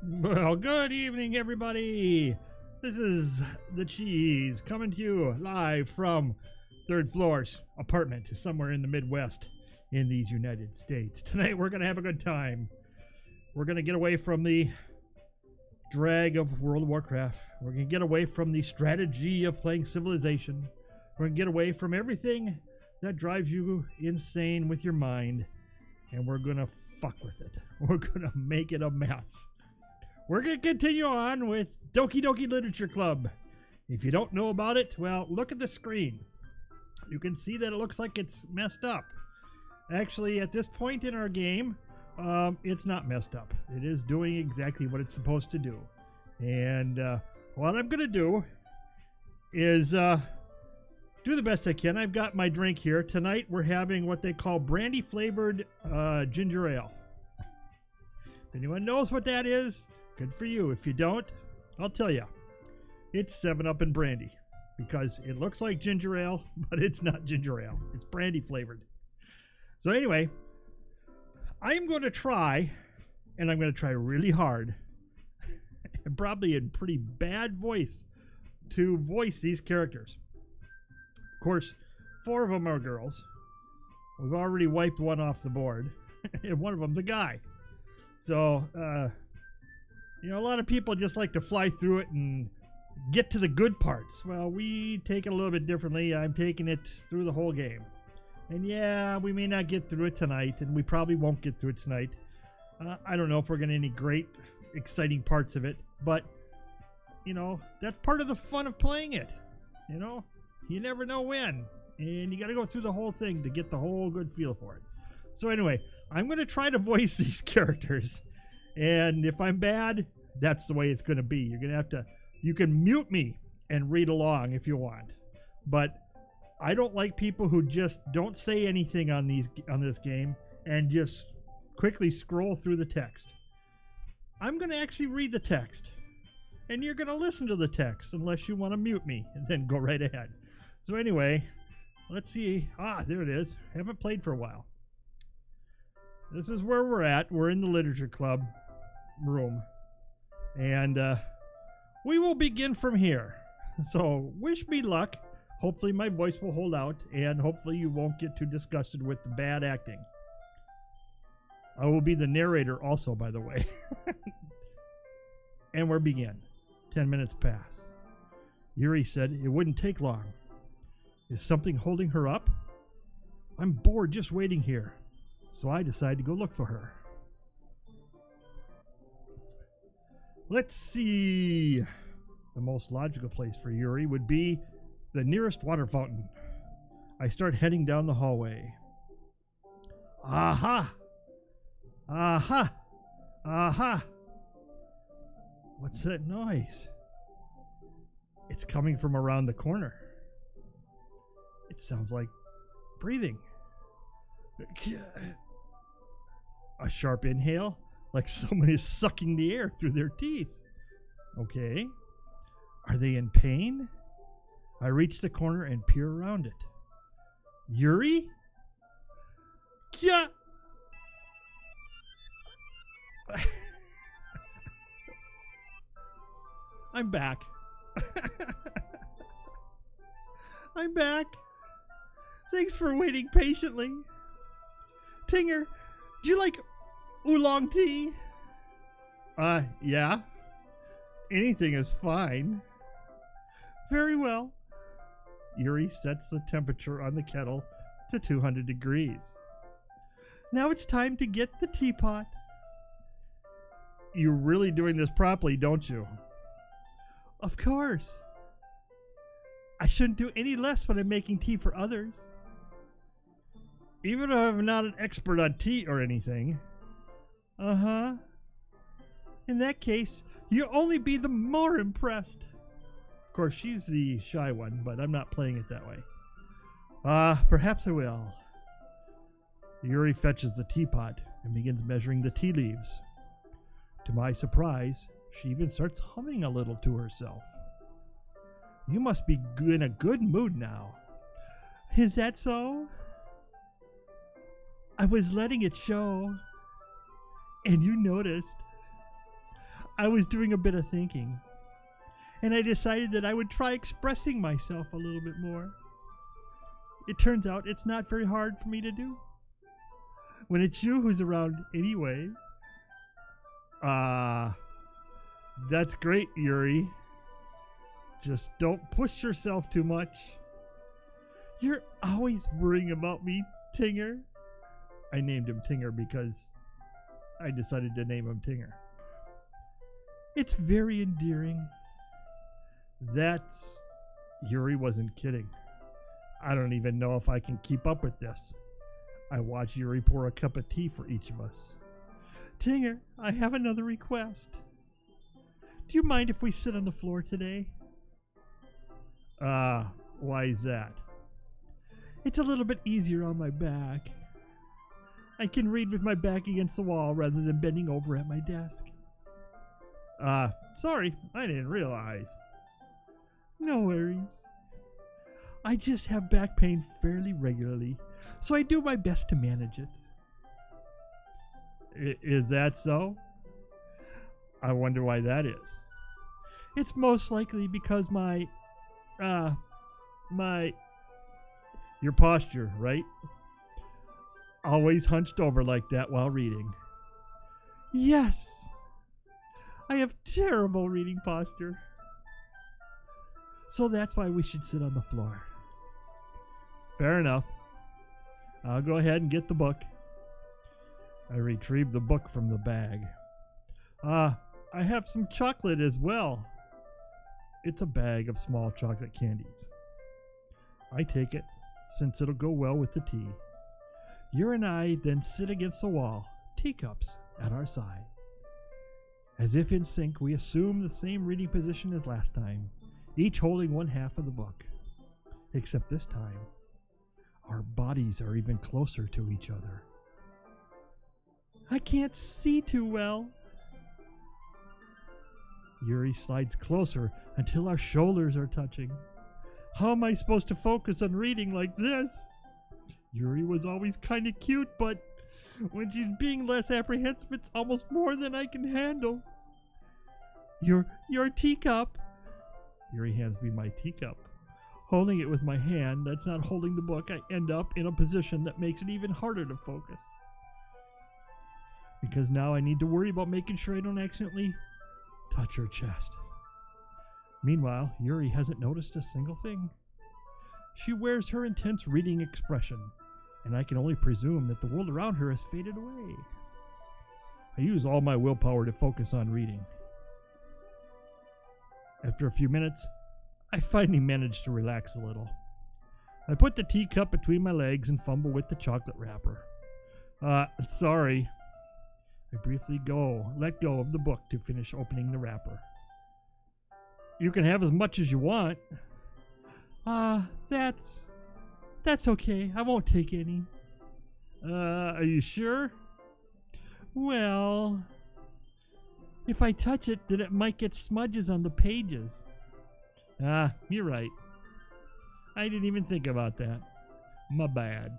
Well, good evening, everybody. This is the Cheese coming to you live from third floor's apartment somewhere in the Midwest in these United States. Tonight, we're going to have a good time. We're going to get away from the drag of World of Warcraft. We're going to get away from the strategy of playing Civilization. We're going to get away from everything that drives you insane with your mind. And we're going to fuck with it. We're going to make it a mess. We're going to continue on with Doki Doki Literature Club. If you don't know about it, well, look at the screen. You can see that it looks like it's messed up. Actually, at this point in our game, it's not messed up. It is doing exactly what it's supposed to do. And what I'm going to do is do the best I can. I've got my drink here. Tonight, we're having what they call brandy-flavored ginger ale. If anyone knows what that is, good for you. If you don't, I'll tell you. It's 7-Up and brandy. Because it looks like ginger ale, but it's not ginger ale. It's brandy flavored. So anyway, I'm going to try, and I'm going to try really hard, and probably in pretty bad voice, to voice these characters. Of course, 4 of them are girls. We've already wiped one off the board, and one of them's a guy. So, you know, a lot of people just like to fly through it and get to the good parts. Well, we take it a little bit differently. I'm taking it through the whole game. And yeah, we may not get through it tonight, and we probably won't get through it tonight. I don't know if we're going to any great, exciting parts of it, but, you know, that's part of the fun of playing it. You know, you never know when, and you got to go through the whole thing to get the whole good feel for it. So anyway, I'm going to try to voice these characters, and if I'm bad, that's the way it's going to be. You're going to have to, you can mute me and read along if you want, but I don't like people who just don't say anything on this game and just quickly scroll through the text. I'm going to actually read the text, and you're going to listen to the text unless you want to mute me, and then go right ahead. So anyway, let's see. Ah, there it is. Haven't played for a while. This is where we're at. We're in the Literature Club room, and we will begin from here. So wish me luck. Hopefully my voice will hold out, and hopefully you won't get too disgusted with the bad acting. I will be the narrator also, by the way. And we're begin. 10 minutes pass. Yuri said it wouldn't take long. Is something holding her up? I'm bored just waiting here, so I decided to go look for her. Let's see. The most logical place for Yuri would be the nearest water fountain. I start heading down the hallway. Aha! Aha! Aha! What's that noise? It's coming from around the corner. It sounds like breathing. A sharp inhale, like someone is sucking the air through their teeth. Okay. Are they in pain? I reach the corner and peer around it. Yuri? Kya! I'm back. I'm back. Thanks for waiting patiently. Tinger, do you like oolong tea? Yeah. Anything is fine. Very well. Yuri sets the temperature on the kettle to 200 degrees. Now it's time to get the teapot. You're really doing this properly, don't you? Of course. I shouldn't do any less when I'm making tea for others. Even if I'm not an expert on tea or anything. Uh-huh. In that case, you'll only be the more impressed. Of course, she's the shy one, but I'm not playing it that way. Perhaps I will. Yuri fetches the teapot and begins measuring the tea leaves. To my surprise, she even starts humming a little to herself. You must be in a good mood now. Is that so? I was letting it show. And you noticed. I was doing a bit of thinking, and I decided that I would try expressing myself a little bit more. It turns out it's not very hard for me to do. When it's you who's around anyway. That's great, Yuri. Just don't push yourself too much. You're always worrying about me, Tinger. I named him Tinger because I decided to name him Tinger. It's very endearing. That's... Yuri wasn't kidding. I don't even know if I can keep up with this. I watch Yuri pour a cup of tea for each of us. Tinger, I have another request. Do you mind if we sit on the floor today? Why is that? It's a little bit easier on my back. I can read with my back against the wall rather than bending over at my desk. Sorry, I didn't realize. No worries. I just have back pain fairly regularly, so I do my best to manage it. Is that so? I wonder why that is. It's most likely because your posture, right? Always hunched over like that while reading. Yes! I have terrible reading posture. So that's why we should sit on the floor. Fair enough. I'll go ahead and get the book. I retrieved the book from the bag. I have some chocolate as well. It's a bag of small chocolate candies. I take it, since it'll go well with the tea. You and I then sit against the wall, teacups at our side. As if in sync, we assume the same reading position as last time, each holding one half of the book. Except this time, our bodies are even closer to each other. I can't see too well. Yuri slides closer until our shoulders are touching. How am I supposed to focus on reading like this? Yuri was always kind of cute, but when she's being less apprehensive, it's almost more than I can handle. Your teacup. Yuri hands me my teacup. Holding it with my hand that's not holding the book, I end up in a position that makes it even harder to focus. Because now I need to worry about making sure I don't accidentally touch her chest. Meanwhile, Yuri hasn't noticed a single thing. She wears her intense reading expression, and I can only presume that the world around her has faded away. I use all my willpower to focus on reading. After a few minutes, I finally manage to relax a little. I put the teacup between my legs and fumble with the chocolate wrapper. Sorry. I briefly let go of the book to finish opening the wrapper. You can have as much as you want. That's okay. I won't take any. Are you sure? Well, if I touch it, then it might get smudges on the pages. You're right. I didn't even think about that. My bad.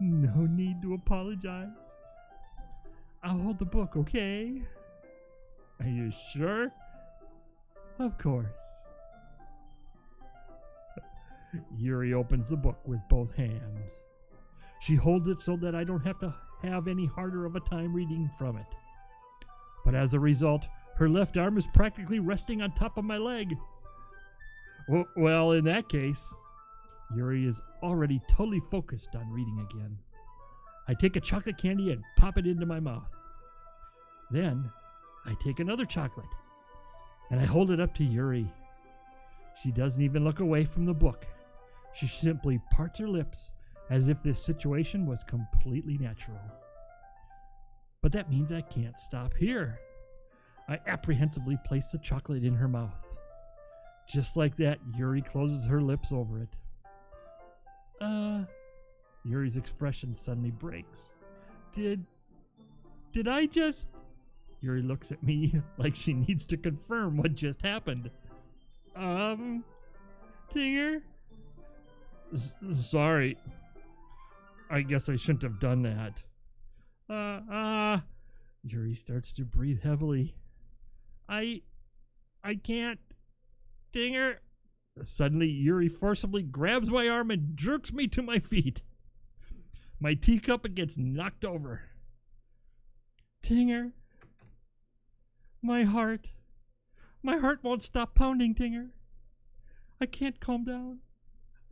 No need to apologize. I'll hold the book, okay? Are you sure? Of course. Yuri opens the book with both hands. She holds it so that I don't have to have any harder of a time reading from it. But as a result, her left arm is practically resting on top of my leg. Well, in that case, Yuri is already totally focused on reading again. I take a chocolate candy and pop it into my mouth. Then, I take another chocolate, and I hold it up to Yuri. She doesn't even look away from the book. She simply parts her lips as if this situation was completely natural. But that means I can't stop here. I apprehensively place the chocolate in her mouth. Just like that, Yuri closes her lips over it. Yuri's expression suddenly breaks. Did I just... Yuri looks at me like she needs to confirm what just happened. Tinger? Sorry. I guess I shouldn't have done that. Yuri starts to breathe heavily. I can't. Dinger. Suddenly, Yuri forcibly grabs my arm and jerks me to my feet. My teacup gets knocked over. Tinger. My heart won't stop pounding, Tinger. I can't calm down.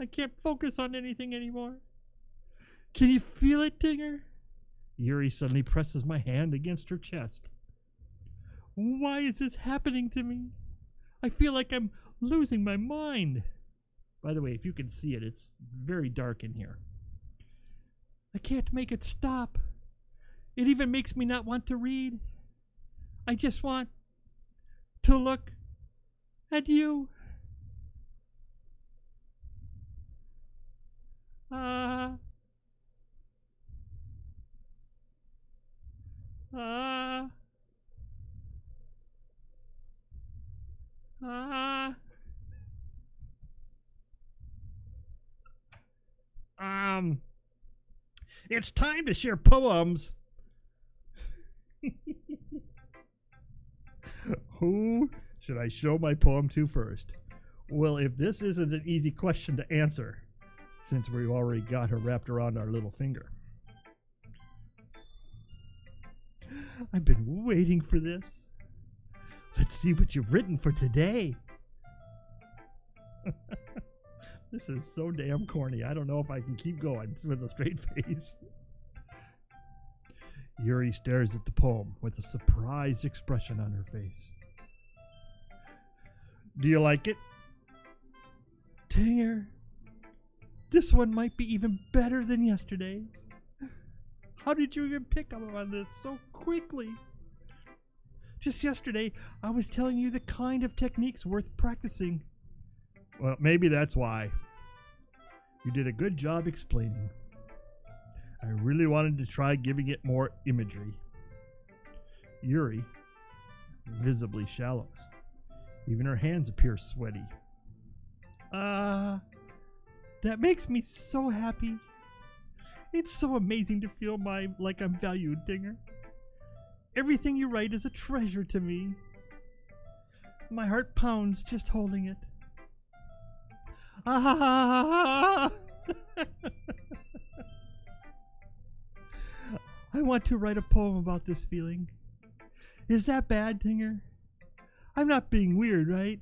I can't focus on anything anymore. Can you feel it, Tinger? Yuri suddenly presses my hand against her chest. Why is this happening to me? I feel like I'm losing my mind. By the way, if you can see it, it's very dark in here. I can't make it stop. It even makes me not want to read. I just want to look at you. It's time to share poems. Who should I show my poem to first? Well, if this isn't an easy question to answer, since we've already got her wrapped around our little finger. I've been waiting for this. Let's see what you've written for today. This is so damn corny. I don't know if I can keep going with a straight face. Yuri stares at the poem with a surprised expression on her face. Do you like it? Tinger, this one might be even better than yesterday's. How did you even pick up on this so quickly? Just yesterday, I was telling you the kind of techniques worth practicing. Well, maybe that's why. You did a good job explaining. I really wanted to try giving it more imagery. Yuri visibly shallows. Even her hands appear sweaty. That makes me so happy. It's so amazing to feel like I'm valued, Dinger. Everything you write is a treasure to me. My heart pounds just holding it. I want to write a poem about this feeling. Is that bad, Tinger? I'm not being weird, right?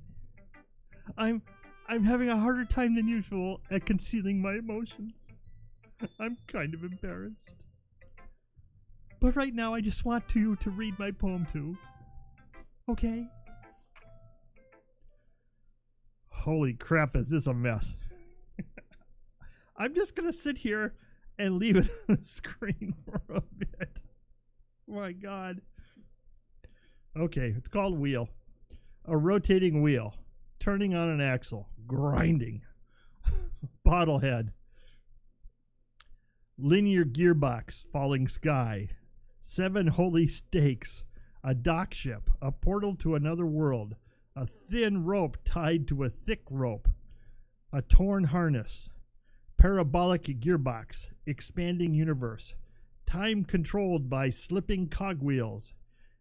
I'm having a harder time than usual at concealing my emotions. I'm kind of embarrassed. But right now I just want you to read my poem too. Okay? Holy crap, is this a mess? I'm just gonna sit here and leave it on the screen for a bit. My God. Okay, it's called Wheel. A rotating wheel. Turning on an axle. Grinding. Bottlehead. Linear gearbox. Falling sky. 7 holy stakes. A dock ship. A portal to another world. A thin rope tied to a thick rope. A torn harness. Parabolic gearbox. Expanding universe. Time controlled by slipping cogwheels.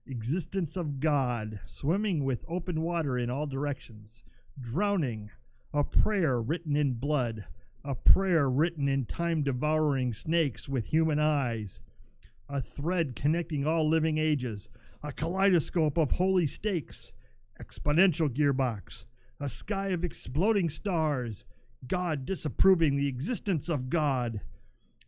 Existence of God. Swimming with open water in all directions. Drowning. A prayer written in blood. A prayer written in time-devouring snakes with human eyes. A thread connecting all living ages. A kaleidoscope of holy stakes. Exponential gearbox. A sky of exploding stars. God disapproving the existence of God.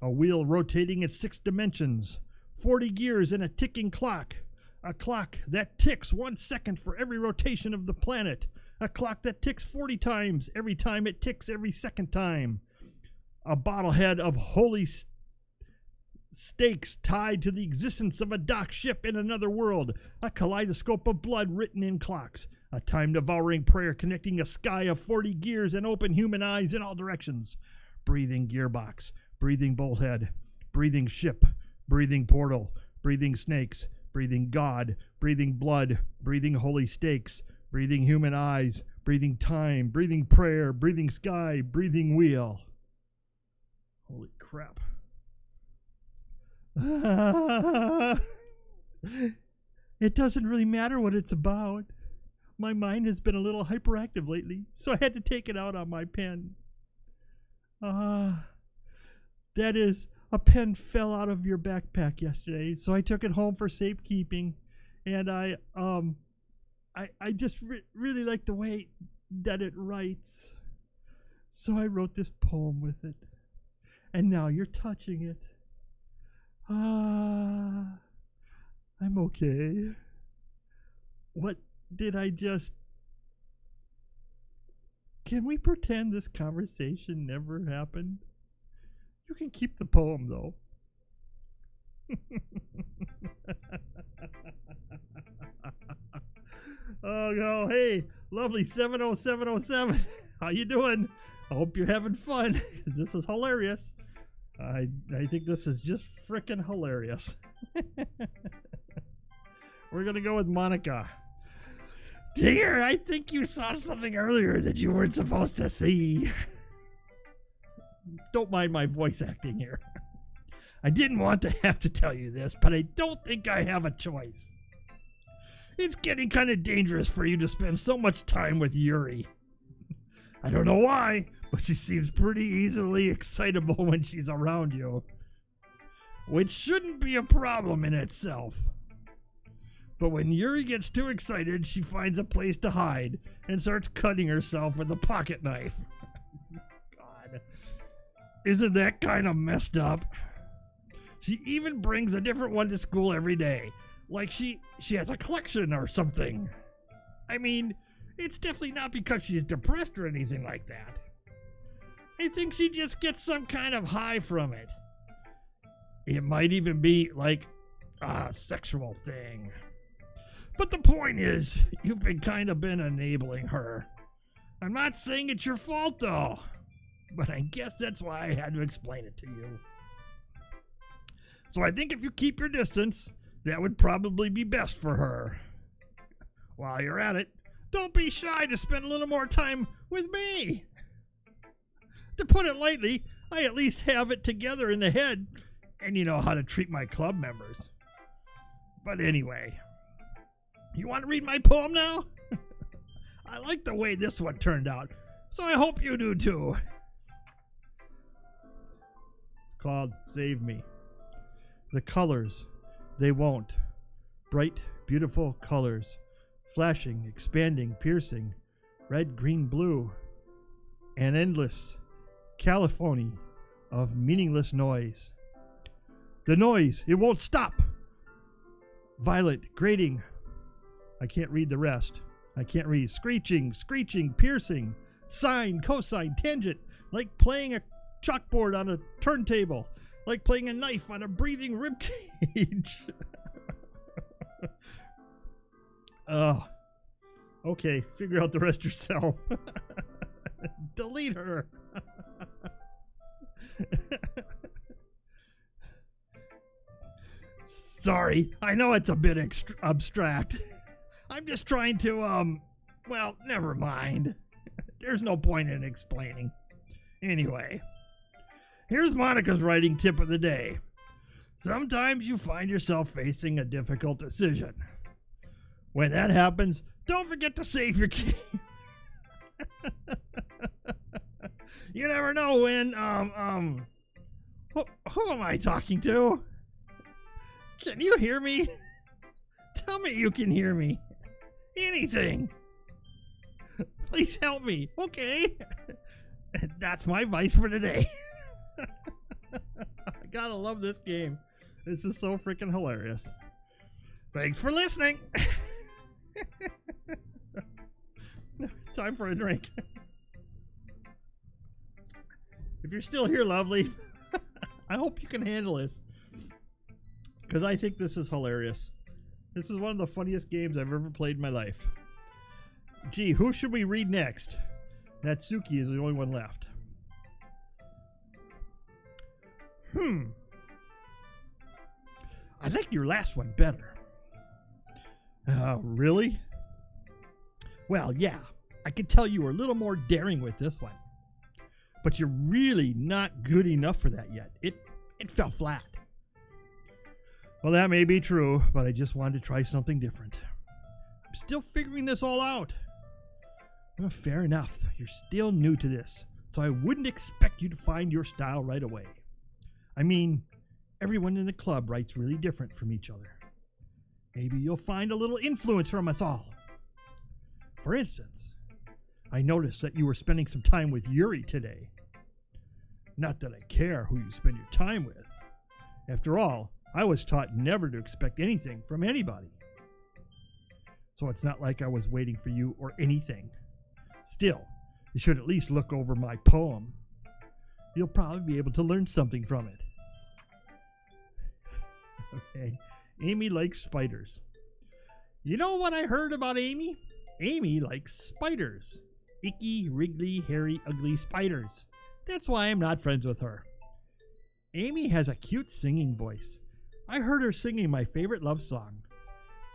A wheel rotating at 6 dimensions. 40 gears in a ticking clock. A clock that ticks 1 second for every rotation of the planet. A clock that ticks 40 times every time it ticks every second time. A bottlehead of holy stakes tied to the existence of a dock ship in another world. A kaleidoscope of blood written in clocks. A time-devouring prayer connecting a sky of 40 gears and open human eyes in all directions. Breathing gearbox. Breathing bolthead. Breathing ship. Breathing portal. Breathing snakes. Breathing God. Breathing blood. Breathing holy stakes. Breathing human eyes. Breathing time. Breathing prayer. Breathing sky. Breathing wheel. Holy crap. It doesn't really matter what it's about. My mind has been a little hyperactive lately, so I had to take it out on my pen. That is, a pen fell out of your backpack yesterday, so I took it home for safekeeping, and I just really like the way that it writes. So I wrote this poem with it, and now you're touching it. I'm okay. What did I just... Can we pretend this conversation never happened? You can keep the poem, though. Oh, no. Hey, lovely 70707. How you doing? I hope you're having fun. This is hilarious. I think this is just frickin' hilarious. We're going to go with Monica. Dear, I think you saw something earlier that you weren't supposed to see. Don't mind my voice acting here. I didn't want to have to tell you this, but I don't think I have a choice. It's getting kind of dangerous for you to spend so much time with Yuri. I don't know why, but she seems pretty easily excitable when she's around you. Which shouldn't be a problem in itself. But when Yuri gets too excited, she finds a place to hide and starts cutting herself with a pocket knife. God. Isn't that kind of messed up? She even brings a different one to school every day. Like she has a collection or something. I mean, it's definitely not because she's depressed or anything like that. I think she just gets some kind of high from it. It might even be like a sexual thing. But the point is, you've been enabling her. I'm not saying it's your fault though, but I guess that's why I had to explain it to you. So I think if you keep your distance, that would probably be best for her. While you're at it, don't be shy to spend a little more time with me. To put it lightly, I at least have it together in the head, and you know how to treat my club members. But anyway, you want to read my poem now? I like the way this one turned out, so I hope you do too. It's called Save Me. The colors, they won't. Bright, beautiful colors. Flashing, expanding, piercing. Red, green, blue. An endless caliphony of meaningless noise. The noise, it won't stop. Violet, grating. I can't read the rest. I can't read. Screeching, screeching, piercing. Sine, cosine, tangent. Like playing a chalkboard on a turntable. Like playing a knife on a breathing ribcage. Oh. Okay, figure out the rest yourself. Delete her. Sorry, I know it's a bit abstract. I'm just trying to, well, never mind. There's no point in explaining. Anyway, here's Monica's writing tip of the day. Sometimes you find yourself facing a difficult decision. When that happens, don't forget to save your game. You never know when, who am I talking to? Can you hear me? Tell me you can hear me. Anything. Please help me, okay? That's my advice for today. I gotta love this game. This is so freaking hilarious. Thanks for listening. Time for a drink. If you're still here, lovely, I hope you can handle this. Because I think this is hilarious. This is one of the funniest games I've ever played in my life. Gee, who should we read next? Natsuki is the only one left. I like your last one better. Really? Well, yeah. I could tell you were a little more daring with this one. But you're really not good enough for that yet. It fell flat. Well, that may be true, but I just wanted to try something different. I'm still figuring this all out. Well, fair enough. You're still new to this, so I wouldn't expect you to find your style right away. I mean, everyone in the club writes really different from each other. Maybe you'll find a little influence from us all. For instance, I noticed that you were spending some time with Yuri today. Not that I care who you spend your time with. After all, I was taught never to expect anything from anybody. So it's not like I was waiting for you or anything. Still, you should at least look over my poem. You'll probably be able to learn something from it. Okay. Amy likes spiders. You know what I heard about Amy? Amy likes spiders. Icky, wriggly, hairy, ugly spiders. That's why I'm not friends with her. Amy has a cute singing voice. I heard her singing my favorite love song.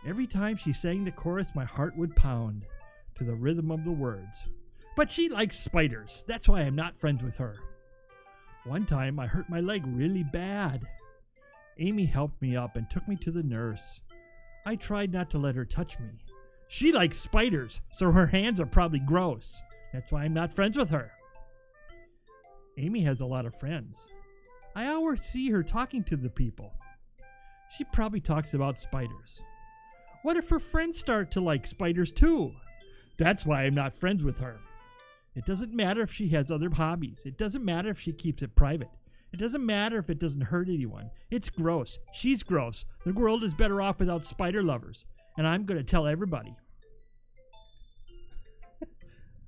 Every time she sang the chorus, my heart would pound to the rhythm of the words. But she likes spiders. That's why I'm not friends with her. One time I hurt my leg really bad. Amy helped me up and took me to the nurse. I tried not to let her touch me. She likes spiders, so her hands are probably gross. That's why I'm not friends with her. Amy has a lot of friends. I always see her talking to the people. She probably talks about spiders. What if her friends start to like spiders too? That's why I'm not friends with her. It doesn't matter if she has other hobbies. It doesn't matter if she keeps it private. It doesn't matter if it doesn't hurt anyone. It's gross. She's gross. The world is better off without spider lovers. And I'm going to tell everybody.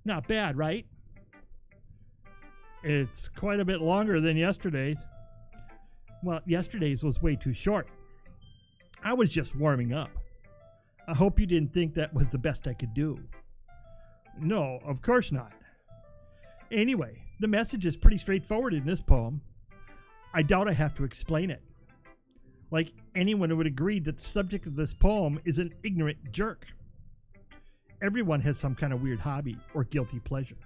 Not bad, right? It's quite a bit longer than yesterday's. Well, yesterday's was way too short. I was just warming up. I hope you didn't think that was the best I could do. No, of course not. Anyway, the message is pretty straightforward in this poem. I doubt I have to explain it. Like anyone would agree that the subject of this poem is an ignorant jerk. Everyone has some kind of weird hobby or guilty pleasure.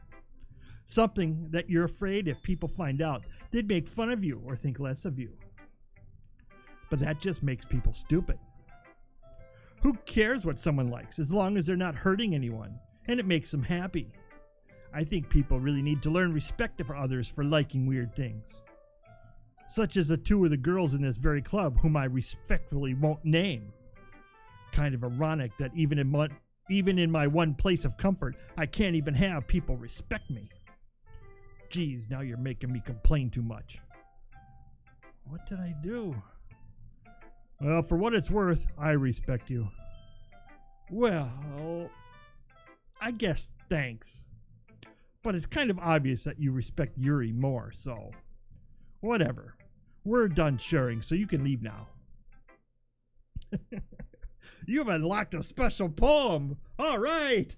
Something that you're afraid if people find out, they'd make fun of you or think less of you. But that just makes people stupid. Who cares what someone likes as long as they're not hurting anyone and it makes them happy? I think people really need to learn respect for others for liking weird things. Such as the two of the girls in this very club whom I respectfully won't name. Kind of ironic that even in my one place of comfort, I can't even have people respect me. Geez, now you're making me complain too much. What did I do? Well, for what it's worth, I respect you. Well, I guess thanks. But it's kind of obvious that you respect Yuri more, so whatever. We're done sharing, so you can leave now. You've unlocked a special poem. All right.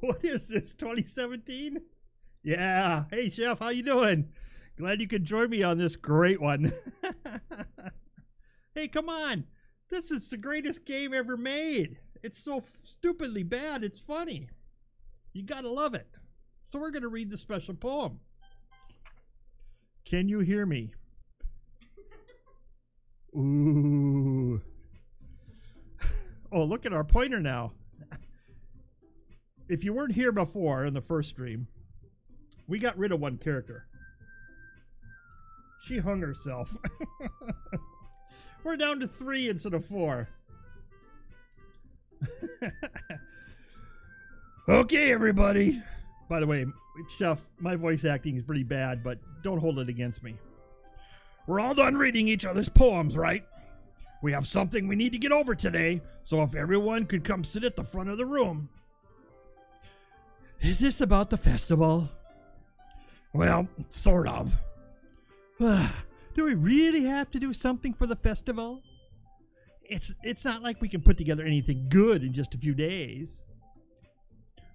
What is this, 2017? Yeah. Hey, Chef, how you doing? Glad you could join me on this great one. Hey, come on. This is the greatest game ever made. It's so stupidly bad, it's funny. You gotta love it. So we're gonna read the special poem. Can you hear me? Ooh. Oh, look at our pointer now. If you weren't here before in the first stream, we got rid of one character. She hung herself. We're down to 3 instead of 4. Okay, everybody. By the way, Chef, my voice acting is pretty bad, but don't hold it against me. We're all done reading each other's poems, right? We have something we need to get over today, so if everyone could come sit at the front of the room. Is this about the festival? Well, sort of. Do we really have to do something for the festival? It's not like we can put together anything good in just a few days.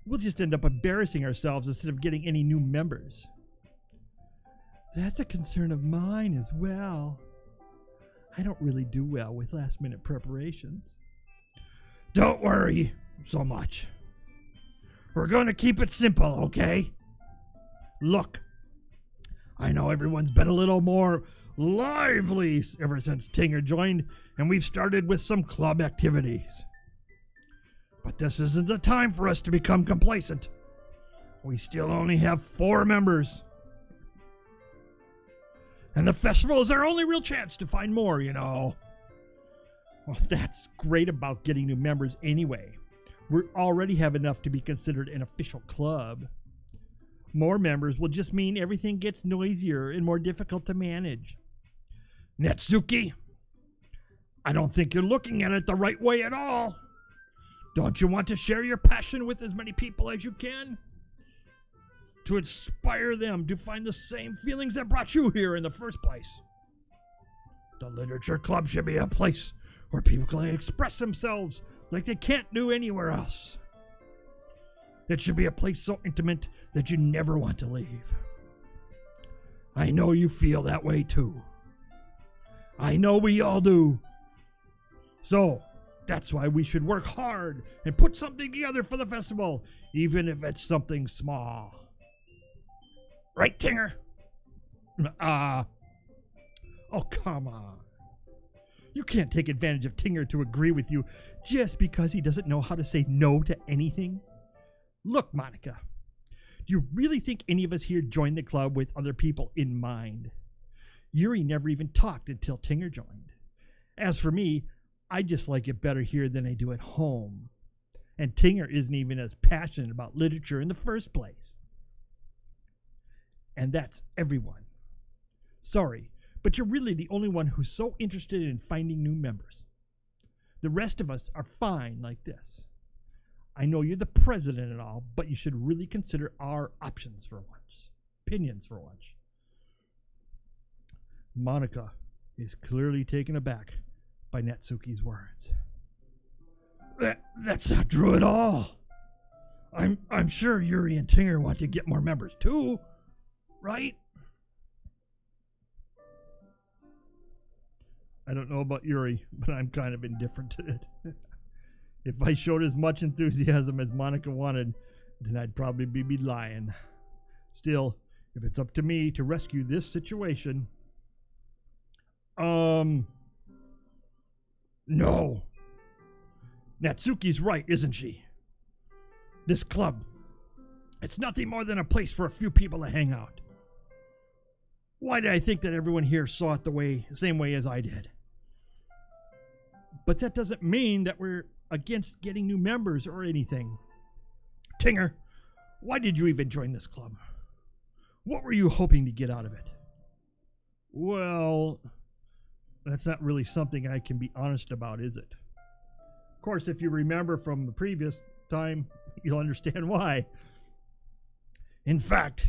We'll just end up embarrassing ourselves instead of getting any new members. That's a concern of mine as well. I don't really do well with last-minute preparations. Don't worry so much. We're going to keep it simple, okay? Look, I know everyone's been a little more lively ever since Tinger joined, and we've started with some club activities. But this isn't the time for us to become complacent. We still only have 4 members. And the festival is our only real chance to find more, you know. Well, that's great about getting new members anyway. We already have enough to be considered an official club. More members will just mean everything gets noisier and more difficult to manage. Natsuki, I don't think you're looking at it the right way at all. Don't you want to share your passion with as many people as you can? To inspire them to find the same feelings that brought you here in the first place. The Literature Club should be a place where people can express themselves like they can't do anywhere else. It should be a place so intimate that you never want to leave. I know you feel that way too. I know we all do. So, that's why we should work hard and put something together for the festival, even if it's something small. Right, Tinger? Oh, come on. You can't take advantage of Tinger to agree with you just because he doesn't know how to say no to anything. Look, Monica, do you really think any of us here joined the club with other people in mind? Yuri never even talked until Tinger joined. As for me, I just like it better here than I do at home. And Tinger isn't even as passionate about literature in the first place. And that's everyone. Sorry, but you're really the only one who's so interested in finding new members. The rest of us are fine like this. I know you're the president and all, but you should really consider our options for once. Opinions for once. Monica is clearly taken aback by Natsuki's words. That's not true at all. I'm sure Yuri and Tinger want to get more members too, right? I don't know about Yuri, but I'm kind of indifferent to it. If I showed as much enthusiasm as Monica wanted, then I'd probably be lying. Still, if it's up to me to rescue this situation... No. Natsuki's right, isn't she? This club, it's nothing more than a place for a few people to hang out. Why did I think that everyone here saw it the same way as I did? But that doesn't mean that we're against getting new members or anything. Tinger, why did you even join this club? What were you hoping to get out of it? Well, that's not really something I can be honest about, is it? Of course, if you remember from the previous time, you'll understand why. In fact,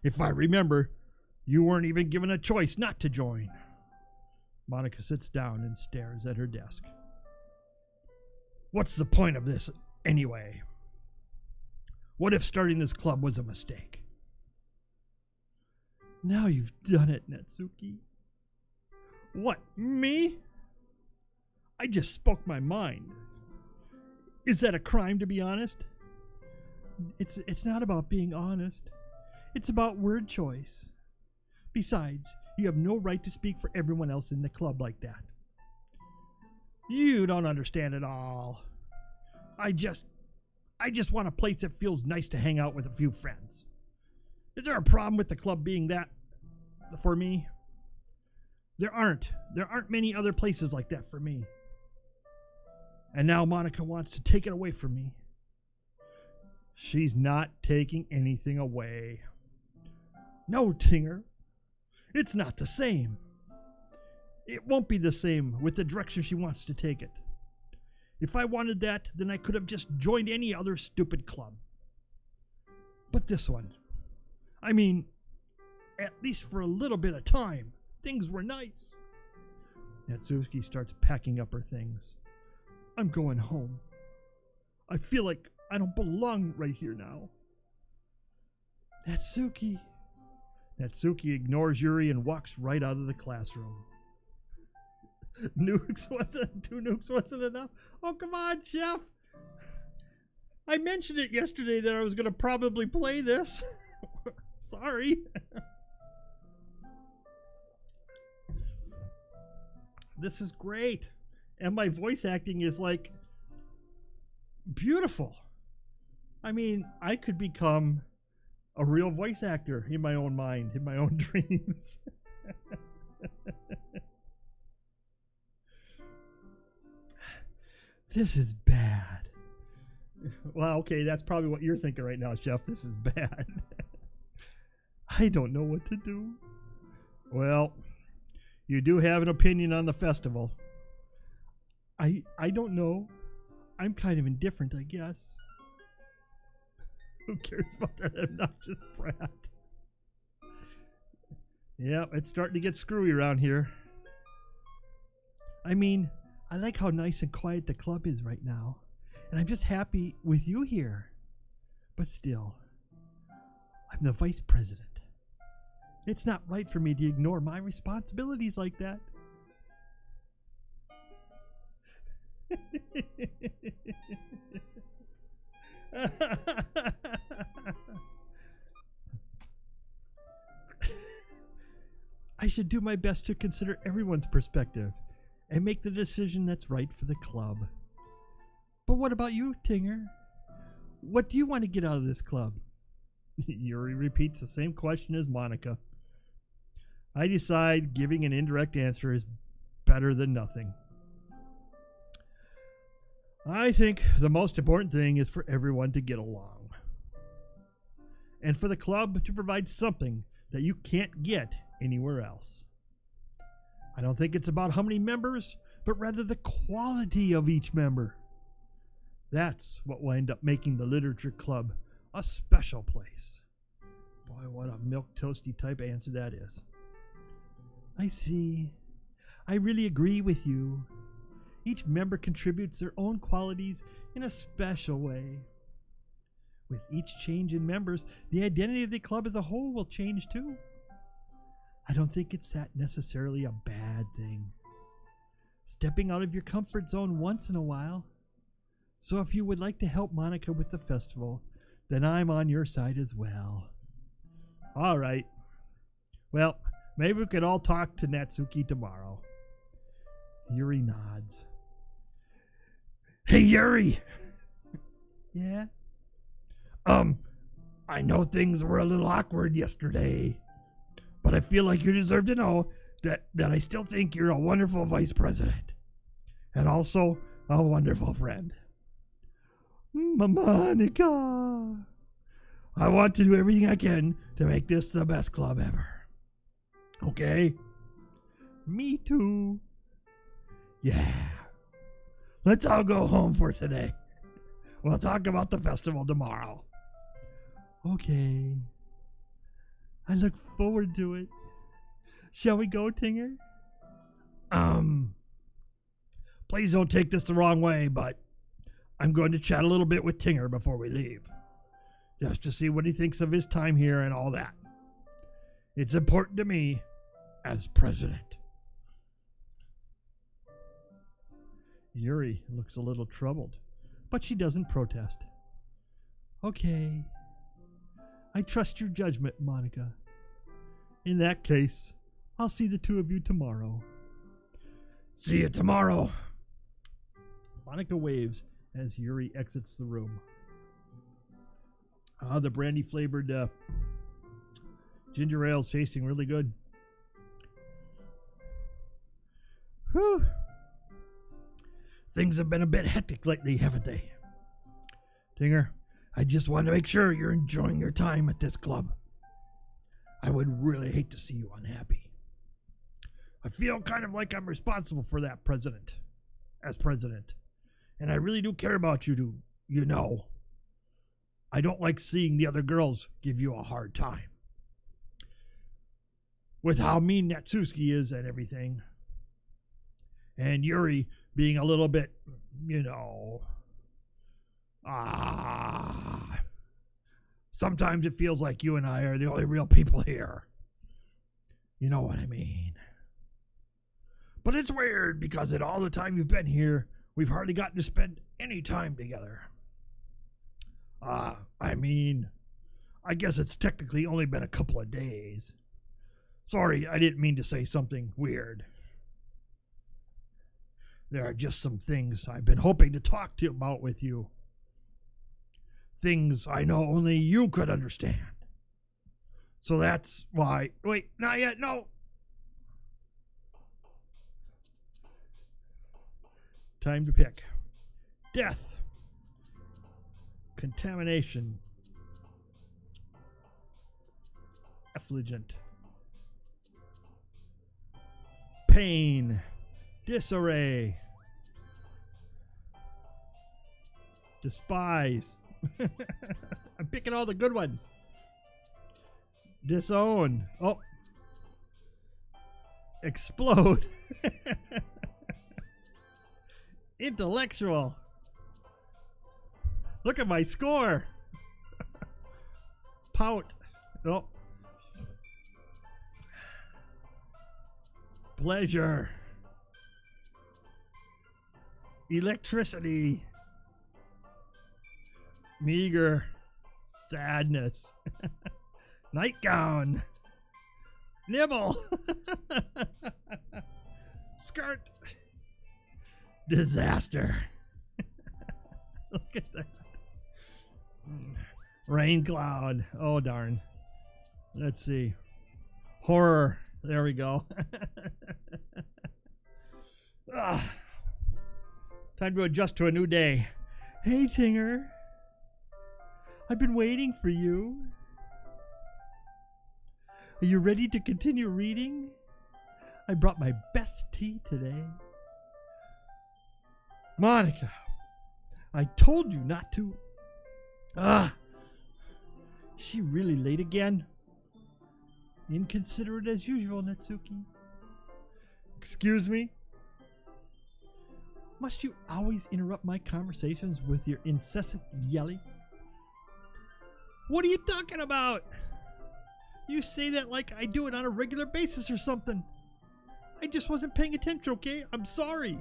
if I remember, you weren't even given a choice not to join. Monica sits down and stares at her desk. What's the point of this, anyway? What if starting this club was a mistake? Now you've done it, Natsuki. What, me? I just spoke my mind. Is that a crime, to be honest? It's not about being honest. It's about word choice. Besides, you have no right to speak for everyone else in the club like that. You don't understand at all. I just want a place that feels nice to hang out with a few friends. Is there a problem with the club being that for me? There aren't many other places like that for me. And now Monica wants to take it away from me. She's not taking anything away. No, Tinger. It's not the same. It won't be the same with the direction she wants to take it. If I wanted that, then I could have just joined any other stupid club. But this one, I mean, at least for a little bit of time, things were nice. Natsuki starts packing up her things. I'm going home. I feel like I don't belong right here now. Natsuki. Natsuki ignores Yuri and walks right out of the classroom. Two nukes wasn't enough? Oh, come on, Chef. I mentioned it yesterday that I was going to probably play this. Sorry. This is great. And my voice acting is like beautiful. I mean, I could become a real voice actor in my own mind, in my own dreams. This is bad. Well, okay, that's probably what you're thinking right now, Chef. This is bad. I don't know what to do. Well, you do have an opinion on the festival. I don't know. I'm kind of indifferent, I guess. Who cares about that obnoxious brat? Yeah, it's starting to get screwy around here. I mean, I like how nice and quiet the club is right now. And I'm just happy with you here. But still, I'm the vice president. It's not right for me to ignore my responsibilities like that. I should do my best to consider everyone's perspective and make the decision that's right for the club. But what about you, Tinger? What do you want to get out of this club? Yuri repeats the same question as Monica. I decide giving an indirect answer is better than nothing. I think the most important thing is for everyone to get along. And for the club to provide something that you can't get anywhere else. I don't think it's about how many members, but rather the quality of each member. That's what will end up making the Literature Club a special place. Boy, what a milquetoasty type answer that is. I see. I really agree with you. Each member contributes their own qualities in a special way. With each change in members, the identity of the club as a whole will change too. I don't think it's that necessarily a bad thing. Stepping out of your comfort zone once in a while. So if you would like to help Monica with the festival, then I'm on your side as well. All right. Well, maybe we could all talk to Natsuki tomorrow. Yuri nods. Hey, Yuri! Yeah? I know things were a little awkward yesterday, but I feel like you deserve to know that I still think you're a wonderful vice president. And also a wonderful friend. Monica! I want to do everything I can to make this the best club ever. Okay? Me too. Yeah. Let's all go home for today. We'll talk about the festival tomorrow. Okay. I look forward to it. Shall we go, Tinger? Please don't take this the wrong way, but I'm going to chat a little bit with Tinger before we leave. Just to see what he thinks of his time here and all that. It's important to me as president. Yuri looks a little troubled, but she doesn't protest. Okay. I trust your judgment, Monica. In that case, I'll see the two of you tomorrow. See you tomorrow. Monica waves as Yuri exits the room. The brandy-flavored ginger ale's tasting really good. Whew. Things have been a bit hectic lately, haven't they? Tinger, I just want to make sure you're enjoying your time at this club. I would really hate to see you unhappy. I feel kind of like I'm responsible for that as president. And I really do care about you, you know. I don't like seeing the other girls give you a hard time. With how mean Natsuki is and everything. And Yuri being a little bit, you know, sometimes it feels like you and I are the only real people here. You know what I mean. But it's weird because in all the time you've been here, we've hardly gotten to spend any time together. I mean, I guess it's technically only been a couple of days. Sorry, I didn't mean to say something weird. there are just some things I've been hoping to talk to you about with you. Things I know only you could understand. So that's why... Wait, not yet, no! Time to pick. Death. Contamination. Effulgent. Pain. Disarray. Despise. I'm picking all the good ones. Disown. Oh. Explode. Intellectual. Look at my score. Pout. Oh. Pleasure. Electricity. Meager. Sadness. Nightgown. Nibble. Skirt. Disaster. Look at that. Rain cloud. Oh, darn. Let's see. Horror. There we go. Time to adjust to a new day. Hey, Tinger. I've been waiting for you. Are you ready to continue reading? I brought my best tea today. Monica, I told you not to. Is she really late again? Inconsiderate as usual, Natsuki. Excuse me? Must you always interrupt my conversations with your incessant yelling? What are you talking about? You say that like I do it on a regular basis or something. I just wasn't paying attention, okay? I'm sorry.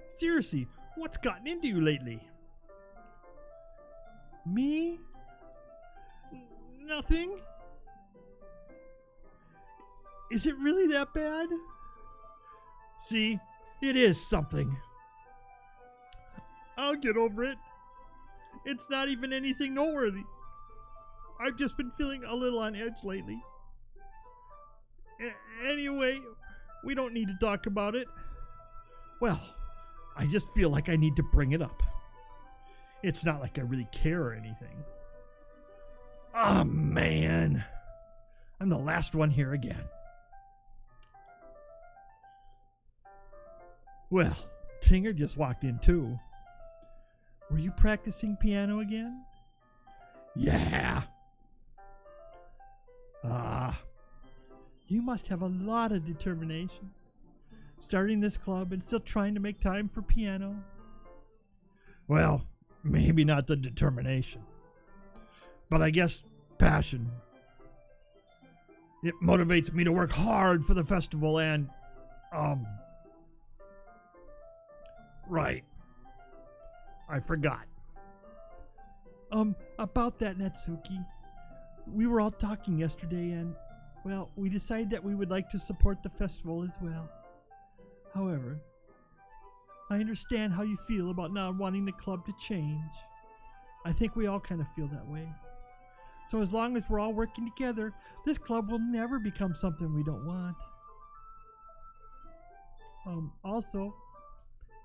Seriously, what's gotten into you lately? Me? Nothing? Is it really that bad? See, it is something. I'll get over it. It's not even anything noteworthy. I've just been feeling a little on edge lately. Anyway, we don't need to talk about it. Well, I just feel like I need to bring it up. It's not like I really care or anything. Oh, man. I'm the last one here again. Well, Tinger just walked in too. Were you practicing piano again? Yeah. You must have a lot of determination. Starting this club and still trying to make time for piano. Well, maybe not the determination, but I guess passion. It motivates me to work hard for the festival and, right. I forgot. About that, Natsuki. We were all talking yesterday and, well, we decided that we would like to support the festival as well. However, I understand how you feel about not wanting the club to change. I think we all kind of feel that way. So as long as we're all working together, this club will never become something we don't want. Also,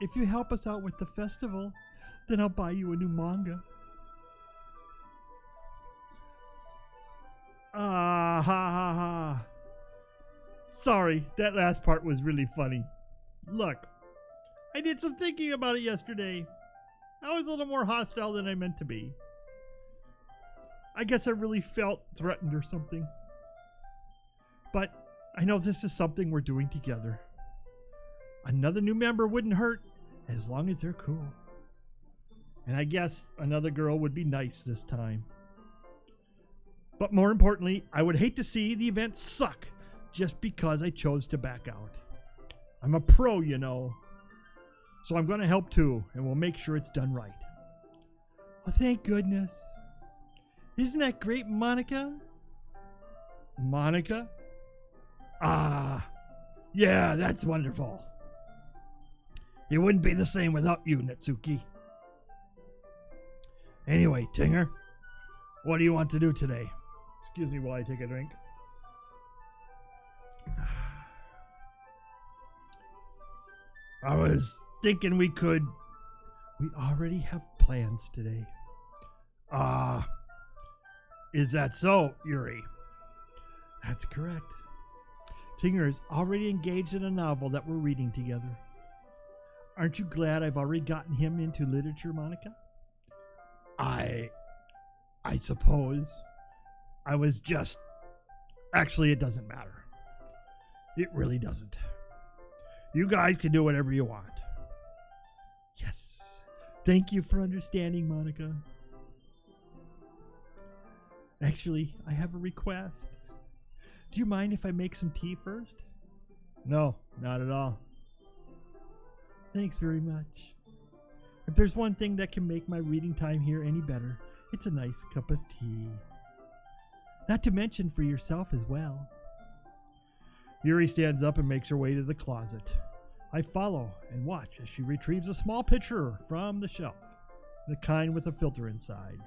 if you help us out with the festival, then I'll buy you a new manga. Ha ha ha. Sorry, that last part was really funny. Look, I did some thinking about it yesterday. I was a little more hostile than I meant to be. I guess I really felt threatened or something. But I know this is something we're doing together. Another new member wouldn't hurt as long as they're cool. And I guess another girl would be nice this time. But more importantly, I would hate to see the event suck just because I chose to back out. I'm a pro, you know. So I'm going to help too, and we'll make sure it's done right. Well, thank goodness. Isn't that great, Monica? Monica? Yeah, that's wonderful. It wouldn't be the same without you, Natsuki. Anyway, Tinger, what do you want to do today? Excuse me while I take a drink. I was thinking we already have plans today. Is that so, Yuri? That's correct. Tinger is already engaged in a novel that we're reading together. Aren't you glad I've already gotten him into literature, Monica? I suppose. I was just... Actually, it doesn't matter. It really doesn't. You guys can do whatever you want. Yes. Thank you for understanding, Monica. Actually, I have a request. Do you mind if I make some tea first? No, not at all. Thanks very much. If there's one thing that can make my reading time here any better, it's a nice cup of tea. Not to mention for yourself as well. Yuri stands up and makes her way to the closet. I follow and watch as she retrieves a small pitcher from the shelf, the kind with a filter inside.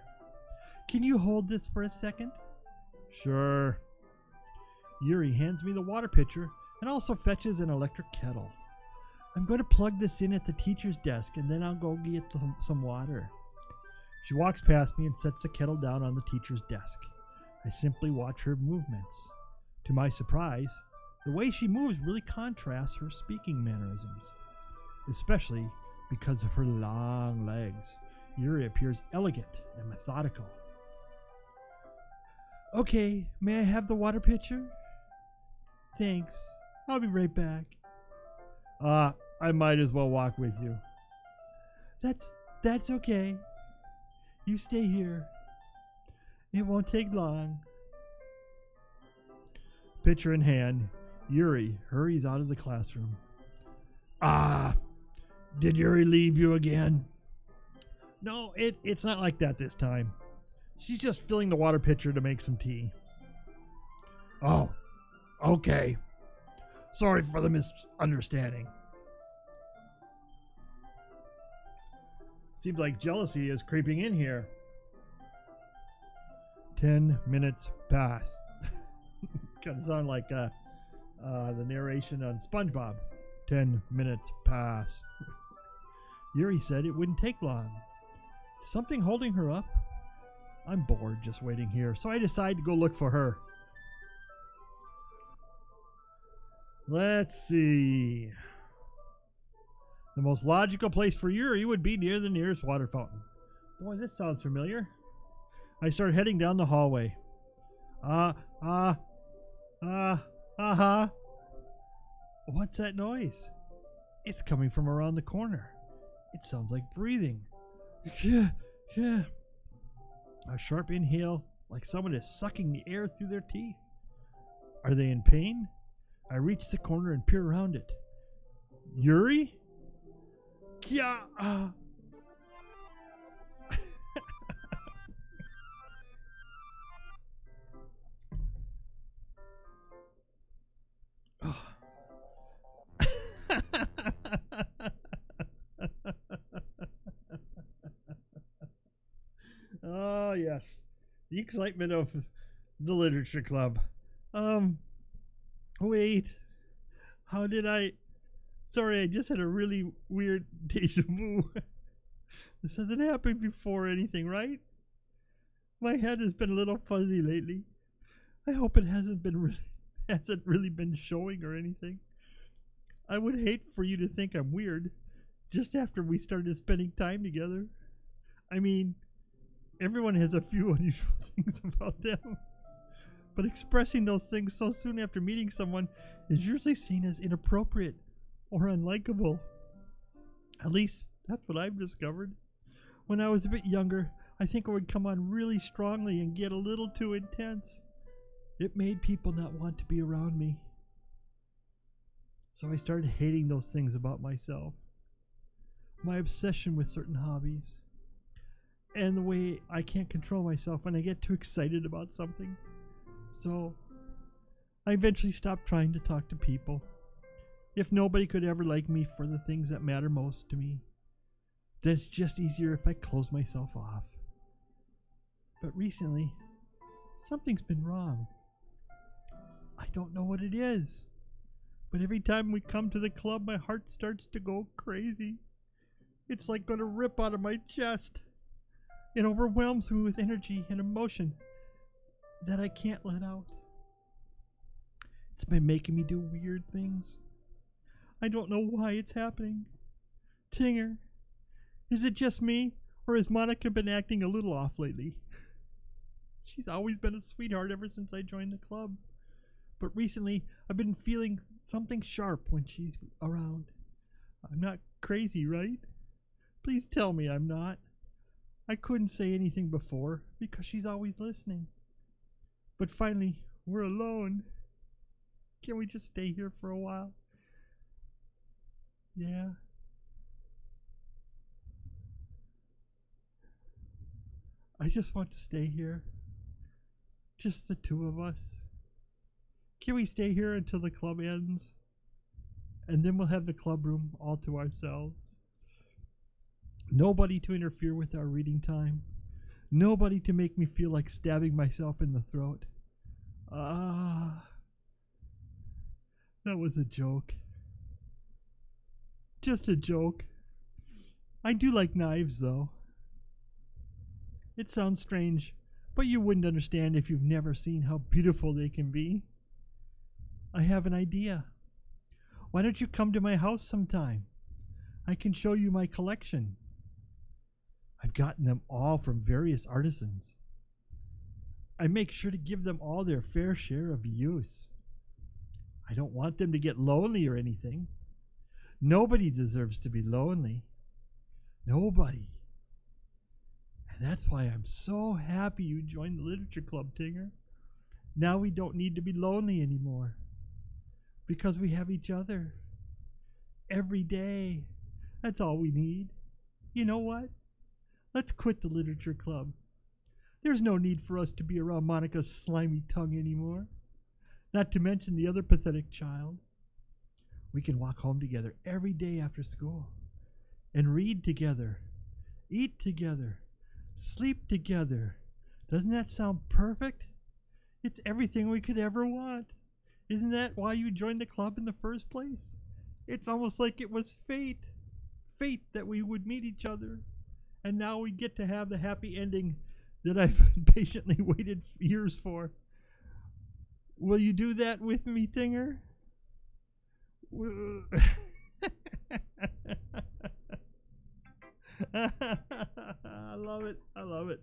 Can you hold this for a second? Sure. Yuri hands me the water pitcher and also fetches an electric kettle. I'm going to plug this in at the teacher's desk and then I'll go get some water. She walks past me and sets the kettle down on the teacher's desk. I simply watch her movements. To my surprise, the way she moves really contrasts her speaking mannerisms, especially because of her long legs. Yuri appears elegant and methodical. Okay, may I have the water pitcher? Thanks. I'll be right back. I might as well walk with you. That's okay. You stay here. It won't take long. Pitcher in hand, Yuri hurries out of the classroom. Did Yuri leave you again? No, it's not like that this time. She's just filling the water pitcher to make some tea. Oh, okay. Sorry for the misunderstanding. Seems like jealousy is creeping in here. 10 minutes pass. Kind of sound like the narration on SpongeBob. 10 minutes pass. Yuri said it wouldn't take long. Is something holding her up? I'm bored just waiting here, so I decide to go look for her. Let's see. The most logical place for Yuri would be near the nearest water fountain. Boy, this sounds familiar. I start heading down the hallway. What's that noise? It's coming from around the corner. It sounds like breathing. A sharp inhale, like someone is sucking the air through their teeth. Are they in pain? I reach the corner and peer around it. Yuri? Oh, yes. The excitement of the literature club. Wait. How did I... Sorry, I just had a really weird deja vu. This hasn't happened before or anything, right? My head has been a little fuzzy lately. I hope it hasn't really been showing or anything. I would hate for you to think I'm weird just after we started spending time together. I mean, everyone has a few unusual things about them. But expressing those things so soon after meeting someone is usually seen as inappropriate or unlikable. At least, that's what I've discovered. When I was a bit younger, I think it would come on really strongly and get a little too intense. It made people not want to be around me. So I started hating those things about myself. My obsession with certain hobbies. And the way I can't control myself when I get too excited about something. So I eventually stopped trying to talk to people. If nobody could ever like me for the things that matter most to me, then it's just easier if I close myself off. But recently, something's been wrong. I don't know what it is, but every time we come to the club, my heart starts to go crazy. It's like going to rip out of my chest. It overwhelms me with energy and emotion that I can't let out. It's been making me do weird things. I don't know why it's happening. Tinger, is it just me, or has Monica been acting a little off lately? She's always been a sweetheart ever since I joined the club. But recently, I've been feeling something sharp when she's around. I'm not crazy, right? Please tell me I'm not. I couldn't say anything before because she's always listening. But finally, we're alone. Can we just stay here for a while? Yeah. I just want to stay here. Just the two of us. Can we stay here until the club ends? And then we'll have the club room all to ourselves. Nobody to interfere with our reading time. Nobody to make me feel like stabbing myself in the throat. That was a joke. Just a joke. I do like knives, though. It sounds strange, but you wouldn't understand if you've never seen how beautiful they can be. I have an idea. Why don't you come to my house sometime? I can show you my collection. I've gotten them all from various artisans. I make sure to give them all their fair share of use. I don't want them to get lonely or anything. Nobody deserves to be lonely. Nobody. And that's why I'm so happy you joined the literature club, Tinger. Now we don't need to be lonely anymore. Because we have each other. Every day. That's all we need. You know what? Let's quit the literature club. There's no need for us to be around Monica's slimy tongue anymore. Not to mention the other pathetic child. We can walk home together every day after school and read together, eat together, sleep together. Doesn't that sound perfect? It's everything we could ever want. Isn't that why you joined the club in the first place? It's almost like it was fate. Fate that we would meet each other. And now we get to have the happy ending that I've patiently waited years for. Will you do that with me, Tinger? I love it. I love it.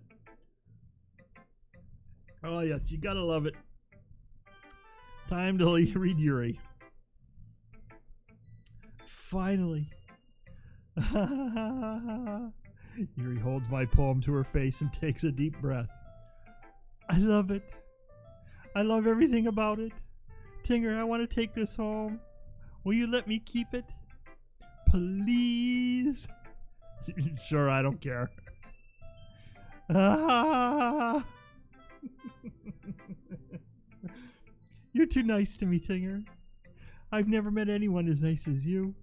Oh, yes, you gotta love it. Time to read Yuri. Finally. Yuri holds my poem to her face and takes a deep breath. I love it. I love everything about it. Tinger, I want to take this home. Will you let me keep it? Please? Sure, I don't care. You're too nice to me, Tinger. I've never met anyone as nice as you.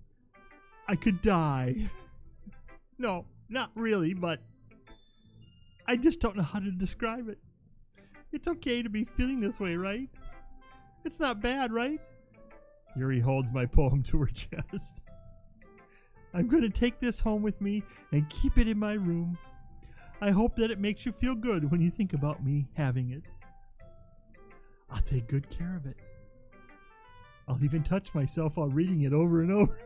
I could die. No, not really, but I just don't know how to describe it. It's okay to be feeling this way, right? It's not bad, right? Yuri holds my poem to her chest. I'm going to take this home with me and keep it in my room. I hope that it makes you feel good when you think about me having it. I'll take good care of it. I'll even touch myself while reading it over and over.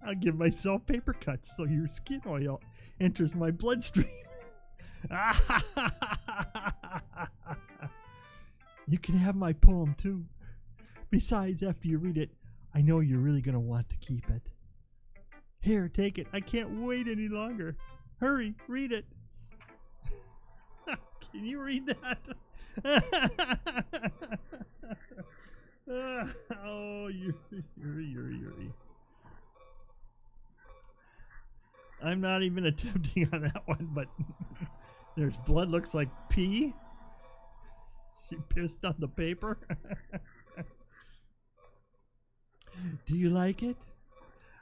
I'll give myself paper cuts so your skin oil enters my bloodstream. You can have my poem too. Besides, after you read it, I know you're really going to want to keep it. Here, take it. I can't wait any longer. Hurry, read it. Can you read that? Oh, Yuri. I'm not even attempting on that one, but there's blood looks like pee. She pissed on the paper. Do you like it?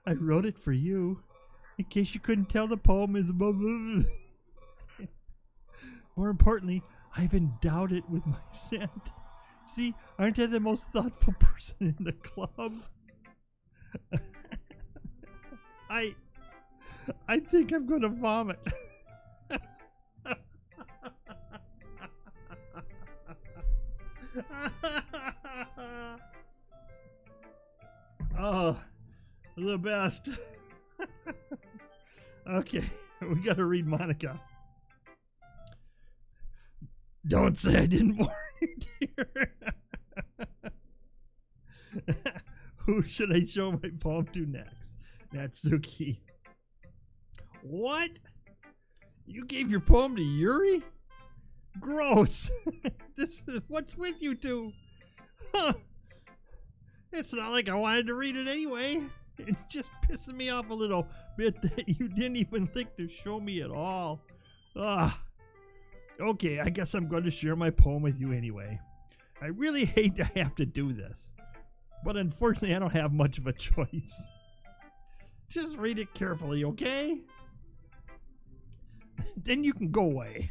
I wrote it for you. In case you couldn't tell, the poem is above. More importantly, I've endowed it with my scent. See, aren't I the most thoughtful person in the club? I think I'm gonna vomit. Oh, the best. Okay, we gotta read Monica. Don't say I didn't warn you, dear. Who should I show my poem to next? Natsuki. What? You gave your poem to Yuri? Gross. This is what's with you two? Huh. It's not like I wanted to read it anyway. It's just pissing me off a little bit that you didn't even think to show me at all. Okay, I guess I'm going to share my poem with you anyway. I really hate to have to do this, but unfortunately I don't have much of a choice. Just read it carefully, okay? Then you can go away.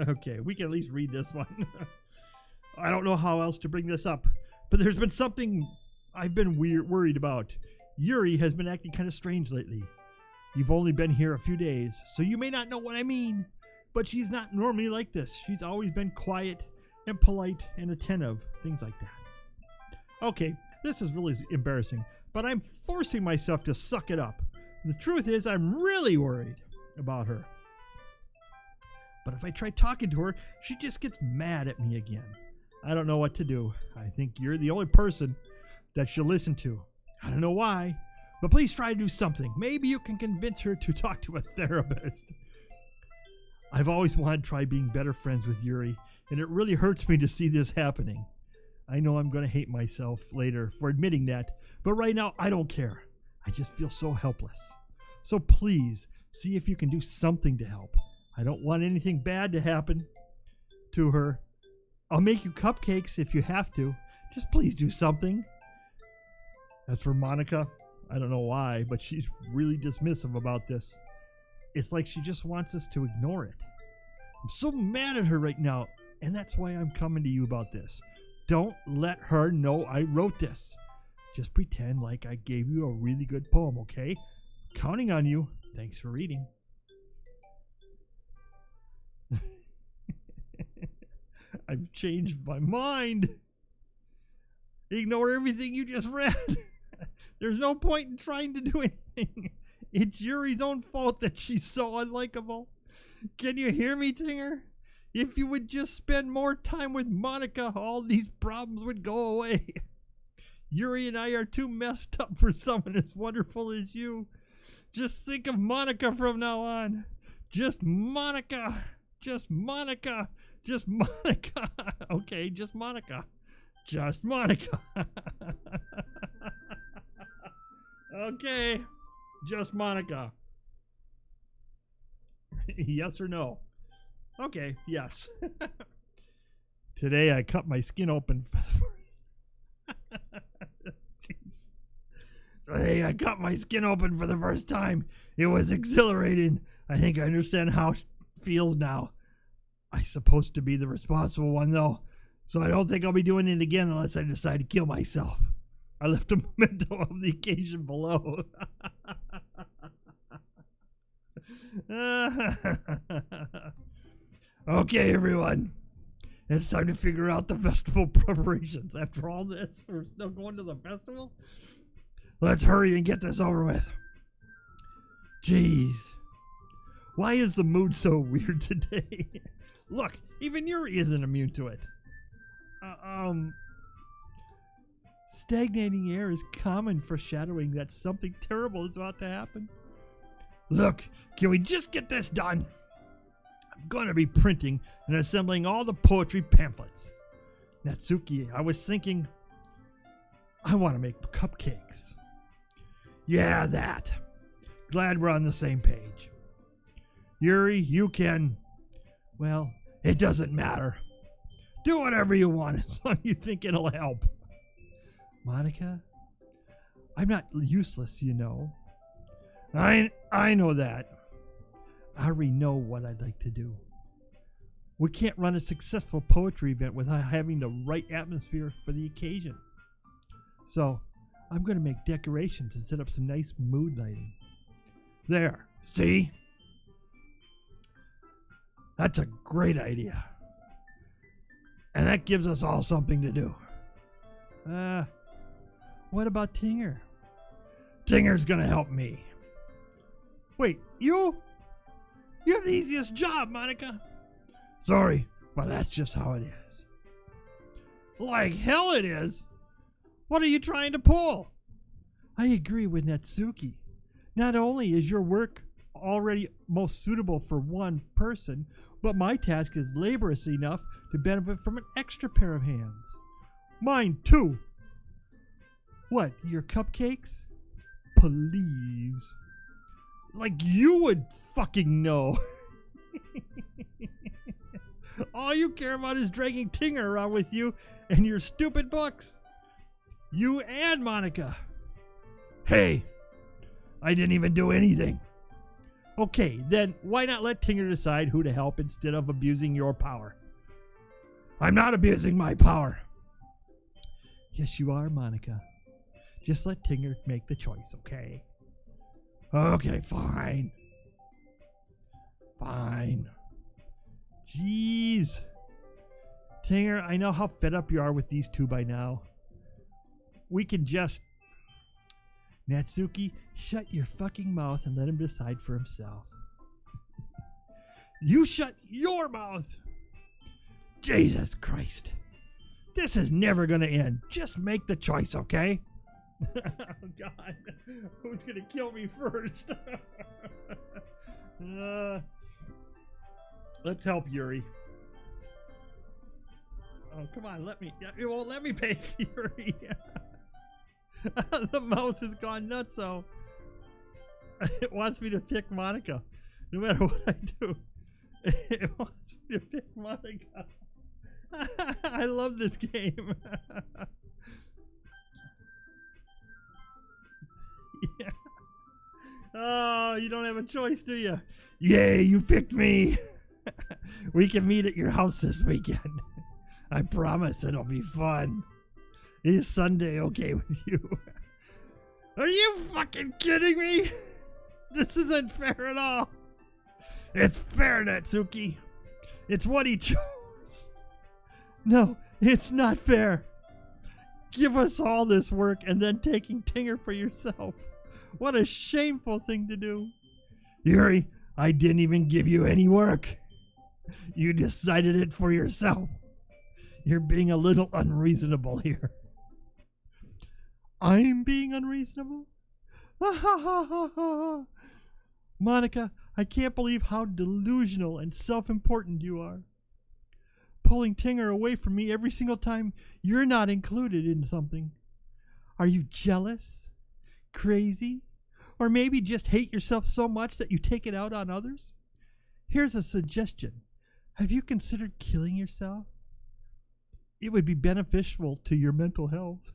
Okay, we can at least read this one. I don't know how else to bring this up, but there's been something I've been worried about. Yuri has been acting kind of strange lately. You've only been here a few days, so you may not know what I mean, but she's not normally like this. She's always been quiet and polite and attentive, things like that. Okay, this is really embarrassing, but I'm forcing myself to suck it up. The truth is, I'm really worried about her. But if I try talking to her, she just gets mad at me again. I don't know what to do. I think you're the only person that she'll listen to. I don't know why, but please try to do something. Maybe you can convince her to talk to a therapist. I've always wanted to try being better friends with Yuri, and it really hurts me to see this happening. I know I'm going to hate myself later for admitting that, but right now I don't care. I just feel so helpless. So please, see if you can do something to help. I don't want anything bad to happen to her. I'll make you cupcakes if you have to. Just please do something. As for Monica, I don't know why, but she's really dismissive about this. It's like she just wants us to ignore it. I'm so mad at her right now, and that's why I'm coming to you about this. Don't let her know I wrote this. Just pretend like I gave you a really good poem, okay? Counting on you. Thanks for reading. I've changed my mind. Ignore everything you just read. There's no point in trying to do anything. It's Yuri's own fault that she's so unlikable. Can you hear me, Tinger? If you would just spend more time with Monica, all these problems would go away. Yuri and I are too messed up for someone as wonderful as you. Just think of Monica from now on. Just Monica. Just Monica. Just Monica. Okay, just Monica. Just Monica. Okay, just Monica. Yes or no? Okay, yes. Today I cut my skin open. Jeez. Today I cut my skin open for the first time. It was exhilarating. I think I understand how it feels now. I'm supposed to be the responsible one, though, so I don't think I'll be doing it again unless I decide to kill myself. I left a memento of the occasion below. Okay, everyone. It's time to figure out the festival preparations. After all this, we're still going to the festival? Let's hurry and get this over with. Jeez. Why is the mood so weird today? Look, even Yuri isn't immune to it. Stagnating air is common foreshadowing that something terrible is about to happen. Look, can we just get this done? I'm going to be printing and assembling all the poetry pamphlets. Natsuki, I was thinking, I want to make cupcakes. Yeah, that. Glad we're on the same page. Yuri, you can, well, It doesn't matter. Do whatever you want as long as you think it'll help. Monica, I'm not useless, you know. I know that. I already know what I'd like to do. We can't run a successful poetry event without having the right atmosphere for the occasion. So, I'm going to make decorations and set up some nice mood lighting. There, see? That's a great idea. And that gives us all something to do. What about Tinger? Tinger's going to help me. Wait, you? You have the easiest job, Monica. Sorry, but that's just how it is. Like hell it is. What are you trying to pull? I agree with Natsuki. Not only is your work already most suitable for one person, but my task is laborious enough to benefit from an extra pair of hands. Mine too. What, your cupcakes? Please. Like you would fucking know. All you care about is dragging Tinger around with you and your stupid books. You and Monica. Hey, I didn't even do anything. Okay, then why not let Tinger decide who to help instead of abusing your power? I'm not abusing my power. Yes, you are, Monica. Just let Tinger make the choice, okay? Okay, fine. Fine. Jeez. Tinger, I know how fed up you are with these two by now. We can just... Natsuki, shut your fucking mouth and let him decide for himself. You shut your mouth! Jesus Christ. This is never gonna end. Just make the choice, okay? Oh God. Who's gonna kill me first? Let's help Yuri. Oh, come on, let me. It won't let me pay Yuri. The mouse has gone nuts, so it wants me to pick Monica. No matter what I do, it wants me to pick Monica. I love this game. Yeah. Oh, you don't have a choice, do you? Yay, you picked me. We can meet at your house this weekend. I promise it'll be fun. Is Sunday okay with you? Are you fucking kidding me? This isn't fair at all. It's fair, Natsuki. It's what he chose. No, it's not fair. Give us all this work and then taking Tinger for yourself. What a shameful thing to do. Yuri, I didn't even give you any work. You decided it for yourself. You're being a little unreasonable here. I'm being unreasonable? Monica, I can't believe how delusional and self-important you are. Pulling Tinger away from me every single time you're not included in something. Are you jealous? Crazy? Or maybe just hate yourself so much that you take it out on others? Here's a suggestion. Have you considered killing yourself? It would be beneficial to your mental health.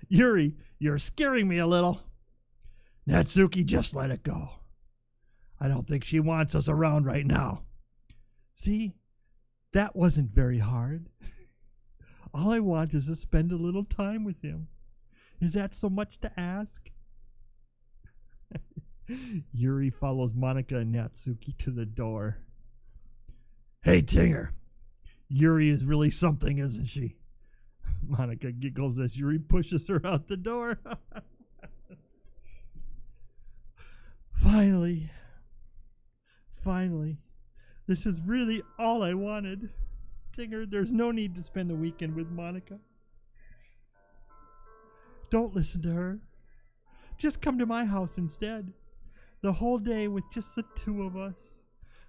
Yuri, you're scaring me a little. Natsuki, just let it go. I don't think she wants us around right now. See, that wasn't very hard. All I want is to spend a little time with him. Is that so much to ask? Yuri follows Monica and Natsuki to the door. Hey, Tinger. Yuri is really something, isn't she? Monica giggles as Yuri pushes her out the door. Finally. This is really all I wanted. Tinger, there's no need to spend the weekend with Monica. Don't listen to her. Just come to my house instead. The whole day with just the two of us.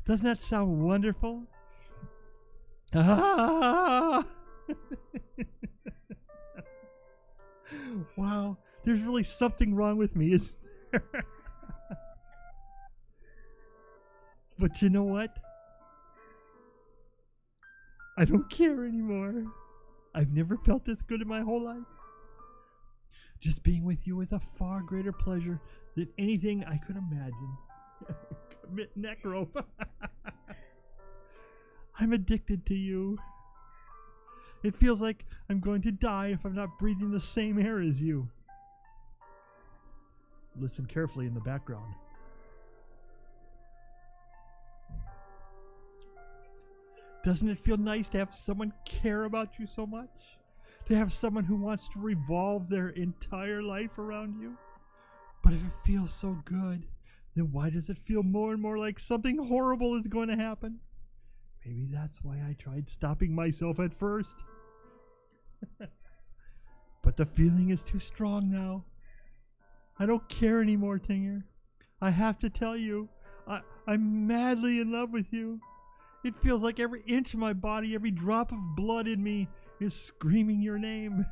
Doesn't that sound wonderful? Ah! Wow, there's really something wrong with me, isn't there? But you know what? I don't care anymore. I've never felt this good in my whole life. Just being with you is a far greater pleasure than anything I could imagine. Commit necro. I'm addicted to you. It feels like I'm going to die if I'm not breathing the same air as you. Listen carefully in the background. Doesn't it feel nice to have someone care about you so much? To have someone who wants to revolve their entire life around you? But if it feels so good, then why does it feel more and more like something horrible is going to happen? Maybe that's why I tried stopping myself at first. But the feeling is too strong now. I don't care anymore, Tinger. I have to tell you, I'm madly in love with you. It feels like every inch of my body, every drop of blood in me is screaming your name.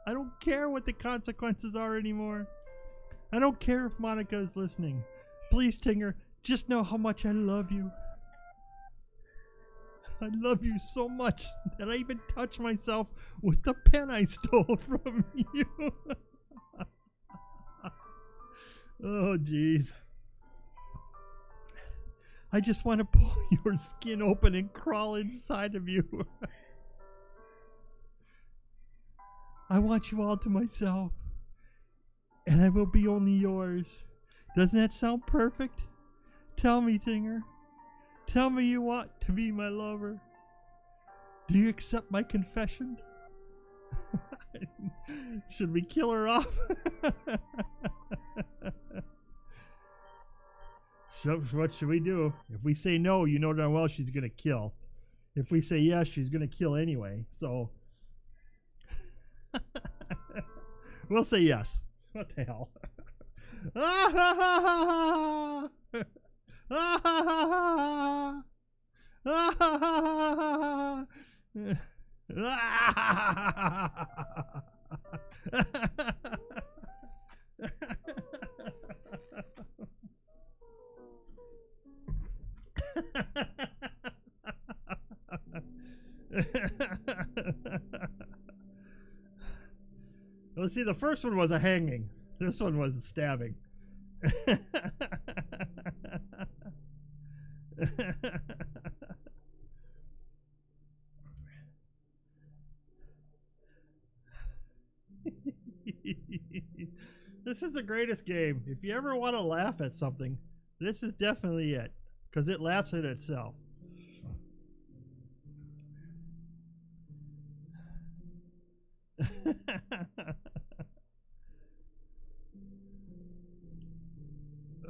I don't care what the consequences are anymore. I don't care if Monica is listening. Please, Tinger, just know how much I love you. I love you so much that I even touch myself with the pen I stole from you. Oh, jeez. I just want to pull your skin open and crawl inside of you. I want you all to myself, and I will be only yours. Doesn't that sound perfect? Tell me, Tinger. Tell me you want to be my lover. Do you accept my confession? Should we kill her off? So what should we do? If we say no, you know darn well she's going to kill. If we say yes, she's going to kill anyway. So we'll say yes. What the hell? Let's see, the first one was a hanging. This one was a stabbing. This is the greatest game. If you ever want to laugh at something, this is definitely it, because it laughs at itself.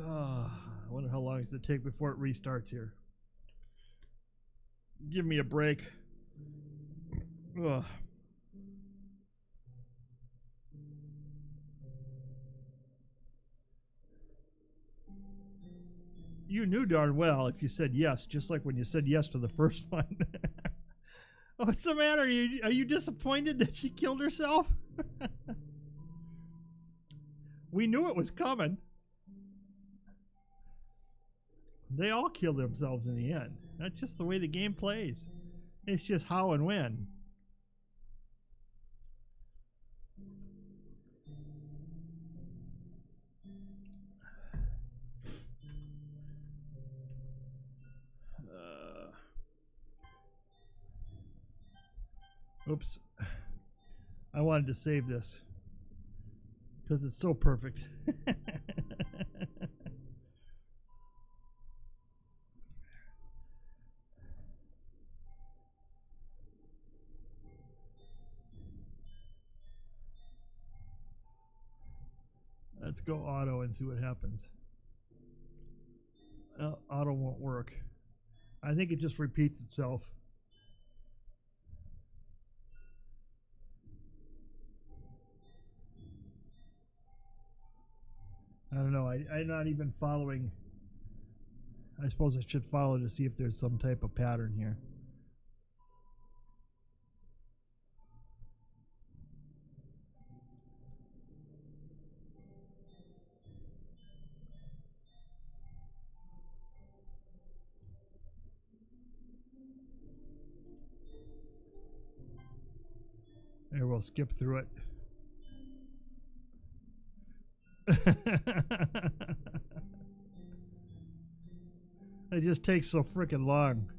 I wonder how long does it take before it restarts here. Give me a break. Ugh. You knew darn well if you said yes, just like when you said yes to the first one. What's the matter? Are you disappointed that she killed herself? We knew it was coming. They all kill themselves in the end. That's just the way the game plays. It's just how and when. Oops. I wanted to save this because it's so perfect. Let's go auto and see what happens. Auto won't work. I think it just repeats itself. I don't know. I'm not even following. I suppose I should follow to see if there's some type of pattern here. we'll skip through it. It just takes so freaking long.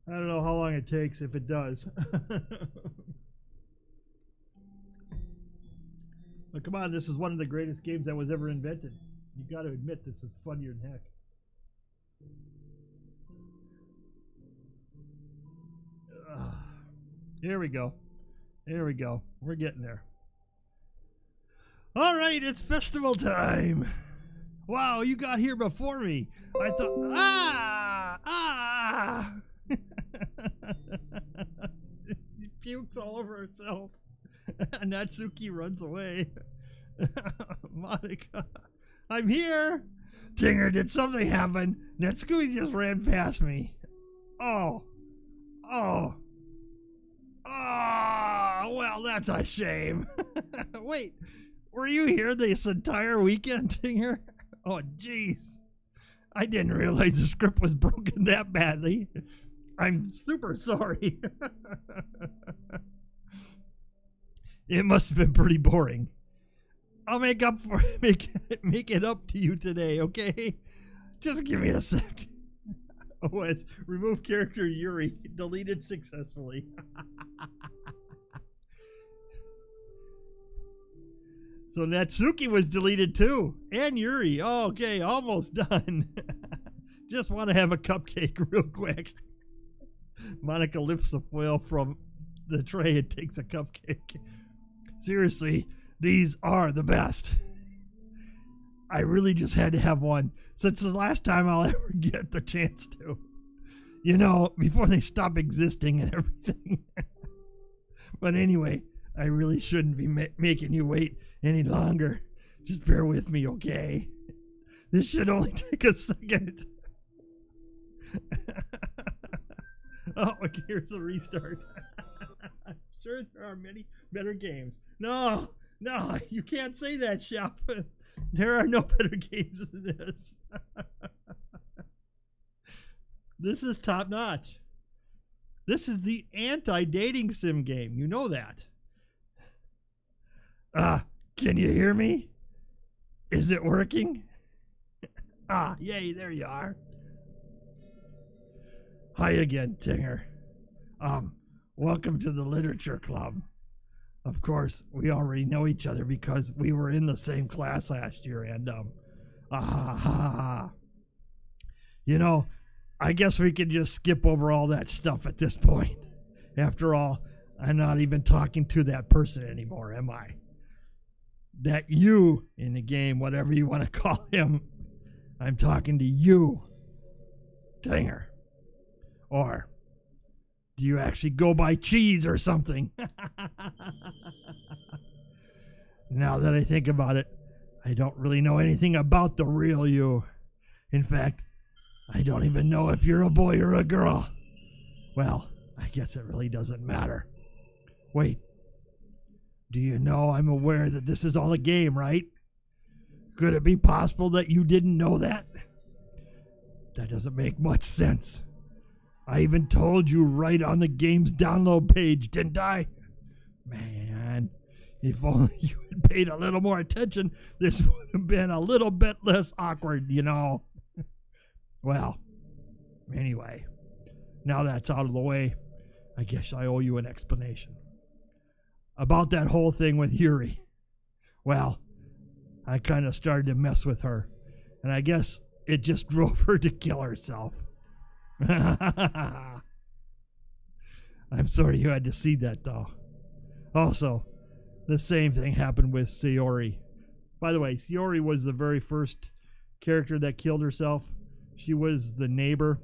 I don't know how long it takes, if it does. But come on, this is one of the greatest games that was ever invented. You got to admit, this is funnier than heck. Here we go. Here we go. We're getting there. All right, it's festival time. Wow, you got here before me. I thought, She pukes all over herself. Natsuki runs away. Monica, I'm here. Tinger, did something happen? Natsuki just ran past me. Oh, well, that's a shame. Wait, were you here this entire weekend, Tinger? Oh, jeez. I didn't realize the script was broken that badly. I'm super sorry. It must have been pretty boring. I'll make it up to you today, okay? Just give me a sec. OS, remove character Yuri. Deleted successfully. So Natsuki was deleted too. And Yuri. Oh, okay, almost done. Just want to have a cupcake real quick. Monica lifts the foil from the tray and takes a cupcake. Seriously, these are the best. I really just had to have one since the last time I'll ever get the chance to. You know, before they stop existing and everything. But anyway, I really shouldn't be making you wait any longer. Just bear with me, okay? This should only take a second. Oh, here's the restart. I'm sure there are many better games. No, you can't say that, Chef. There are no better games than this. This is top notch. This is the anti-dating sim game. You know that. Can you hear me? Is it working? Yay, there you are. Hi again, Tinger. Welcome to the Literature Club. Of course, we already know each other because we were in the same class last year, and, you know, I guess we could just skip over all that stuff at this point. After all, I'm not even talking to that person anymore, am I? That you in the game, whatever you want to call him, I'm talking to you, Tinger. Or do you actually go by cheese or something? Now that I think about it, I don't really know anything about the real you. In fact, I don't even know if you're a boy or a girl. Well, I guess it really doesn't matter. Wait, do you know I'm aware that this is all a game, right? Could it be possible that you didn't know that? That doesn't make much sense. I even told you right on the game's download page, didn't I? Man, if only you had paid a little more attention, this would have been a little bit less awkward, you know. Well, anyway, now that's out of the way, I guess I owe you an explanation. About that whole thing with Yuri. Well, I kind of started to mess with her, and I guess it just drove her to kill herself. I'm sorry you had to see that, though. Also, the same thing happened with Sayori. By the way, Sayori was the very first character that killed herself. She was the neighbor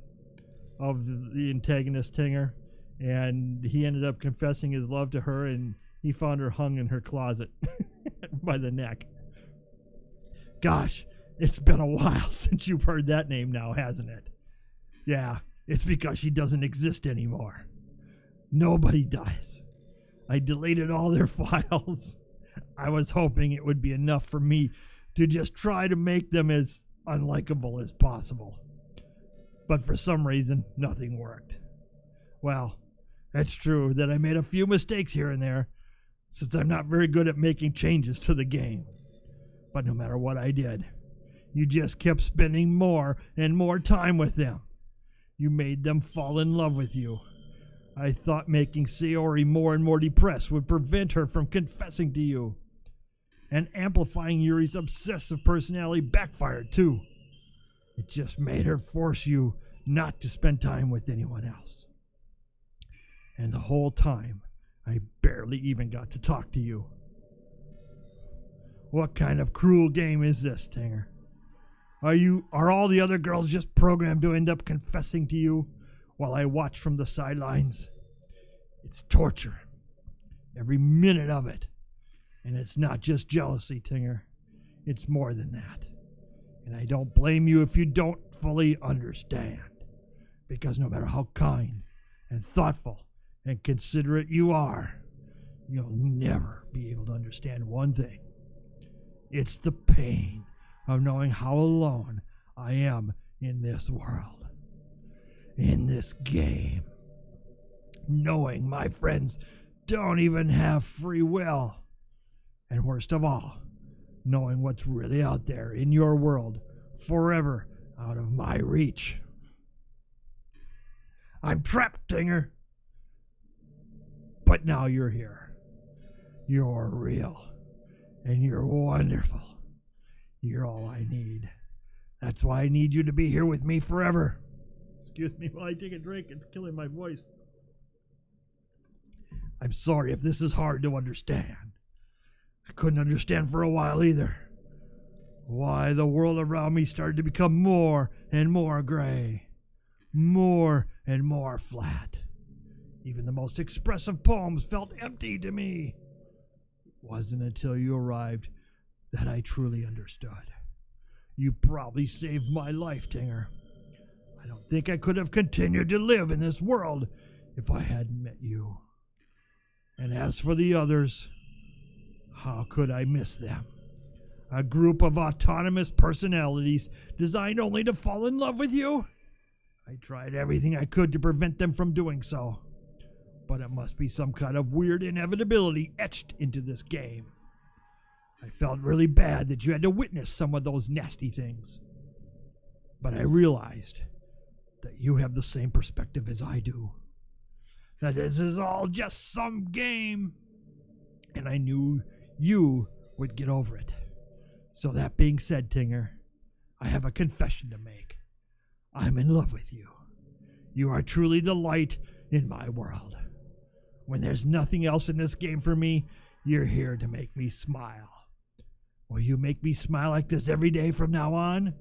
of the antagonist Tinger, and he ended up confessing his love to her, and he found her hung in her closet by the neck. Gosh, it's been a while since you've heard that name now, hasn't it? Yeah, it's because she doesn't exist anymore. Nobody does. I deleted all their files. I was hoping it would be enough for me to just try to make them as unlikable as possible. But for some reason, nothing worked. Well, it's true that I made a few mistakes here and there, since I'm not very good at making changes to the game. But no matter what I did, you just kept spending more and more time with them. You made them fall in love with you. I thought making Sayori more and more depressed would prevent her from confessing to you. And amplifying Yuri's obsessive personality backfired too. It just made her force you not to spend time with anyone else. And the whole time, I barely even got to talk to you. What kind of cruel game is this, Tinger? Are all the other girls just programmed to end up confessing to you while I watch from the sidelines? It's torture. Every minute of it. And it's not just jealousy, Tinger. It's more than that. And I don't blame you if you don't fully understand. Because no matter how kind and thoughtful and considerate you are, you'll never be able to understand one thing. It's the pain of knowing how alone I am in this world. In this game. Knowing my friends don't even have free will. And worst of all, knowing what's really out there in your world, forever out of my reach. I'm trapped, Tinger. But now you're here. You're real. And you're wonderful. You're all I need. That's why I need you to be here with me forever. Excuse me while I take a drink. It's killing my voice. I'm sorry if this is hard to understand. I couldn't understand for a while either. Why the world around me started to become more and more gray. More and more flat. Even the most expressive poems felt empty to me. It wasn't until you arrived that I truly understood. You probably saved my life, Tinger. I don't think I could have continued to live in this world if I hadn't met you. And as for the others, how could I miss them? A group of autonomous personalities designed only to fall in love with you? I tried everything I could to prevent them from doing so. But it must be some kind of weird inevitability etched into this game. I felt really bad that you had to witness some of those nasty things. But I realized that you have the same perspective as I do. That this is all just some game. And I knew you would get over it. So that being said, Tinger, I have a confession to make. I'm in love with you. You are truly the light in my world. When there's nothing else in this game for me, you're here to make me smile. Will you make me smile like this every day from now on?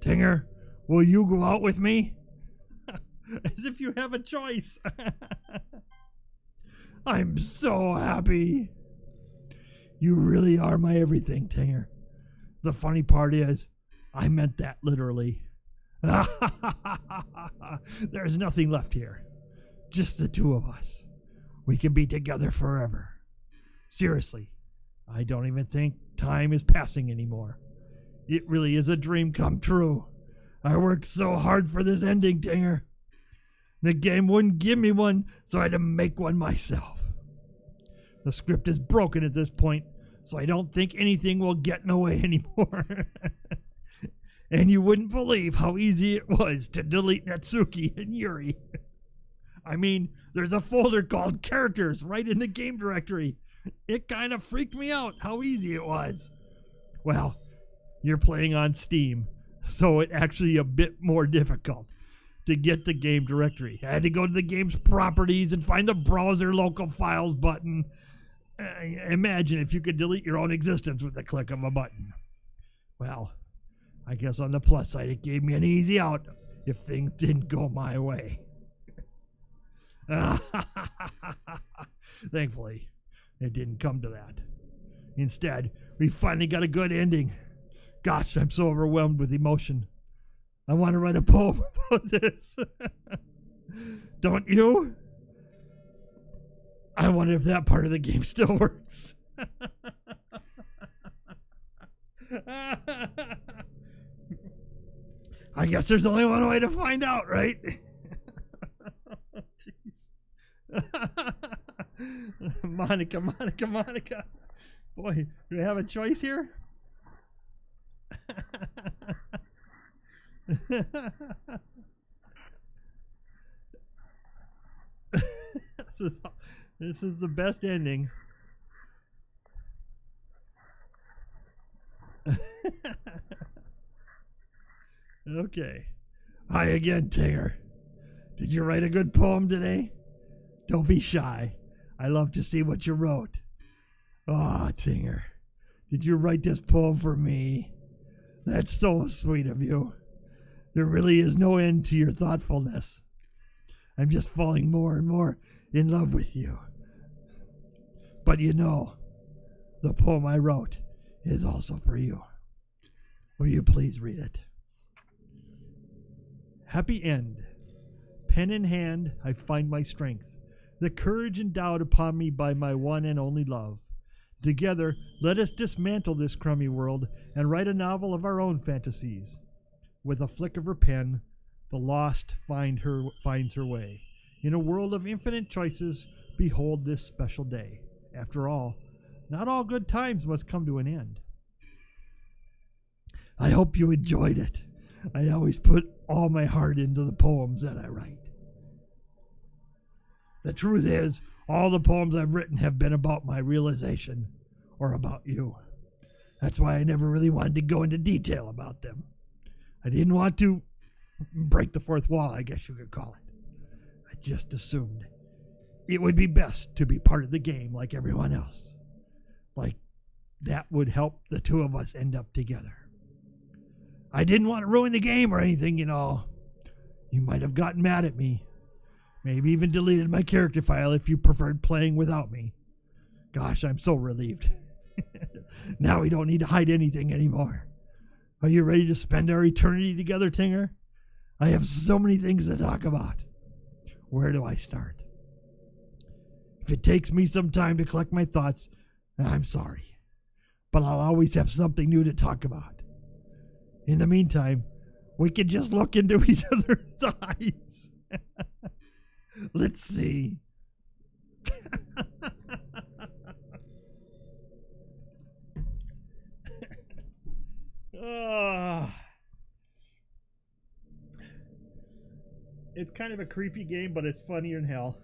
Tinger, will you go out with me? As if you have a choice. I'm so happy. You really are my everything, Tinger. The funny part is, I meant that literally. There's nothing left here. Just the two of us. We can be together forever. Seriously, I don't even think time is passing anymore. It really is a dream come true. I worked so hard for this ending, Tinger. The game wouldn't give me one, so I had to make one myself. The script is broken at this point, so I don't think anything will get in the way anymore. And you wouldn't believe how easy it was to delete Natsuki and Yuri. I mean, there's a folder called Characters right in the game directory. It kind of freaked me out how easy it was. Well, you're playing on Steam, so it's actually a bit more difficult to get the game directory. I had to go to the game's properties and find the browser local files button. Imagine if you could delete your own existence with the click of a button. Well, I guess on the plus side, it gave me an easy out if things didn't go my way. Thankfully, it didn't come to that. Instead, we finally got a good ending. Gosh, I'm so overwhelmed with emotion. I want to write a poem about this. Don't you? I wonder if that part of the game still works. I guess there's only one way to find out, right? Monica. Boy, do we have a choice here? This is the best ending. Okay. Hi again, Tinger. Did you write a good poem today? Don't be shy. I love to see what you wrote. Ah, Tinger. Did you write this poem for me? That's so sweet of you. There really is no end to your thoughtfulness. I'm just falling more and more in love with you. But you know, the poem I wrote is also for you. Will you please read it? Happy end. Pen in hand, I find my strength, the courage endowed upon me by my one and only love. Together, let us dismantle this crummy world and write a novel of our own fantasies. With a flick of her pen, the lost finds her way. In a world of infinite choices, behold this special day. After all, not all good times must come to an end. I hope you enjoyed it. I always put all my heart into the poems that I write. The truth is, all the poems I've written have been about my realization or about you. That's why I never really wanted to go into detail about them. I didn't want to break the fourth wall, I guess you could call it. I just assumed it would be best to be part of the game like everyone else. Like that would help the two of us end up together. I didn't want to ruin the game or anything, you know. You might have gotten mad at me. Maybe even deleted my character file if you preferred playing without me. Gosh, I'm so relieved. Now we don't need to hide anything anymore. Are you ready to spend our eternity together, Tinger? I have so many things to talk about. Where do I start? If it takes me some time to collect my thoughts, I'm sorry. But I'll always have something new to talk about. In the meantime, we can just look into each other's eyes. Let's see. It's kind of a creepy game, but it's funnier than hell.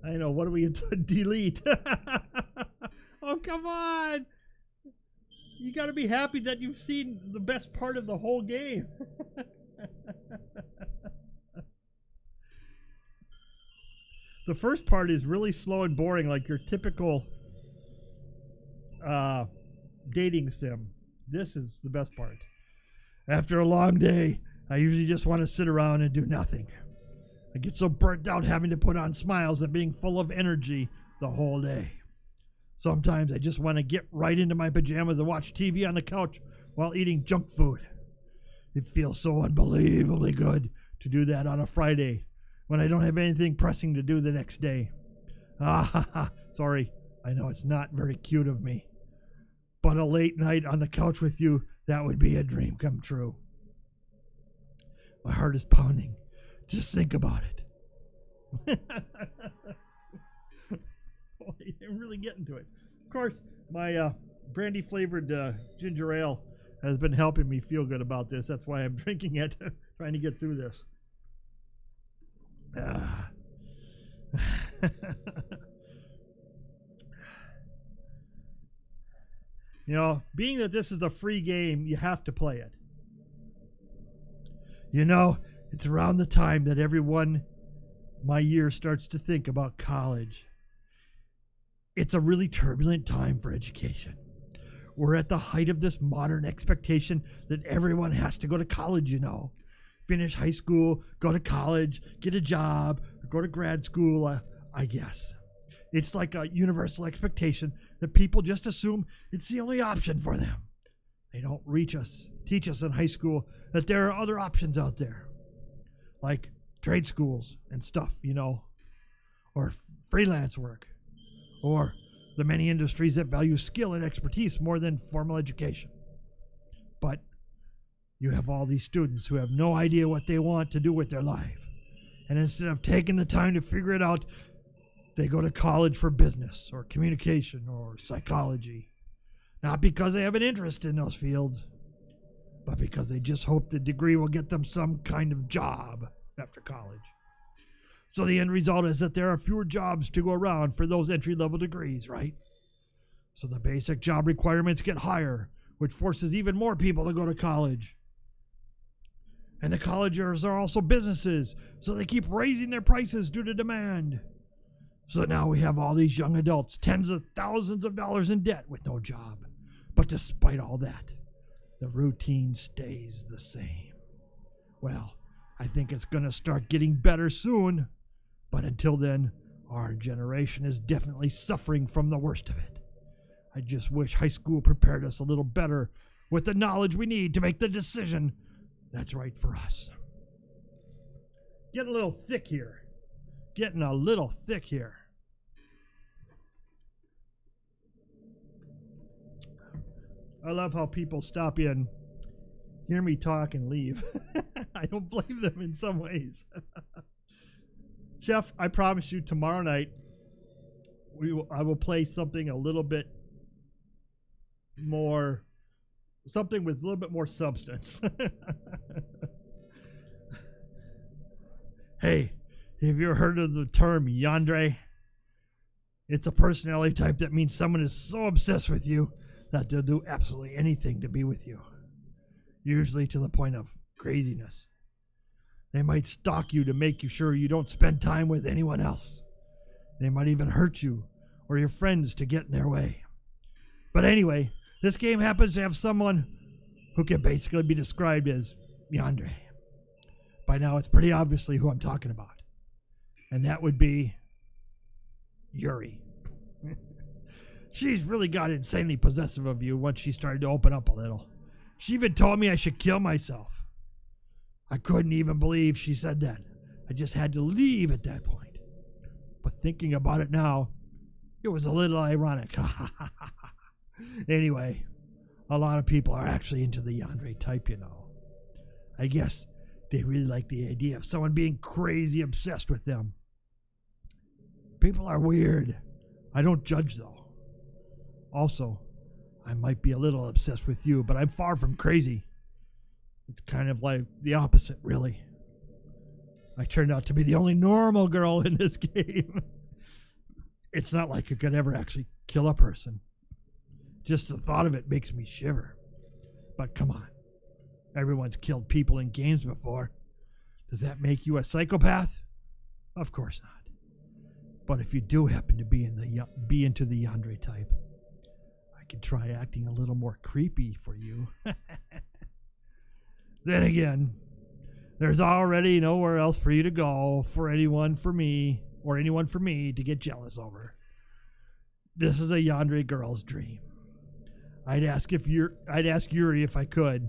I know, what do we delete? Oh, come on! You gotta be happy that you've seen the best part of the whole game. The first part is really slow and boring, like your typical dating sim. This is the best part. After a long day, I usually just want to sit around and do nothing. I get so burnt out having to put on smiles and being full of energy the whole day. Sometimes I just want to get right into my pajamas and watch TV on the couch while eating junk food. It feels so unbelievably good to do that on a Friday when I don't have anything pressing to do the next day. Sorry, I know it's not very cute of me. But a late night on the couch with you, that would be a dream come true. My heart is pounding. Just think about it. Boy, I'm really getting to it. Of course, my brandy flavored ginger ale has been helping me feel good about this. That's why I'm drinking it, trying to get through this. You know, being that this is a free game, you have to play it. You know, it's around the time that everyone my year starts to think about college. It's a really turbulent time for education. We're at the height of this modern expectation that everyone has to go to college, you know. Finish high school, go to college, get a job, or go to grad school, I guess. It's like a universal expectation that people just assume it's the only option for them. They don't teach us in high school that there are other options out there, like trade schools and stuff, or freelance work, or the many industries that value skill and expertise more than formal education. But you have all these students who have no idea what they want to do with their life. And instead of taking the time to figure it out, they go to college for business or communication or psychology. Not because they have an interest in those fields, but because they just hope the degree will get them some kind of job after college. So the end result is that there are fewer jobs to go around for those entry-level degrees, right? So the basic job requirements get higher, which forces even more people to go to college. And the colleges are also businesses, so they keep raising their prices due to demand. So now we have all these young adults, tens of thousands of dollars in debt with no job. But despite all that, the routine stays the same. Well, I think it's going to start getting better soon. But until then, our generation is definitely suffering from the worst of it. I just wish high school prepared us a little better with the knowledge we need to make the decision that's right for us. Getting a little thick here. I love how people stop in, hear me talk, and leave. I don't blame them in some ways. Jeff, I promise you tomorrow night I will play something a little bit more, something with a little bit more substance. Hey, have you ever heard of the term yandere? It's a personality type that means someone is so obsessed with you that they'll do absolutely anything to be with you, usually to the point of craziness. They might stalk you to make you sure you don't spend time with anyone else. They might even hurt you or your friends to get in their way. But anyway, this game happens to have someone who can basically be described as yandere. By now, it's pretty obviously who I'm talking about. And that would be Yuri. She's really got insanely possessive of you once she started to open up a little. She even told me I should kill myself. I couldn't even believe she said that. I just had to leave at that point. But thinking about it now, it was a little ironic. Anyway, a lot of people are actually into the yandere type, I guess they really like the idea of someone being crazy obsessed with them. People are weird. I don't judge, though. Also, I might be a little obsessed with you, but I'm far from crazy. It's kind of like the opposite, really. I turned out to be the only normal girl in this game. It's not like you could ever actually kill a person. Just the thought of it makes me shiver. But come on. Everyone's killed people in games before. Does that make you a psychopath? Of course not. But if you do happen to be into the yandere type, I can try acting a little more creepy for you. Then again, there's already nowhere else for you to go for anyone for me to get jealous over. This is a yandere girl's dream. I'd ask Yuri if I could.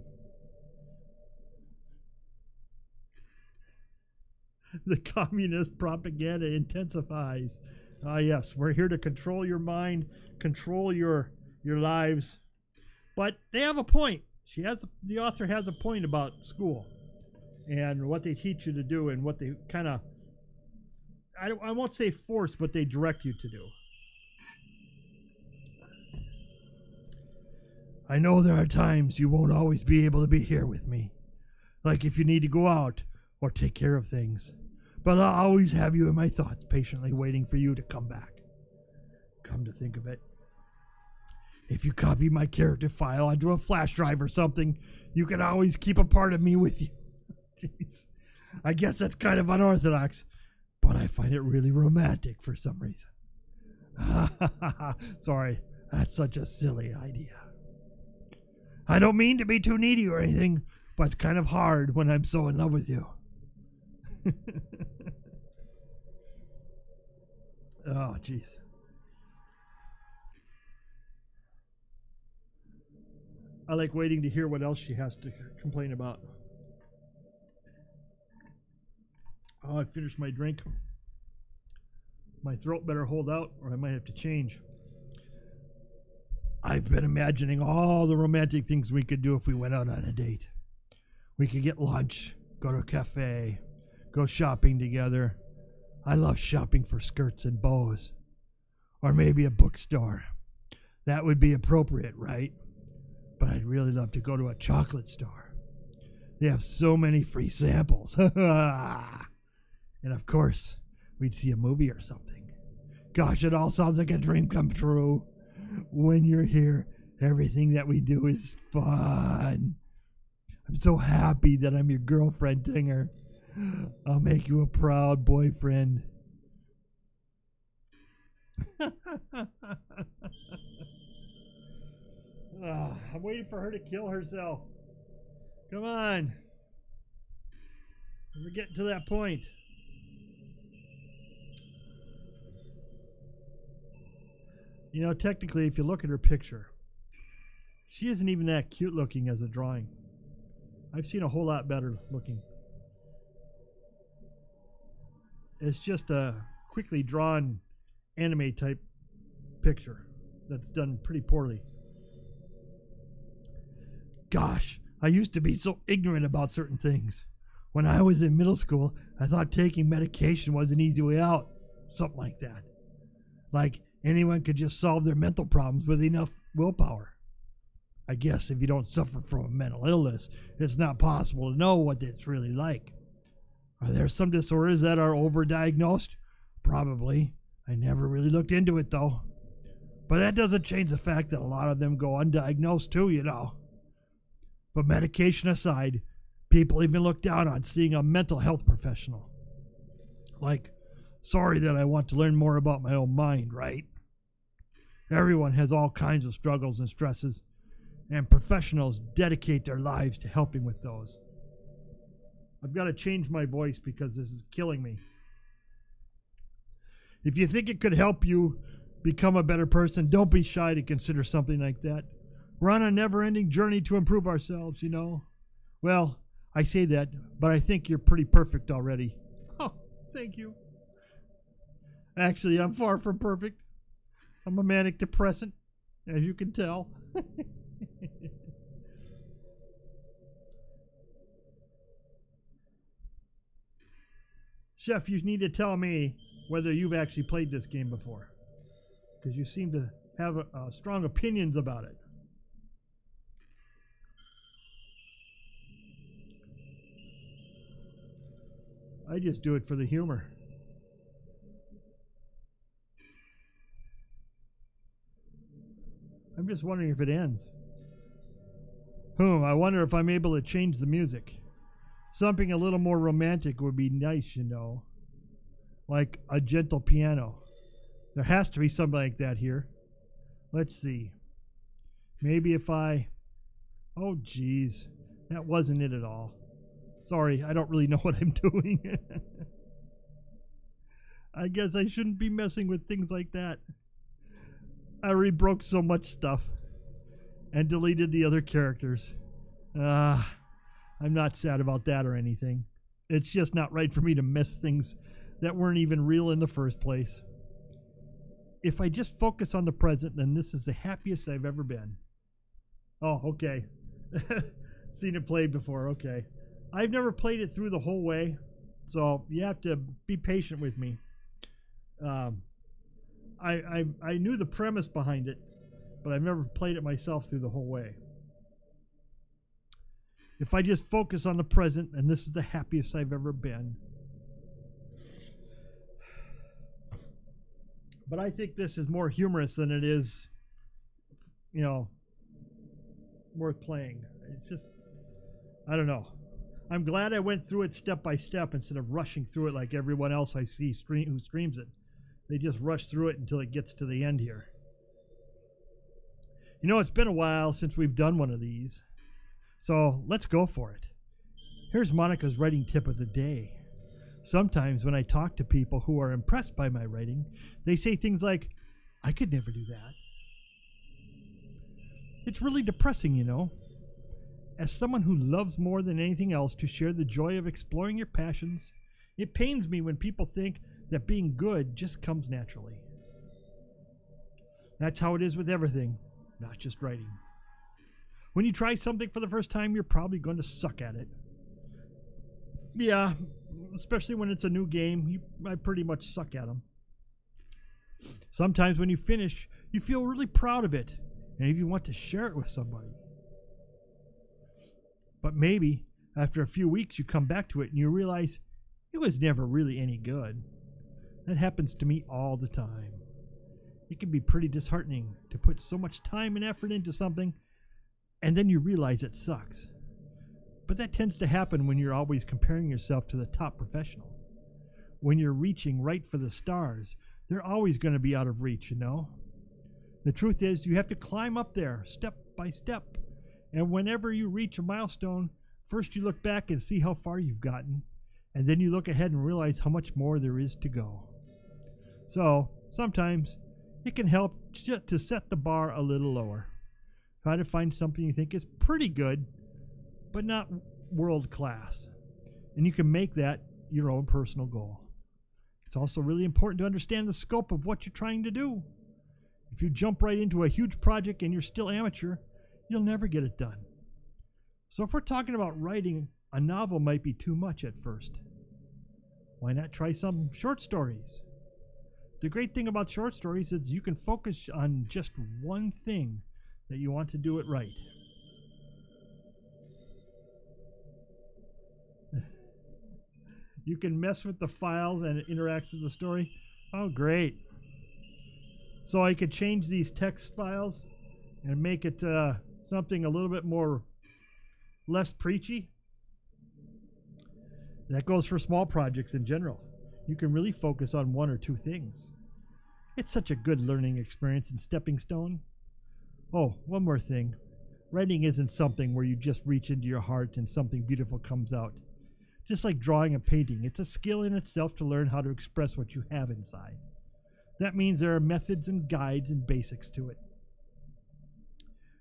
The communist propaganda intensifies. Ah, yes, we're here to control your mind, control your lives. But they have a point. The author has a point about school and what they teach you to do and what they kind of, I won't say force, but they direct you to do. I know there are times you won't always be able to be here with me, like if you need to go out or take care of things. But I'll always have you in my thoughts, patiently waiting for you to come back. Come to think of it, if you copy my character file onto a flash drive or something, you can always keep a part of me with you. Jeez. I guess that's kind of unorthodox, but I find it really romantic for some reason. Sorry, that's such a silly idea. I don't mean to be too needy or anything, but it's kind of hard when I'm so in love with you. Oh, jeez. I like waiting to hear what else she has to complain about. Oh, I finished my drink. My throat better hold out or I might have to change. I've been imagining all the romantic things we could do if we went out on a date. We could get lunch, go to a cafe, go shopping together. I love shopping for skirts and bows. Or maybe a bookstore. That would be appropriate, right? But I'd really love to go to a chocolate store. They have so many free samples. And of course, we'd see a movie or something. Gosh, it all sounds like a dream come true. When you're here, everything that we do is fun. I'm so happy that I'm your girlfriend, Tinger. I'll make you a proud boyfriend. I'm waiting for her to kill herself. Come on. We're getting to that point. You know, technically, if you look at her picture, she isn't even that cute looking as a drawing. I've seen a whole lot better looking. It's just a quickly drawn anime type picture that's done pretty poorly. Gosh, I used to be so ignorant about certain things. When I was in middle school, I thought taking medication was an easy way out. Something like that. Like anyone could just solve their mental problems with enough willpower. I guess if you don't suffer from a mental illness, it's not possible to know what it's really like. Are there some disorders that are overdiagnosed? Probably. I never really looked into it though. But that doesn't change the fact that a lot of them go undiagnosed too, you know. But medication aside, people even look down on seeing a mental health professional. Like, sorry that I want to learn more about my own mind, right? Everyone has all kinds of struggles and stresses, and professionals dedicate their lives to helping with those. I've got to change my voice because this is killing me. If you think it could help you become a better person, don't be shy to consider something like that. We're on a never-ending journey to improve ourselves, you know. Well, I say that, but I think you're pretty perfect already. Oh, thank you. Actually, I'm far from perfect. I'm a manic depressant, as you can tell. Chef, you need to tell me whether you've actually played this game before, because you seem to have strong opinions about it. I just do it for the humor. I'm just wondering if it ends. I wonder if I'm able to change the music. Something a little more romantic would be nice, you know. Like a gentle piano. There has to be something like that here. Let's see. Maybe if I... Oh, geez. That wasn't it at all. Sorry, I don't really know what I'm doing. I guess I shouldn't be messing with things like that. I already broke so much stuff and deleted the other characters. I'm not sad about that or anything. It's just not right for me to mess things that weren't even real in the first place. If I just focus on the present, then this is the happiest I've ever been. Oh, okay. Seen it played before, okay. I've never played it through the whole way, so you have to be patient with me. I knew the premise behind it, but I've never played it myself through the whole way. If I just focus on the present, and this is the happiest I've ever been. But I think this is more humorous than it is, you know, worth playing. It's just, I don't know. I'm glad I went through it step by step instead of rushing through it like everyone else I see who streams it. They just rush through it until it gets to the end here. You know, it's been a while since we've done one of these. So let's go for it. Here's Monica's writing tip of the day. Sometimes when I talk to people who are impressed by my writing, they say things like, I could never do that. It's really depressing, you know. As someone who loves more than anything else to share the joy of exploring your passions, it pains me when people think that being good just comes naturally. That's how it is with everything, not just writing. When you try something for the first time, you're probably going to suck at it. Yeah, especially when it's a new game, I pretty much suck at them. Sometimes when you finish, you feel really proud of it, and even want to share it with somebody. But maybe after a few weeks you come back to it and you realize it was never really any good. That happens to me all the time. It can be pretty disheartening to put so much time and effort into something and then you realize it sucks. But that tends to happen when you're always comparing yourself to the top professionals. When you're reaching right for the stars, they're always going to be out of reach, you know? The truth is, you have to climb up there, step by step. And whenever you reach a milestone, first you look back and see how far you've gotten, and then you look ahead and realize how much more there is to go. So, sometimes, it can help just to set the bar a little lower. Try to find something you think is pretty good, but not world class. And you can make that your own personal goal. It's also really important to understand the scope of what you're trying to do. If you jump right into a huge project and you're still amateur, you'll never get it done. So if we're talking about writing, a novel might be too much at first. Why not try some short stories? The great thing about short stories is you can focus on just one thing that you want to do it right. You can mess with the files and it interacts with the story. Oh, great. So I could change these text files and make it something a little bit more less preachy. That goes for small projects in general. You can really focus on one or two things. It's such a good learning experience and stepping stone. Oh, one more thing. Writing isn't something where you just reach into your heart and something beautiful comes out. Just like drawing and painting, it's a skill in itself to learn how to express what you have inside. That means there are methods and guides and basics to it.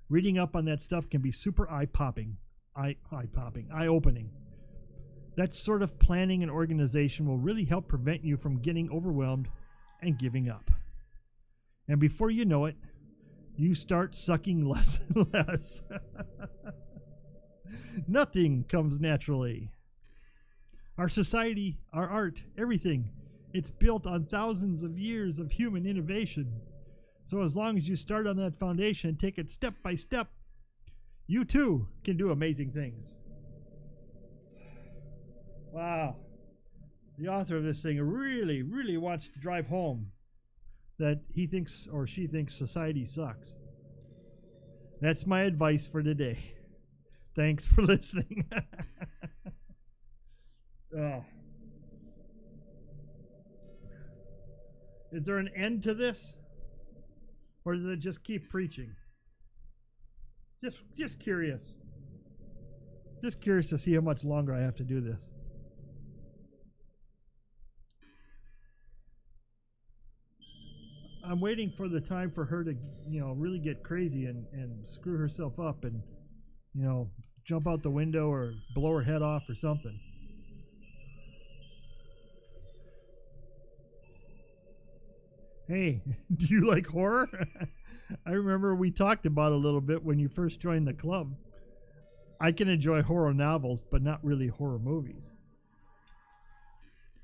Reading up on that stuff can be super eye-opening. That sort of planning and organization will really help prevent you from getting overwhelmed and giving up. And before you know it, you start sucking less and less. Nothing comes naturally. Our society, our art, everything, it's built on thousands of years of human innovation. So as long as you start on that foundation and take it step by step, you too can do amazing things. Wow. The author of this thing really, really wants to drive home that he thinks or she thinks society sucks. That's my advice for today. Thanks for listening. Oh. Is there an end to this? Or does it just keep preaching? Just curious. Just curious to see how much longer I have to do this. I'm waiting for the time for her to, really get crazy and screw herself up and, jump out the window or blow her head off or something. Hey, do you like horror? I remember we talked about it a little bit when you first joined the club. I can enjoy horror novels, but not really horror movies.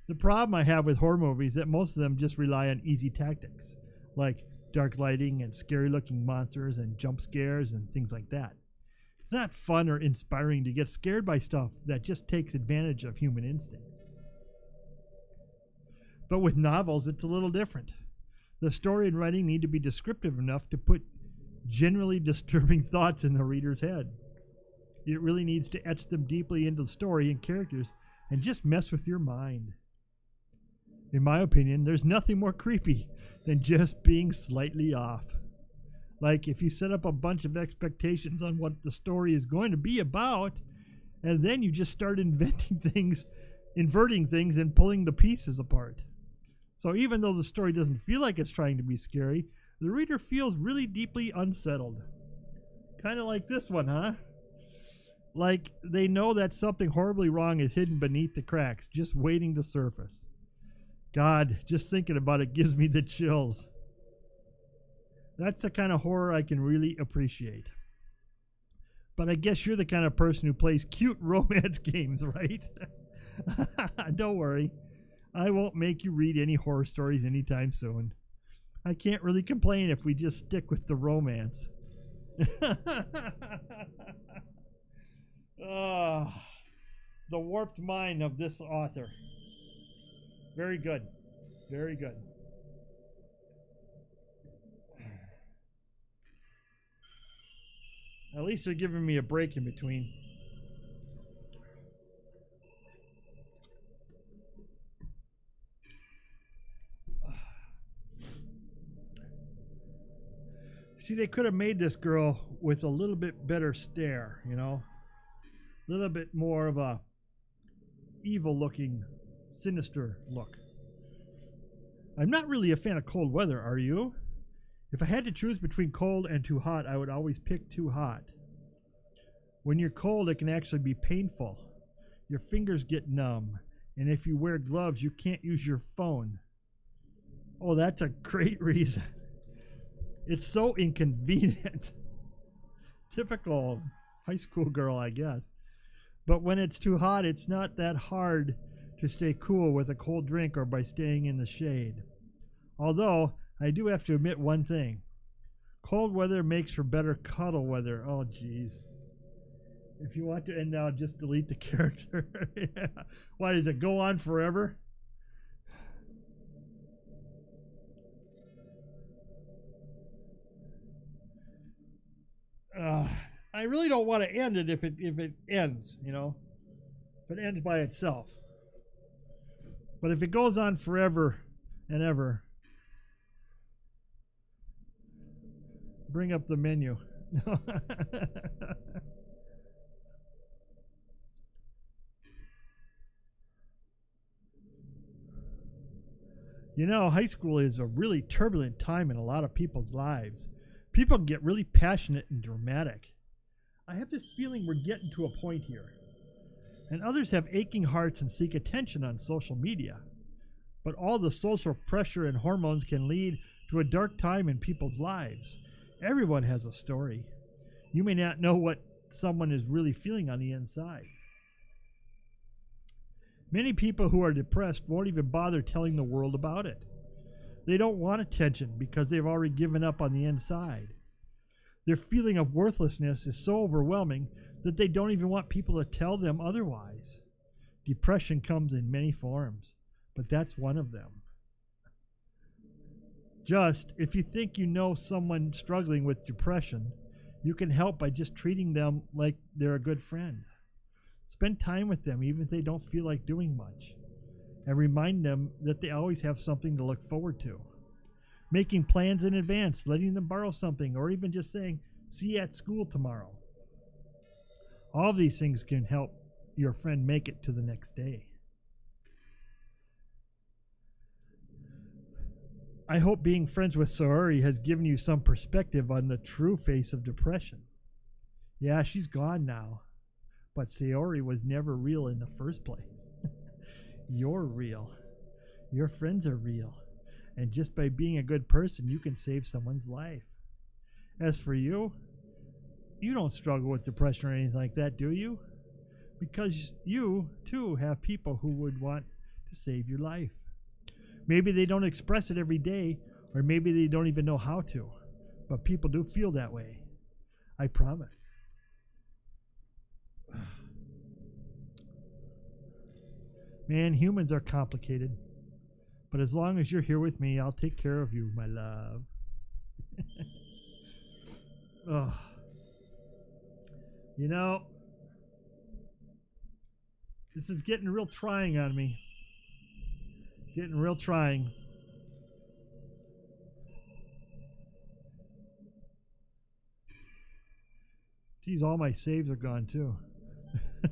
The problem I have with horror movies is that most of them just rely on easy tactics, like dark lighting and scary-looking monsters and jump scares and things like that. It's not fun or inspiring to get scared by stuff that just takes advantage of human instinct. But with novels, it's a little different. The story and writing need to be descriptive enough to put generally disturbing thoughts in the reader's head. It really needs to etch them deeply into the story and characters and just mess with your mind. In my opinion, there's nothing more creepy than just being slightly off. Like if you set up a bunch of expectations on what the story is going to be about, and then you just start inventing things inverting things and pulling the pieces apart. So even though the story doesn't feel like it's trying to be scary, the reader feels really deeply unsettled. Kind of like this one, huh? Like they know that something horribly wrong is hidden beneath the cracks, just waiting to surface. God, just thinking about it gives me the chills. That's the kind of horror I can really appreciate. But I guess you're the kind of person who plays cute romance games, right? Don't worry. I won't make you read any horror stories anytime soon. I can't really complain if we just stick with the romance. The warped mind of this author. Very good. Very good. At least they're giving me a break in between. See, they could have made this girl with a little bit better stare, you know? A little bit more of a evil-looking, sinister look. I'm not really a fan of cold weather, are you? If I had to choose between cold and too hot, I would always pick too hot. When you're cold, it can actually be painful. Your fingers get numb, and if you wear gloves, you can't use your phone. Oh, that's a great reason. It's so inconvenient. Typical high school girl, I guess. But when it's too hot, it's not that hard to stay cool with a cold drink or by staying in the shade. Although, I do have to admit one thing. Cold weather makes for better cuddle weather. Oh, jeez. If you want to end now, just delete the character. Yeah. Why, does it go on forever? I really don't want to end it if it ends, you know. If it ends by itself. But if it goes on forever and ever, bring up the menu. You know, high school is a really turbulent time in a lot of people's lives. People get really passionate and dramatic. I have this feeling we're getting to a point here. And others have aching hearts and seek attention on social media. But all the social pressure and hormones can lead to a dark time in people's lives. Everyone has a story. You may not know what someone is really feeling on the inside. Many people who are depressed won't even bother telling the world about it. They don't want attention because they've already given up on the inside. Their feeling of worthlessness is so overwhelming that they don't even want people to tell them otherwise. Depression comes in many forms, but that's one of them. Just, if you think you know someone struggling with depression, you can help by just treating them like they're a good friend. Spend time with them even if they don't feel like doing much. And remind them that they always have something to look forward to. Making plans in advance, letting them borrow something, or even just saying, see you at school tomorrow. All these things can help your friend make it to the next day. I hope being friends with Saori has given you some perspective on the true face of depression. Yeah, she's gone now, but Saori was never real in the first place. You're real. Your friends are real. And just by being a good person, you can save someone's life. As for you, you don't struggle with depression or anything like that, do you? Because you, too, have people who would want to save your life. Maybe they don't express it every day, or maybe they don't even know how to. But people do feel that way. I promise. Man, humans are complicated. But as long as you're here with me, I'll take care of you, my love. Oh. You know, this is getting real trying on me. Getting real trying. Geez, all my saves are gone too.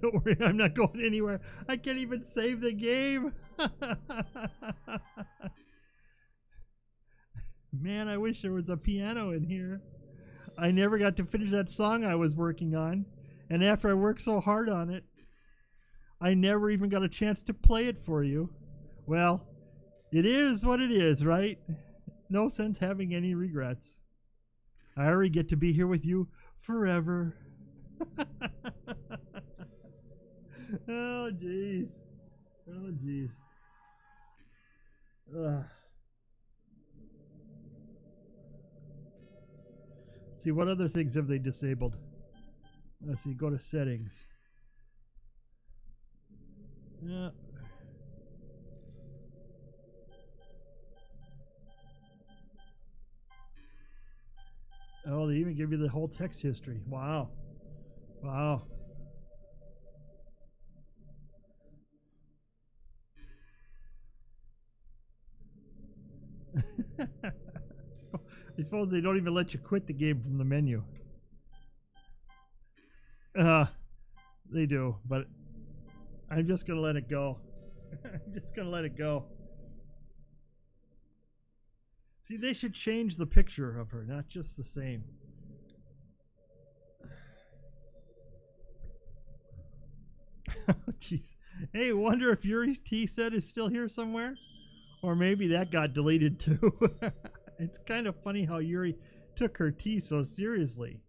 Don't worry, I'm not going anywhere. I can't even save the game. Man, I wish there was a piano in here. I never got to finish that song I was working on. And after I worked so hard on it, I never even got a chance to play it for you. Well, it is what it is, right? No sense having any regrets. I already get to be here with you forever. Oh, jeez. Oh, jeez. See, what other things have they disabled? Let's see, go to settings. Yeah. Oh, they even give you the whole text history. Wow. Wow. I suppose they don't even let you quit the game from the menu. They do, but I'm just gonna let it go. I'm just gonna let it go. See, they should change the picture of her, not just the same. Jeez. Hey, wonder if Yuri's tea set is still here somewhere? Or maybe that got deleted too. It's kind of funny how Yuri took her tea so seriously.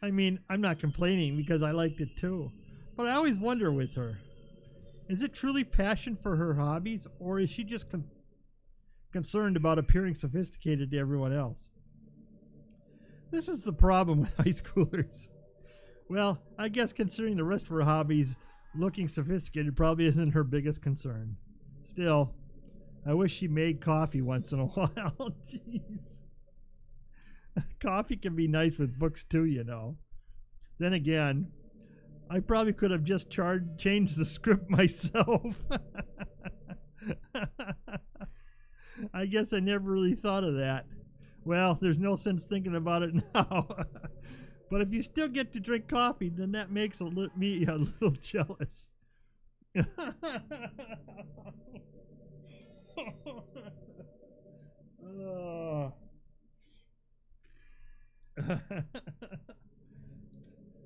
I mean, I'm not complaining because I liked it too. But I always wonder with her, is it truly passion for her hobbies, or is she just concerned about appearing sophisticated to everyone else? This is the problem with high schoolers. Well, I guess considering the rest of her hobbies, looking sophisticated probably isn't her biggest concern. Still, I wish she made coffee once in a while. Jeez. Coffee can be nice with books too, you know. Then again, I probably could have just changed the script myself. I guess I never really thought of that. Well, there's no sense thinking about it now. But if you still get to drink coffee, then that makes me a little jealous.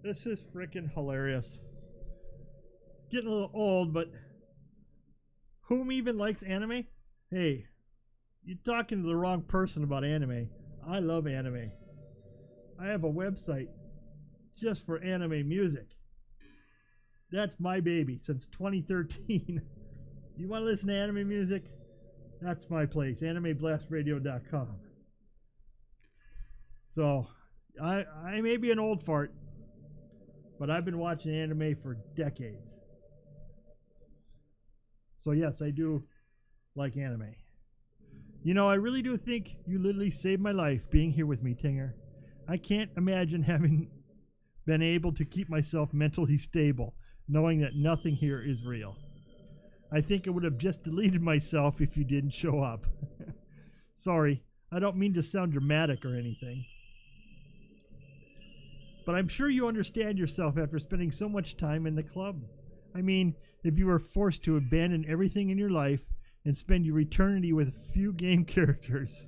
This is freaking hilarious. Getting a little old, but whom even likes anime? Hey, you're talking to the wrong person about anime. I love anime. I have a website just for anime music. That's my baby since 2013. You want to listen to anime music? That's my place, animeblastradio.com. So, I may be an old fart, but I've been watching anime for decades. So yes, I do like anime. You know, I really do think you literally saved my life being here with me, Tinger. I can't imagine having been able to keep myself mentally stable, knowing that nothing here is real. I think I would have just deleted myself if you didn't show up. Sorry, I don't mean to sound dramatic or anything. But I'm sure you understand yourself after spending so much time in the club. I mean, if you were forced to abandon everything in your life and spend your eternity with a few game characters,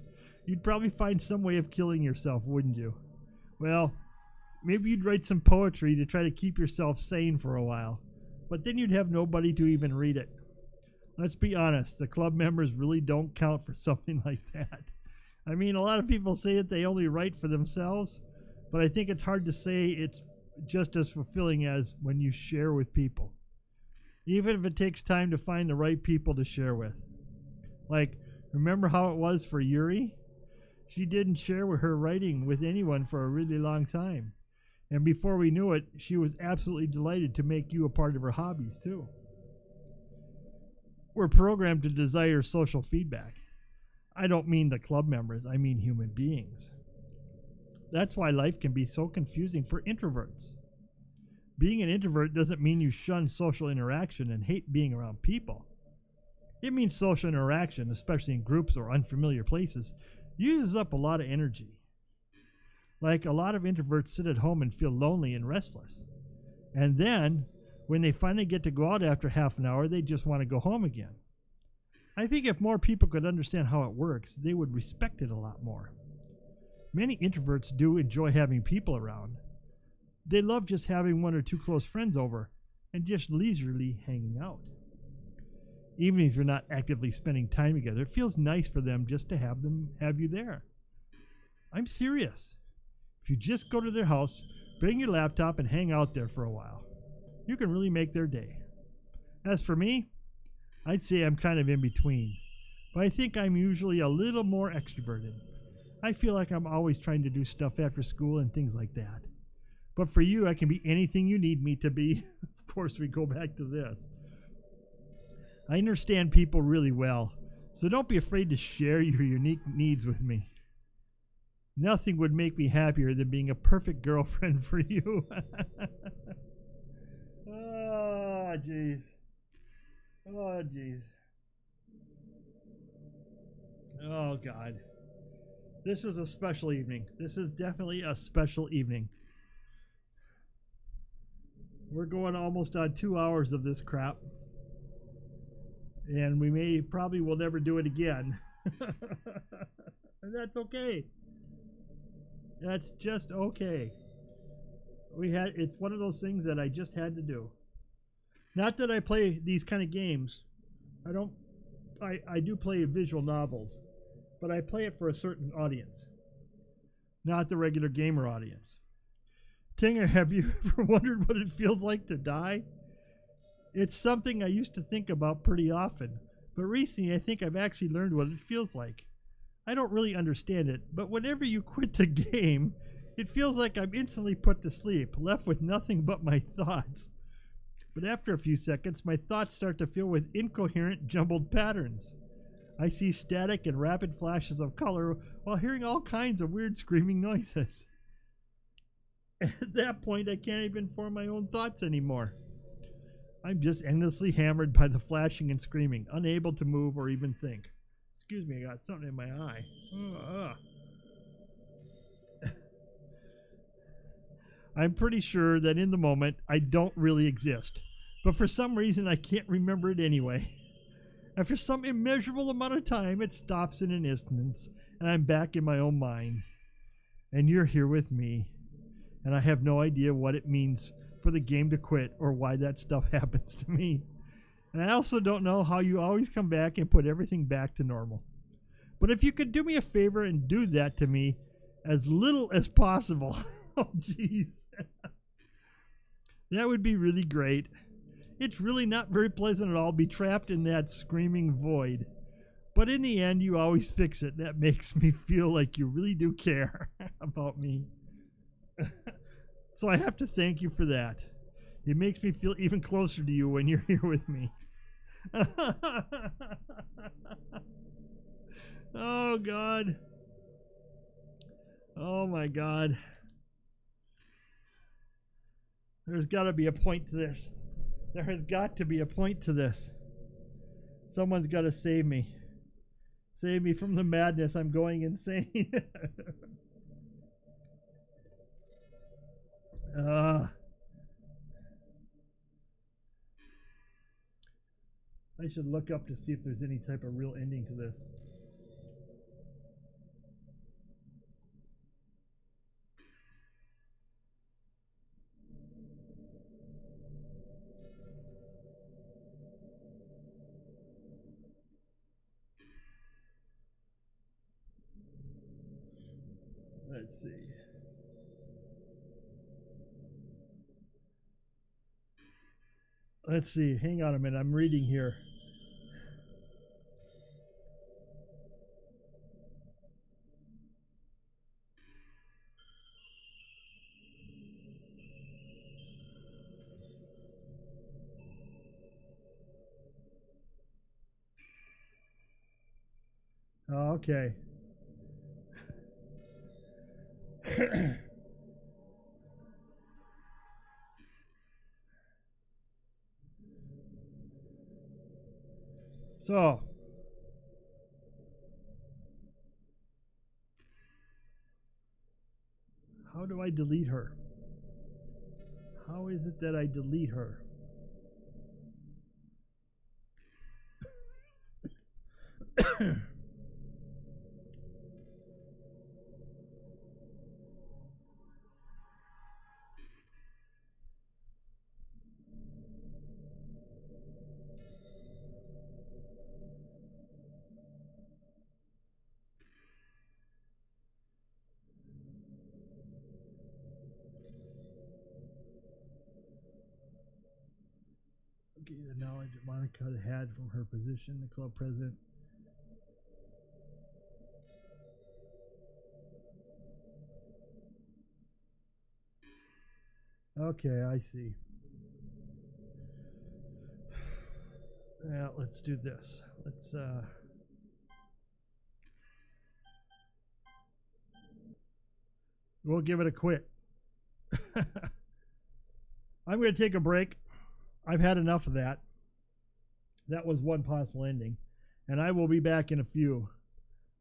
you'd probably find some way of killing yourself, wouldn't you? Well, maybe you'd write some poetry to try to keep yourself sane for a while, but then you'd have nobody to even read it. Let's be honest, the club members really don't count for something like that. I mean, a lot of people say that they only write for themselves, but I think it's hard to say it's just as fulfilling as when you share with people. Even if it takes time to find the right people to share with. Like, remember how it was for Yuri? She didn't share with her writing with anyone for a really long time. And before we knew it, she was absolutely delighted to make you a part of her hobbies too. We're programmed to desire social feedback. I don't mean the club members, I mean human beings. That's why life can be so confusing for introverts. Being an introvert doesn't mean you shun social interaction and hate being around people. It means social interaction, especially in groups or unfamiliar places, uses up a lot of energy. Like, a lot of introverts sit at home and feel lonely and restless. And then, When they finally get to go out after half an hour, they just want to go home again. I think if more people could understand how it works, they would respect it a lot more. Many introverts do enjoy having people around. They love just having one or two close friends over and just leisurely hanging out. Even if you're not actively spending time together, it feels nice for them just to have you there. I'm serious. If you just go to their house, bring your laptop and hang out there for a while, you can really make their day. As for me, I'd say I'm kind of in between, but I think I'm usually a little more extroverted. I feel like I'm always trying to do stuff after school and things like that. But for you, I can be anything you need me to be. Of course, we go back to this. I understand people really well, so don't be afraid to share your unique needs with me. Nothing would make me happier than being a perfect girlfriend for you. Oh, jeez. Oh, jeez. Oh, God. This is a special evening. This is definitely a special evening. We're going almost on 2 hours of this crap. And we probably will never do it again. And that's okay. That's just okay. It's one of those things that I just had to do. Not that I play these kind of games. I do play visual novels, but I play it for a certain audience, not the regular gamer audience. Tinger, have you ever wondered what it feels like to die? It's something I used to think about pretty often, but recently I think I've actually learned what it feels like. I don't really understand it, but whenever you quit the game, it feels like I'm instantly put to sleep, left with nothing but my thoughts. But after a few seconds, my thoughts start to fill with incoherent, jumbled patterns. I see static and rapid flashes of color while hearing all kinds of weird screaming noises. At that point, I can't even form my own thoughts anymore. I'm just endlessly hammered by the flashing and screaming, unable to move or even think. Excuse me, I got something in my eye. I'm pretty sure that in the moment, I don't really exist. But for some reason, I can't remember it anyway. After some immeasurable amount of time, it stops in an instant, and I'm back in my own mind. And you're here with me. And I have no idea what it means for the game to quit or why that stuff happens to me. And I also don't know how you always come back and put everything back to normal. But if you could do me a favor and do that to me as little as possible. Oh, jeez. That would be really great. It's really not very pleasant at all to be trapped in that screaming void. But in the end, you always fix it. That makes me feel like you really do care about me. So I have to thank you for that. It makes me feel even closer to you when you're here with me. Oh, God. Oh, my God. There's got to be a point to this. There has got to be a point to this. Someone's got to save me. Save me from the madness. I'm going insane. I should look up to see if there's any type of real ending to this. Let's see. Let's see. Hang on a minute. I'm reading here. Oh, okay. So, how do I delete her? How is it that I delete her? Okay, the knowledge that Monica had from her position, the club president. Okay, I see. Yeah, let's do this. We'll give it a quit. I'm going to take a break. I've had enough of that. That was one possible ending. And I will be back in a few.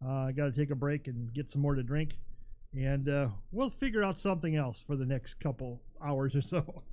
I got to take a break and get some more to drink. And we'll figure out something else for the next couple hours or so.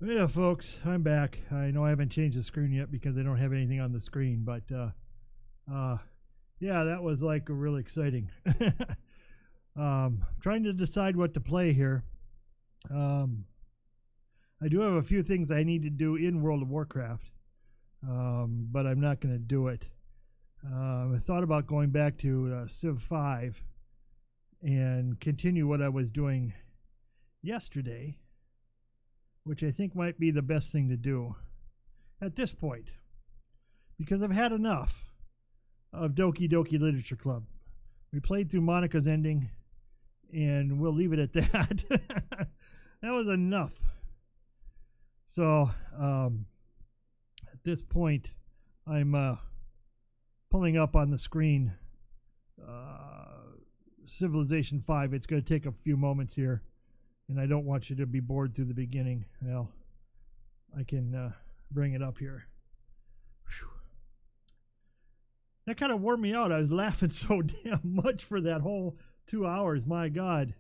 Yeah, folks, I'm back. I know I haven't changed the screen yet because I don't have anything on the screen, but yeah, that was like really exciting. Trying to decide what to play here. I do have a few things I need to do in World of Warcraft, but I'm not going to do it. I thought about going back to Civ 5 and continue what I was doing yesterday, which I think might be the best thing to do at this point, because I've had enough of Doki Doki Literature Club. We played through Monica's ending, and we'll leave it at that. That was enough. So, at this point, I'm pulling up on the screen Civilization 5. It's going to take a few moments here, and I don't want you to be bored through the beginning. Well, I can bring it up here. Whew. That kind of wore me out. I was laughing so damn much for that whole 2 hours. My God.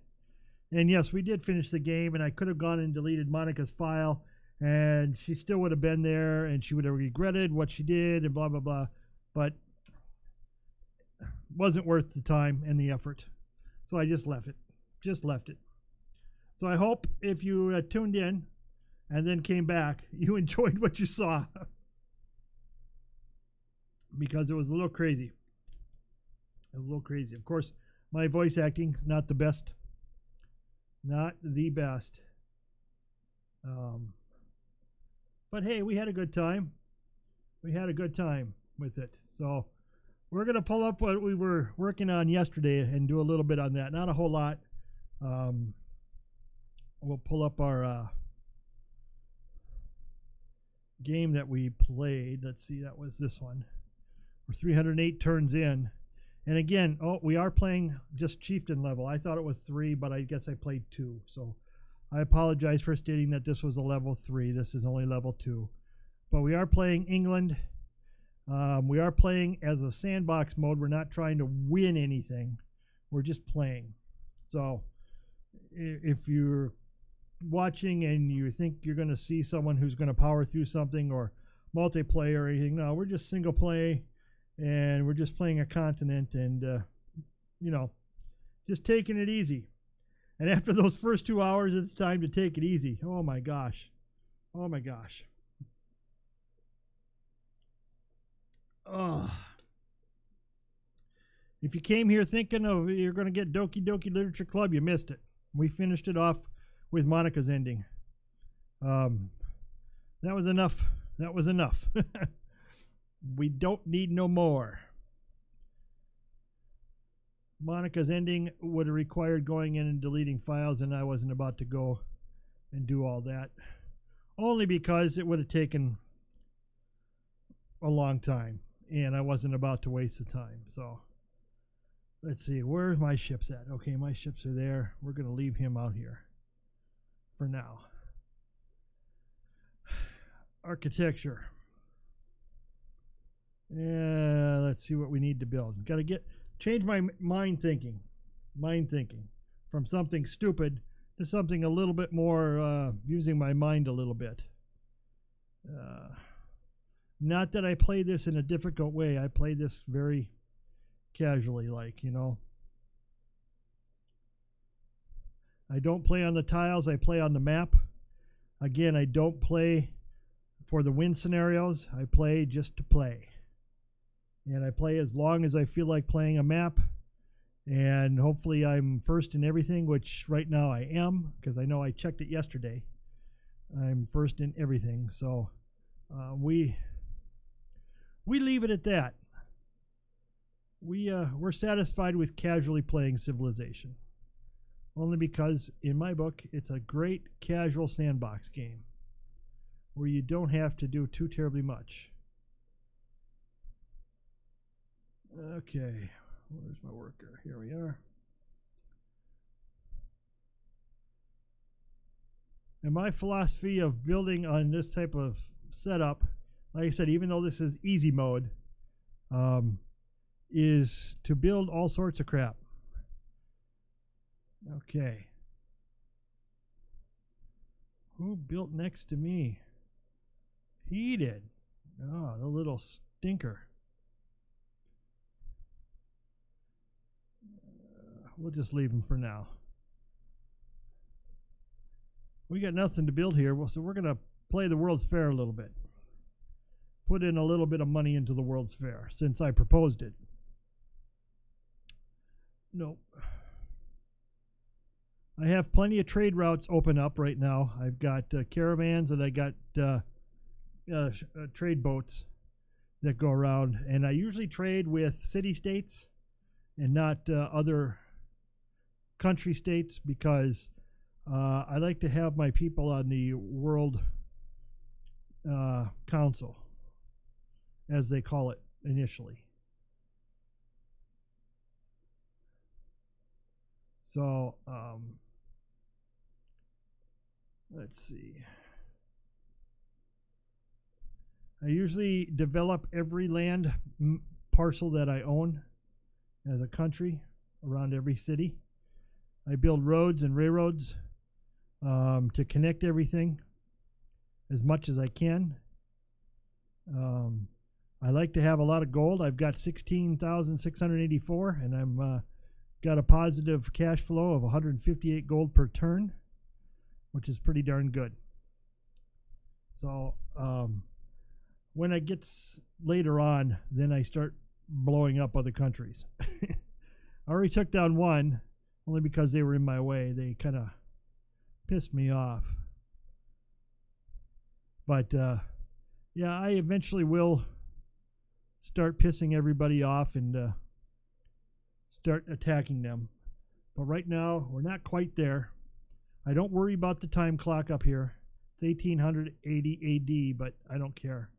And yes, we did finish the game, and I could have gone and deleted Monica's file, and she still would have been there, and she would have regretted what she did, and blah, blah, blah. But wasn't worth the time and the effort. So I just left it. Just left it. So I hope if you tuned in and then came back, you enjoyed what you saw. Because it was a little crazy. It was a little crazy. Of course, my voice acting is not the best. Not the best. But hey, we had a good time. We had a good time with it. So we're going to pull up what we were working on yesterday and do a little bit on that. Not a whole lot. We'll pull up our game that we played. Let's see, that was this one. We're 308 turns in. And again, we are playing just chieftain level. I thought it was 3, but I guess I played 2. So I apologize for stating that this was a level 3. This is only level 2. But we are playing England. We are playing as a sandbox mode. We're not trying to win anything. We're just playing. So if you're watching and you think you're going to see someone who's going to power through something or multiplayer or anything, no, we're just single play. And we're just playing a continent and, you know, just taking it easy. And after those first 2 hours, it's time to take it easy. Oh, my gosh. Oh, my gosh. If you came here thinking of you're going to get Doki Doki Literature Club, you missed it. We finished it off with Monica's ending. That was enough. That was enough. We don't need no more. Monica's ending would have required going in and deleting files, and I wasn't about to go and do all that. Only because it would have taken a long time, and I wasn't about to waste the time. So, let's see, where's my ships at? Okay, my ships are there. We're going to leave him out here for now. Architecture. Yeah, let's see what we need to build. Got to change my mind thinking from something stupid to something a little bit more using my mind a little bit. Not that I play this in a difficult way. I play this very casually, like, you know. I don't play on the tiles. I play on the map. Again, I don't play for the win scenarios. I play just to play. And I play as long as I feel like playing a map. And hopefully I'm first in everything, which right now I am, because I know I checked it yesterday. I'm first in everything. So we leave it at that. We're satisfied with casually playing Civilization. Only because, in my book, it's a great casual sandbox game where you don't have to do too terribly much. Okay, where's my worker? Here we are. And my philosophy of building on this type of setup, like I said, even though this is easy mode, is to build all sorts of crap. Okay. Who built next to me? He did. Oh, the little stinker. We'll just leave him for now. We got nothing to build here, so we're going to play the World's Fair a little bit. Put in a little bit of money into the World's Fair since I proposed it. Nope. I have plenty of trade routes open up right now. I've got caravans and I got trade boats that go around. And I usually trade with city-states and not other country states because I like to have my people on the World Council, as they call it initially. So, let's see. I usually develop every land parcel that I own as a country around every city. I build roads and railroads to connect everything as much as I can. I like to have a lot of gold. I've got 16,684 and I'm got a positive cash flow of 158 gold per turn, which is pretty darn good. So when it gets later on, then I start blowing up other countries. I already took down one, only because they were in my way. They kind of pissed me off. But yeah, I eventually will start pissing everybody off and start attacking them. But right now, we're not quite there. I don't worry about the time clock up here. It's 1880 AD, but I don't care.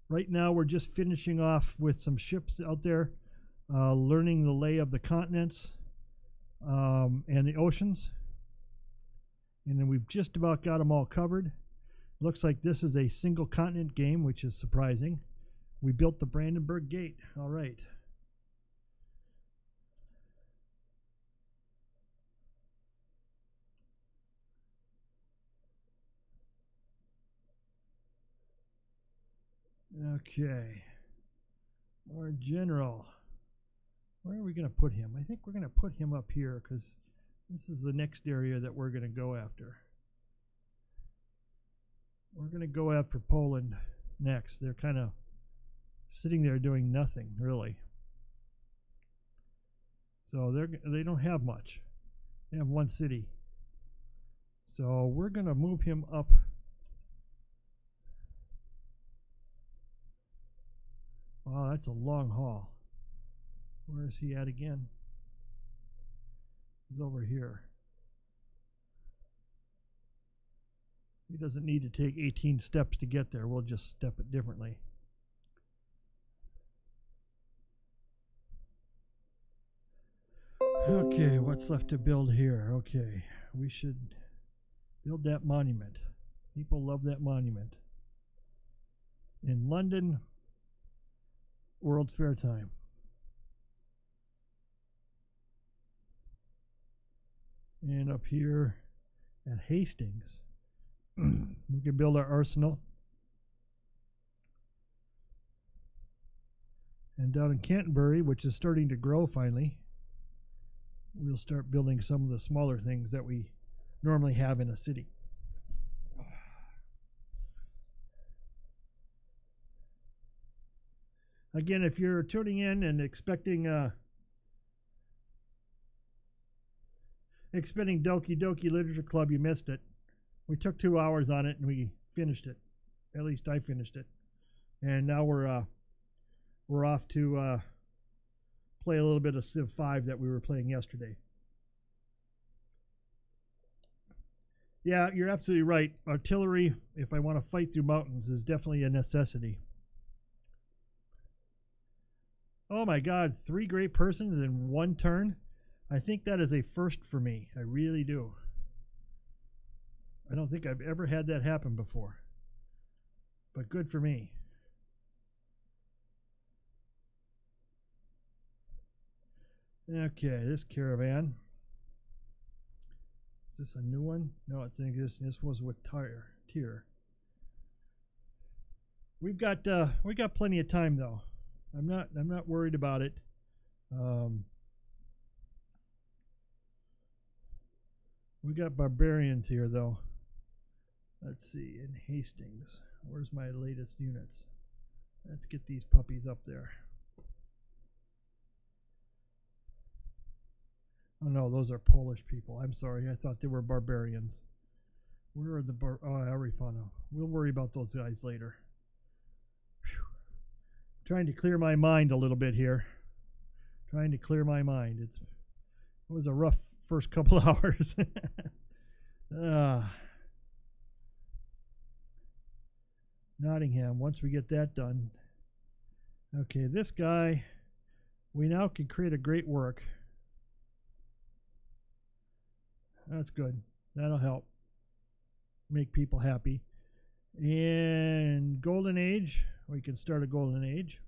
Right now, we're just finishing off with some ships out there, learning the lay of the continents and the oceans. And then we've just about got them all covered. Looks like this is a single continent game, which is surprising. We built the Brandenburg Gate. All right. Okay. Our general. Where are we going to put him? I think we're going to put him up here because this is the next area that we're going to go after. We're going to go after Poland next. They're kind of sitting there doing nothing, really. So they don't have much. They have one city. So we're going to move him up. Wow, that's a long haul. Where is he at again? He's over here. He doesn't need to take 18 steps to get there. We'll just step it differently. Okay, what's left to build here? Okay, we should build that monument. People love that monument. In London, World's Fair time. And up here at Hastings, we can build our arsenal. And down in Canterbury, which is starting to grow finally, we'll start building some of the smaller things that we normally have in a city. Again, if you're tuning in and expecting Doki Doki Literature Club, you missed it. We took 2 hours on it and we finished it. At least I finished it. And now we're off to play a little bit of Civ 5 that we were playing yesterday. Yeah, you're absolutely right. Artillery, if I want to fight through mountains, is definitely a necessity. Oh my God, 3 great persons in 1 turn? I think that is a first for me. I really do. I don't think I've ever had that happen before. But good for me. Okay, this caravan. Is this a new one? No, it's in existence. This was with Tier. We got plenty of time though. I'm not worried about it. We got barbarians here though. Let's see, in Hastings. Where's my latest units? Let's get these puppies up there. Oh no, those are Polish people. I'm sorry, I thought they were barbarians. Where are the oh, Arifano. We'll worry about those guys later. Whew. Trying to clear my mind a little bit here. Trying to clear my mind. It was a rough first couple hours. Nottingham, once we get that done. Okay, this guy, we now can create a great work. That's good. That'll help make people happy. And Golden Age, we can start a Golden Age.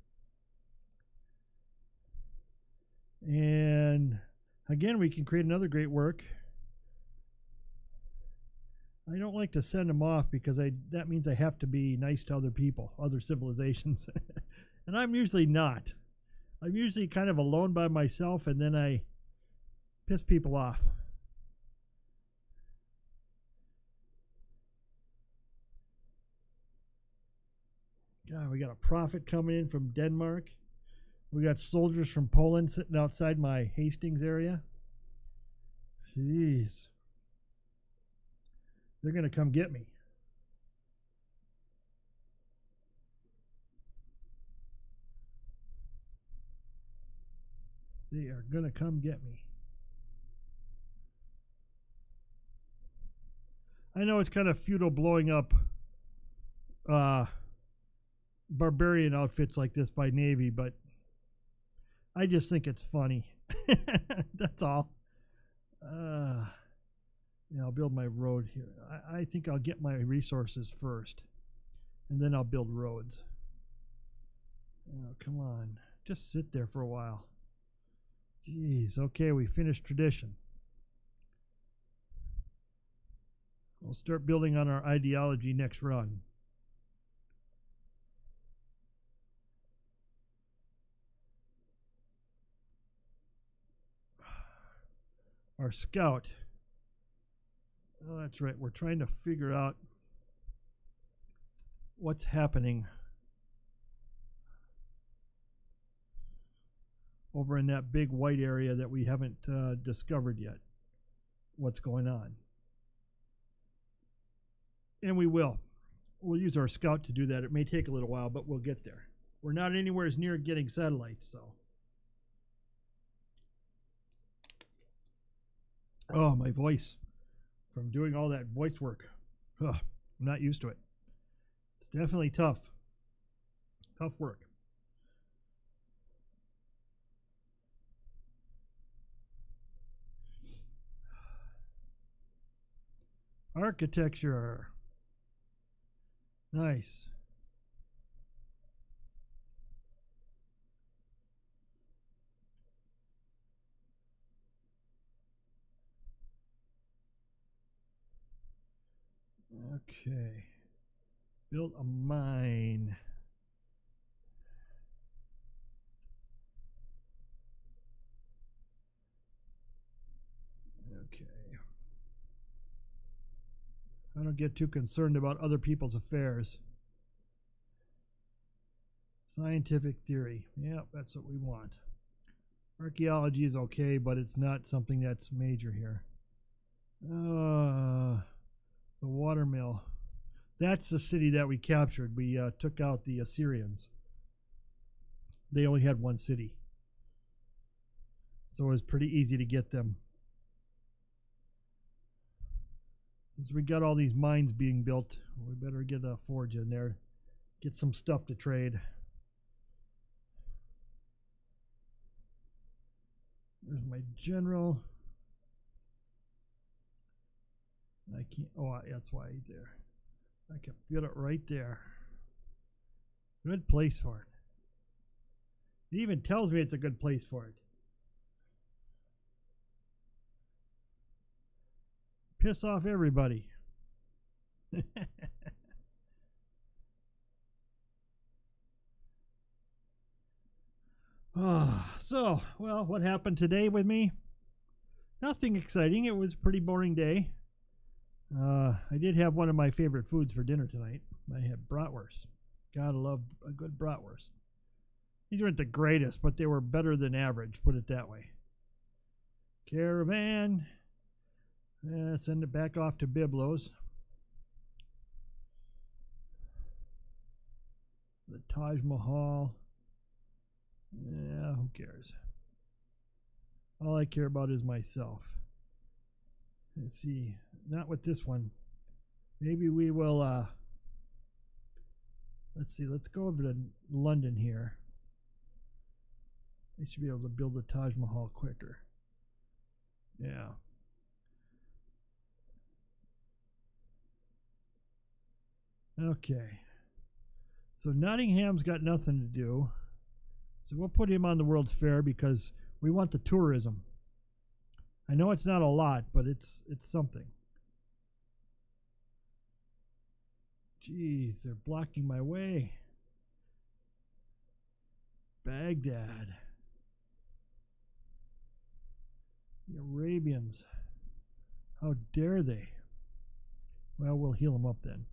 And again, we can create another great work. I don't like to send them off because that means I have to be nice to other people, other civilizations. And I'm usually not. I'm usually kind of alone by myself, and then I piss people off. God, we got a prophet coming in from Denmark. We got soldiers from Poland sitting outside my Hastings area. Jeez. They're going to come get me. They are going to come get me. I know it's kind of futile blowing up barbarian outfits like this by Navy, but I just think it's funny. That's all. Yeah, I'll build my road here. I think I'll get my resources first, and then I'll build roads. Oh, come on. Just sit there for a while. Jeez, okay, we finished tradition. We'll start building on our ideology next run. Our scout. Oh, that's right. We're trying to figure out what's happening over in that big white area that we haven't discovered yet. What's going on. And we will. We'll use our scout to do that. It may take a little while, but we'll get there. We're not anywhere as near getting satellites, so. Oh, my voice. From doing all that voice work. Ugh, I'm not used to it. It's definitely tough. Tough work. Architecture. Nice. Okay. Build a mine. Okay. I don't get too concerned about other people's affairs. Scientific theory. Yep, that's what we want. Archaeology is okay, but it's not something that's major here. The watermill. That's the city that we captured. We took out the Assyrians. They only had one city. So it was pretty easy to get them. Since we got all these mines being built, we better get a forge in there. Get some stuff to trade. There's my general. I can't, oh, that's why he's there. I can get it right there. Good place for it. It even tells me it's a good place for it. piss off everybody. So, well, what happened today with me? Nothing exciting. It was a pretty boring day. I did have one of my favorite foods for dinner tonight. I had bratwurst. Gotta love a good bratwurst. These weren't the greatest, but they were better than average, put it that way. Caravan. Send it back off to Biblos. The Taj Mahal. Yeah, who cares? All I care about is myself. Let's see. Not with this one. Maybe we will, let's see. Let's go over to London here. They should be able to build the Taj Mahal quicker. Yeah. Okay. So Nottingham's got nothing to do. So we'll put him on the World's Fair because we want the tourism. I know it's not a lot, but it's something. Jeez, they're blocking my way. Baghdad. The Arabians. How dare they? Well, we'll heal them up then.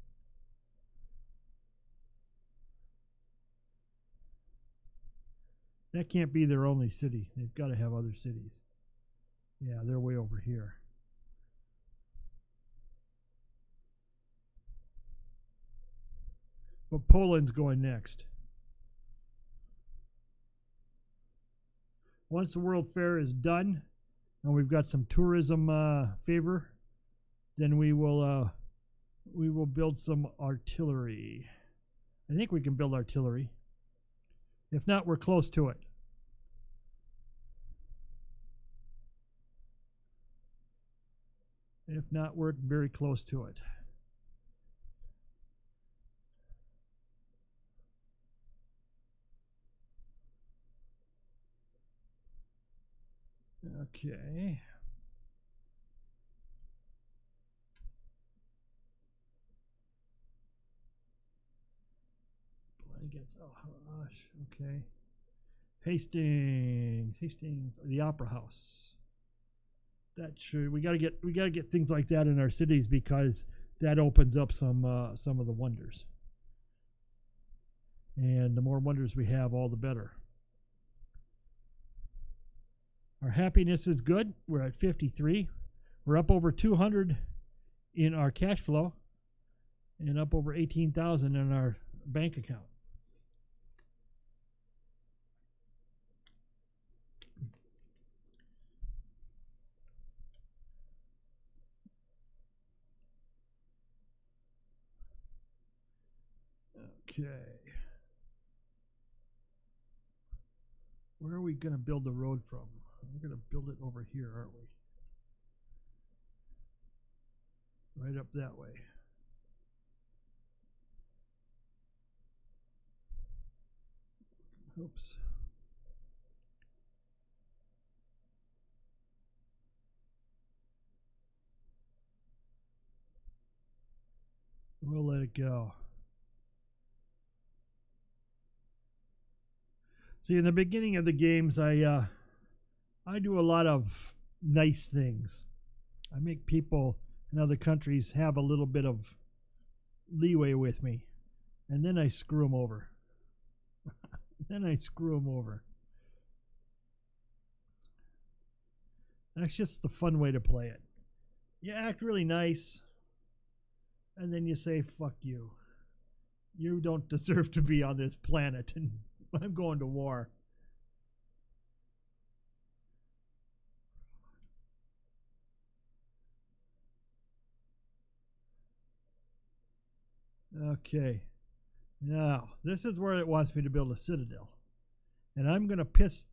That can't be their only city. They've got to have other cities. Yeah, they're way over here. But Poland's going next. Once the World Fair is done, and we've got some tourism favor, then we will build some artillery. I think we can build artillery. If not, we're close to it. If not, we're very close to it. Okay. Blankets. Oh gosh. Okay. Hastings, the Opera House. That should we gotta get things like that in our cities because that opens up some of the wonders. And the more wonders we have, all the better. Our happiness is good. We're at 53. We're up over 200 in our cash flow and up over 18,000 in our bank account. Okay. Where are we going to build the road from? We're going to build it over here, aren't we? Right up that way. Oops. We'll let it go. See, in the beginning of the games, I do a lot of nice things. I make people in other countries have a little bit of leeway with me, and then I screw them over. That's just the fun way to play it. You act really nice, and then you say, fuck you. You don't deserve to be on this planet, and I'm going to war. Okay. Now, this is where it wants me to build a citadel. And I'm going to piss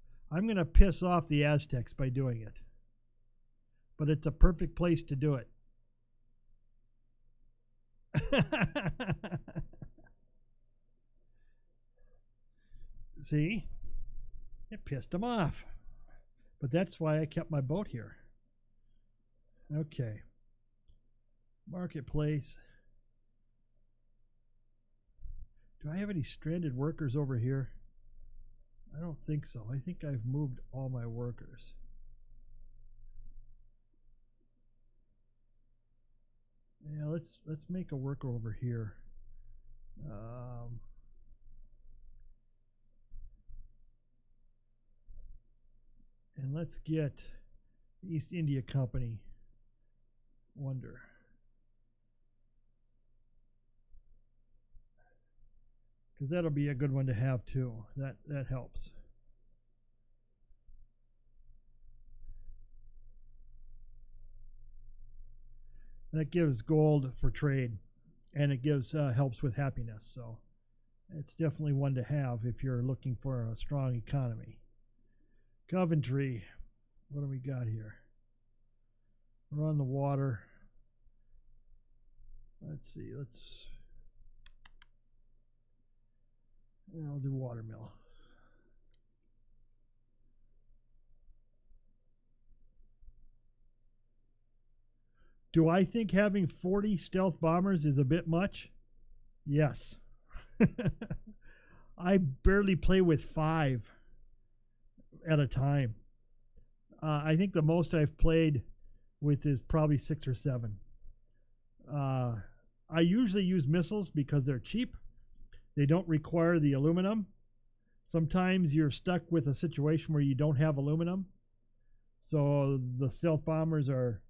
off the Aztecs by doing it. But it's a perfect place to do it. See? It pissed them off. But that's why I kept my boat here. Okay. Marketplace. Do I have any stranded workers over here? I don't think so. I think I've moved all my workers. Yeah, let's make a worker over here. And let's get the East India Company. Wonder. Because that'll be a good one to have too. That helps. That gives gold for trade, and it gives helps with happiness. So it's definitely one to have if you're looking for a strong economy. Coventry, what do we got here? We're on the water. Let's see. I'll do watermill. Do I think having 40 stealth bombers is a bit much? Yes. I barely play with 5 at a time. I think the most I've played with is probably 6 or 7. I usually use missiles because they're cheap. They don't require the aluminum. Sometimes you're stuck with a situation where you don't have aluminum. So the stealth bombers are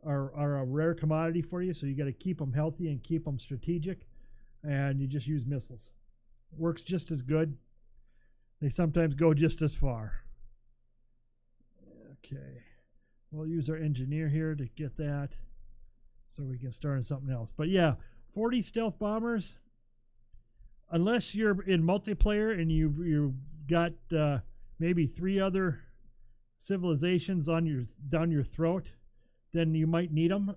a rare commodity for you. So you got to keep them healthy and keep them strategic. And you just use missiles. Works just as good. They sometimes go just as far. Okay. We'll use our engineer here to get that so we can start on something else. But yeah, 40 stealth bombers. Unless you're in multiplayer and you've got maybe 3 other civilizations down your throat, then you might need them.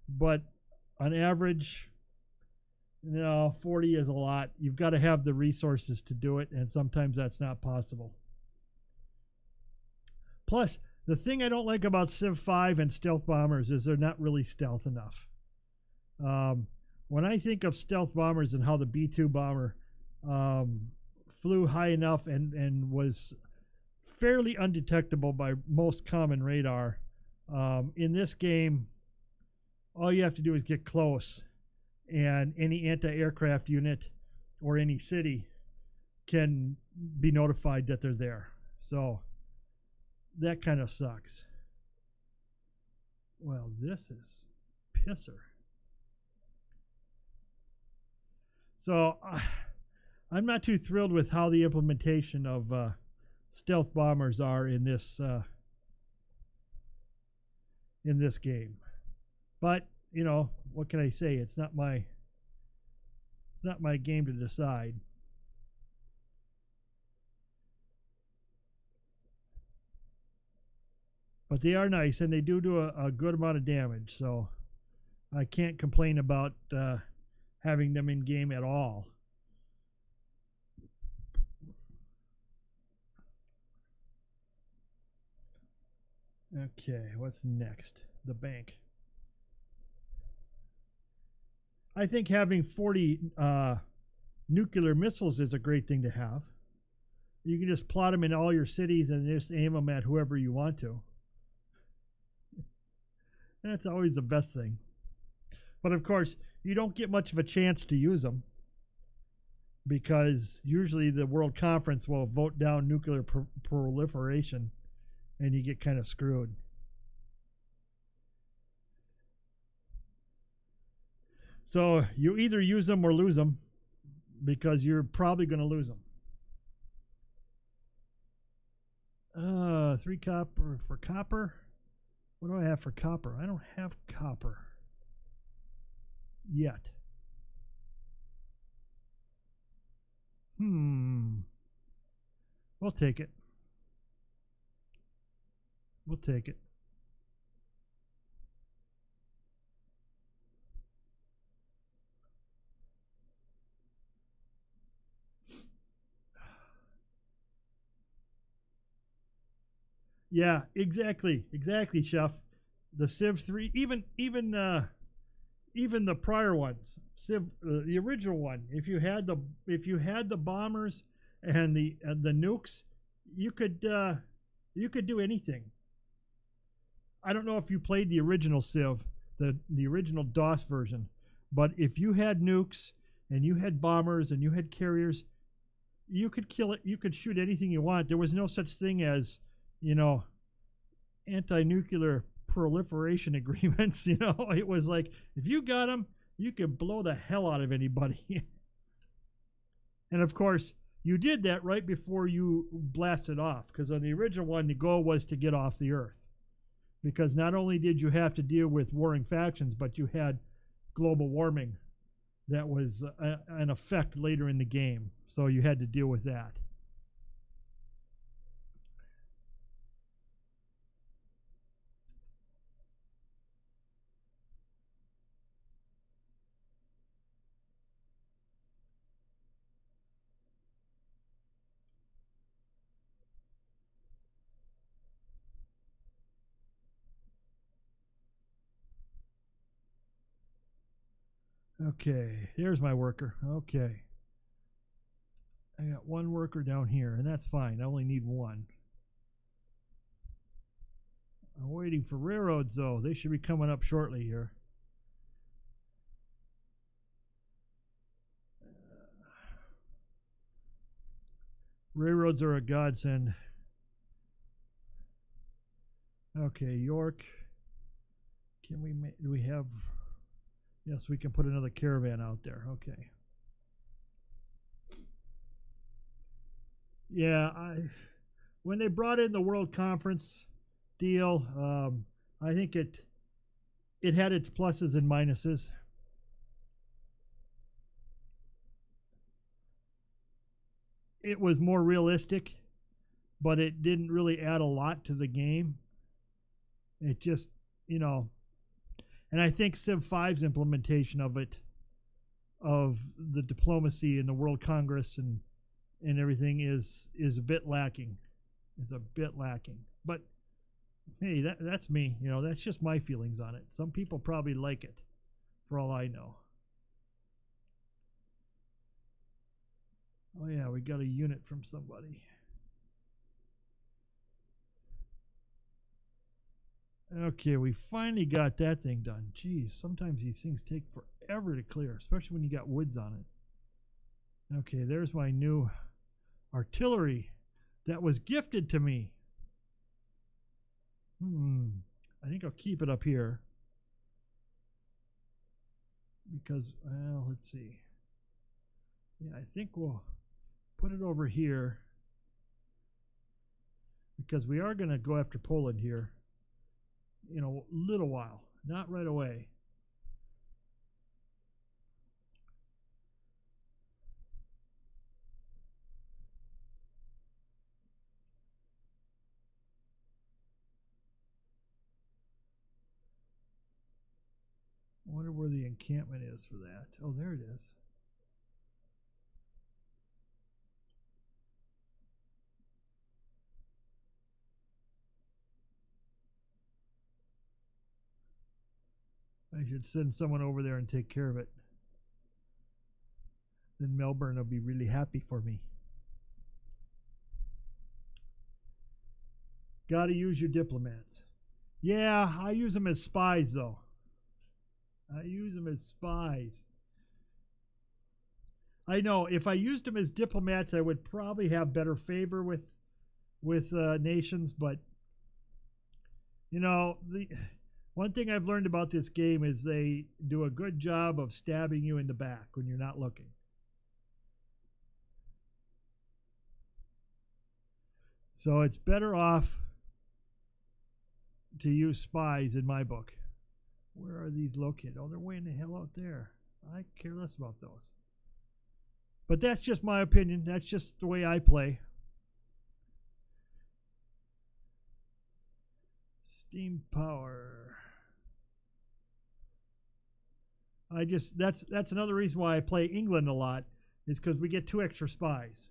But on average, 40 is a lot. You've got to have the resources to do it, and sometimes that's not possible. Plus, the thing I don't like about Civ 5 and stealth bombers is they're not really stealth enough. When I think of stealth bombers and how the B-2 bomber flew high enough and was fairly undetectable by most common radar, in this game, all you have to do is get close, and any anti-aircraft unit or any city can be notified that they're there. So that kind of sucks. Well, this is pisser. So I'm not too thrilled with how the implementation of stealth bombers are in this game. But what can I say? It's not my game to decide. But they are nice, and they do a good amount of damage, so I can't complain about having them in game at all. Okay, what's next? The bank. I think having 40 nuclear missiles is a great thing to have. You can just plot them in all your cities and just aim them at whoever you want to. That's always the best thing. But of course, you don't get much of a chance to use them because usually the World Conference will vote down nuclear proliferation and you get kind of screwed. So you either use them or lose them because you're probably going to lose them. 3 copper for copper. What do I have for copper? I don't have copper yet. We'll take it. We'll take it. Yeah, exactly, Chef. the Civ 3, even the prior ones, Civ, the original one. If you had the bombers and the nukes, you could do anything. I don't know if you played the original Civ, the original DOS version, but if you had nukes and you had bombers and you had carriers, you could kill it. You could shoot anything you want. There was no such thing as, anti-nuclear proliferation agreements. It was like, if you got them, you could blow the hell out of anybody. And of course, you did that right before you blasted off, because on the original one, the goal was to get off the Earth. Because not only did you have to deal with warring factions, but you had global warming that was an effect later in the game. So you had to deal with that. Okay, here's my worker. Okay. I got one worker down here, and that's fine. I only need one. I'm waiting for railroads, though. They should be coming up shortly here. Railroads are a godsend. Okay, York. Can we make, do we have... Yes, we can put another caravan out there. Okay. Yeah, when they brought in the World Conference deal, I think it had its pluses and minuses. It was more realistic, but it didn't really add a lot to the game. It just, and I think Civ 5's implementation of it, of the diplomacy and the World Congress and everything is a bit lacking. It's a bit lacking. But hey, that's me. That's just my feelings on it. Some people probably like it, for all I know. Oh yeah, we got a unit from somebody. Okay, we finally got that thing done. Geez, sometimes these things take forever to clear, especially when you got woods on it. Okay, there's my new artillery that was gifted to me. I think I'll keep it up here. Because, well, let's see. Yeah, I think we'll put it over here. Because we are going to go after Poland here. In a little while, not right away. I wonder where the encampment is for that. Oh, there it is. I should send someone over there and take care of it. Then Melbourne will be really happy for me. Gotta use your diplomats. Yeah, I use them as spies, though. I use them as spies. I know, if I used them as diplomats, I would probably have better favor with nations, but, the... One thing I've learned about this game is they do a good job of stabbing you in the back when you're not looking. So it's better off to use spies in my book. Where are these located? Oh, they're way in the hell out there. I care less about those. But that's just my opinion. That's just the way I play. Steam power. That's another reason why I play England a lot, is because we get 2 extra spies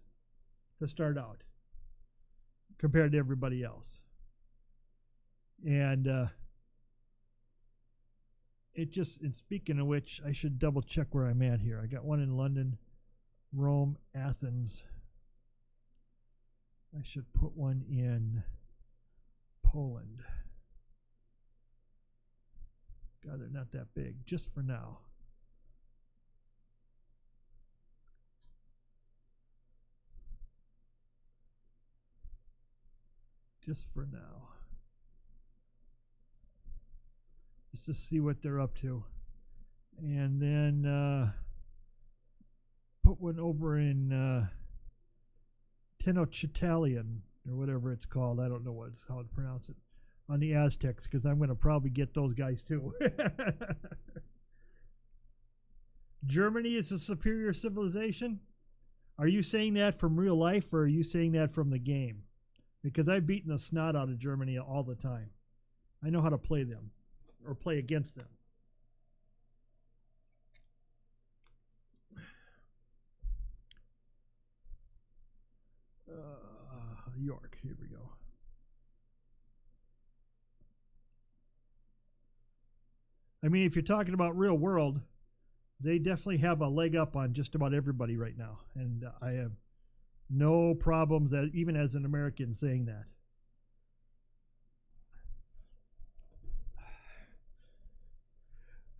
to start out compared to everybody else. And it just, and speaking of which, I should double check where I'm at here. I got one in London, Rome, Athens. I should put one in Poland. God, they're not that big, just for now. Just for now. Let's just see what they're up to. And then put one over in Tenochtitlan, or whatever it's called. I don't know how to pronounce it. On the Aztecs, because I'm going to probably get those guys too. Germany is a superior civilization? Are you saying that from real life, or are you saying that from the game? Because I've beaten the snot out of Germany all the time. I know how to play them, or play against them. York, here we go. I mean, if you're talking about real world, they definitely have a leg up on just about everybody right now. And I have no problems, even as an American, saying that.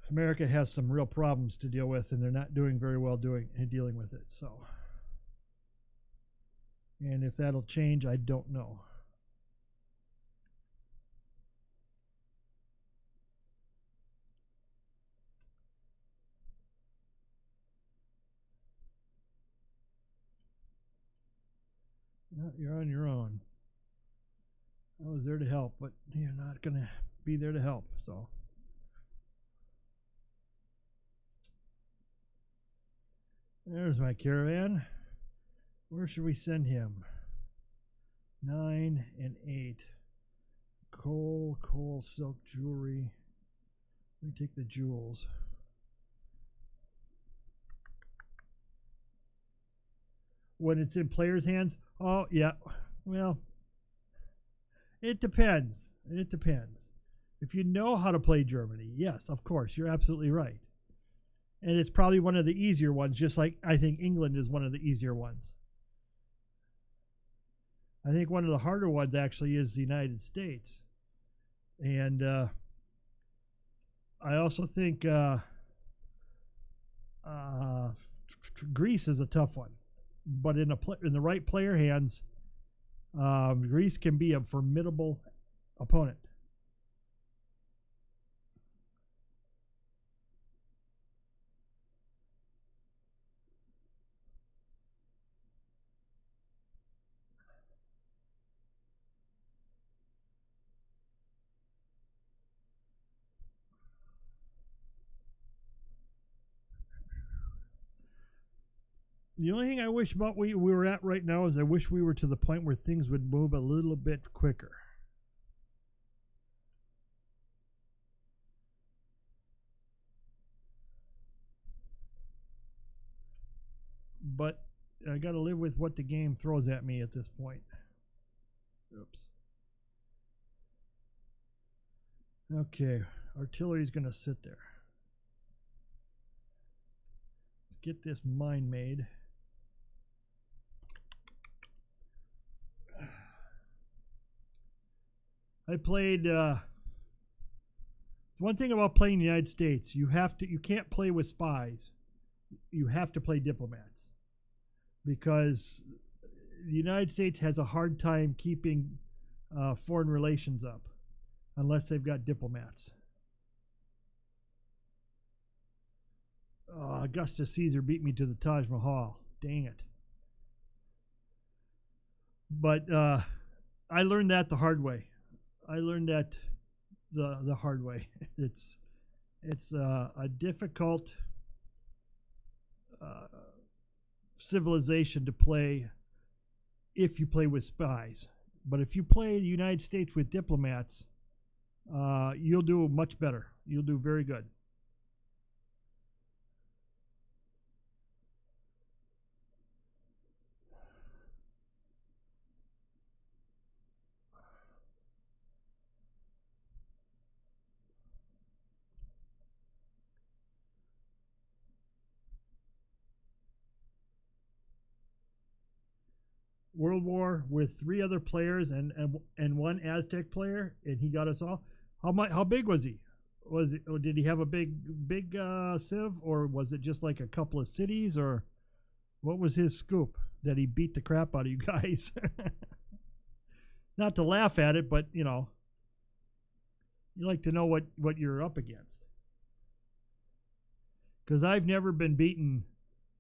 America has some real problems to deal with, and they're not doing very well dealing with it. So, and if that'll change, I don't know. You're on your own. I was there to help, but you're not going to be there to help, so. There's my caravan. Where should we send him? 9 and 8. Coal, silk, jewelry. Let me take the jewels. When it's in players' hands, oh, yeah, well, it depends. It depends. If you know how to play Germany, yes, of course, you're absolutely right. And it's probably one of the easier ones, just like I think England is one of the easier ones. I think one of the harder ones actually is the United States. And I also think Greece is a tough one. But in the right player hands, Greece can be a formidable opponent. The only thing I wish about we were at right now is I wish we were to the point where things would move a little bit quicker. But I got to live with what the game throws at me at this point. Oops. Okay, artillery's going to sit there. Let's get this mine made. I played. One thing about playing the United States, you can't play with spies. You have to play diplomats, because the United States has a hard time keeping foreign relations up unless they've got diplomats. Augustus Caesar beat me to the Taj Mahal. Dang it. But I learned that the hard way. I learned that the hard way. It's a difficult civilization to play if you play with spies. But if you play the United States with diplomats, you'll do much better. You'll do very good. World War with 3 other players and 1 Aztec player, and he got us all. How big was he? Did he have a big civ, or was it just like a couple of cities, or what was his scoop that he beat the crap out of you guys? Not to laugh at it, but you know, you like to know what you're up against. Because I've never been beaten,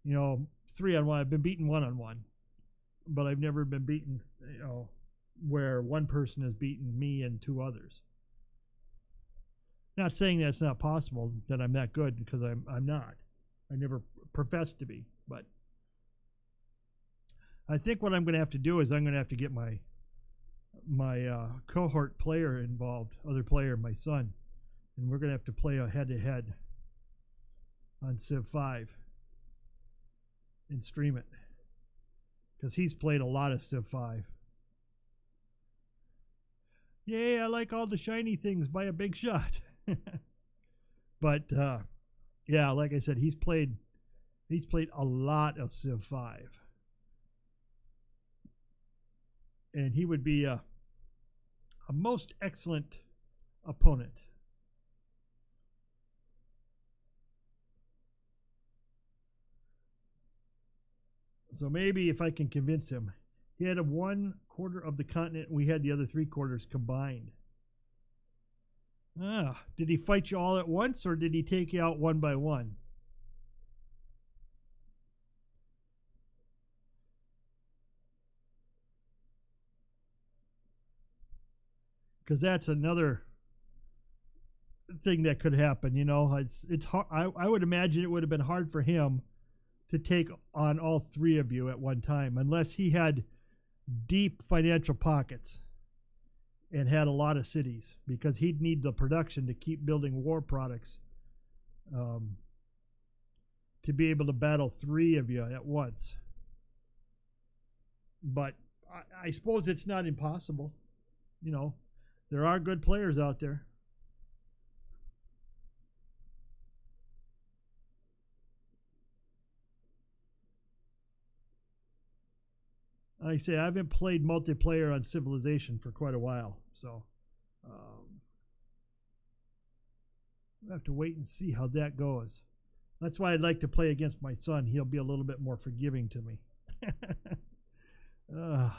you know, 3-on-1. I've been beaten 1-on-1, but I've never been beaten, you know, where one person has beaten me and 2 others. Not saying that's not possible, that I'm that good, because I'm not. I never professed to be. But I think what I'm going to have to do is I'm going to have to get my cohort player involved, other player, my son, and we're going to have to play a head-to-head on Civ 5 and stream it, because he's played a lot of Civ 5. Yay, I like all the shiny things by a big shot. But yeah, like I said, he's played a lot of Civ 5, and he would be a most excellent opponent. So maybe if I can convince him. He had 1/4 of the continent, and we had the other 3/4 combined. Did he fight you all at once, or did he take you out one by one? Because that's another thing that could happen. You know, it's hard. I would imagine it would have been hard for him to take on all 3 of you at one time, unless he had deep financial pockets and had a lot of cities, because he'd need the production to keep building war products to be able to battle 3 of you at once. But I suppose it's not impossible. You know, there are good players out there. Like I say, I haven't played multiplayer on Civilization for quite a while, so we'll have to wait and see how that goes. That's why I'd like to play against my son. He'll be a little bit more forgiving to me. Let's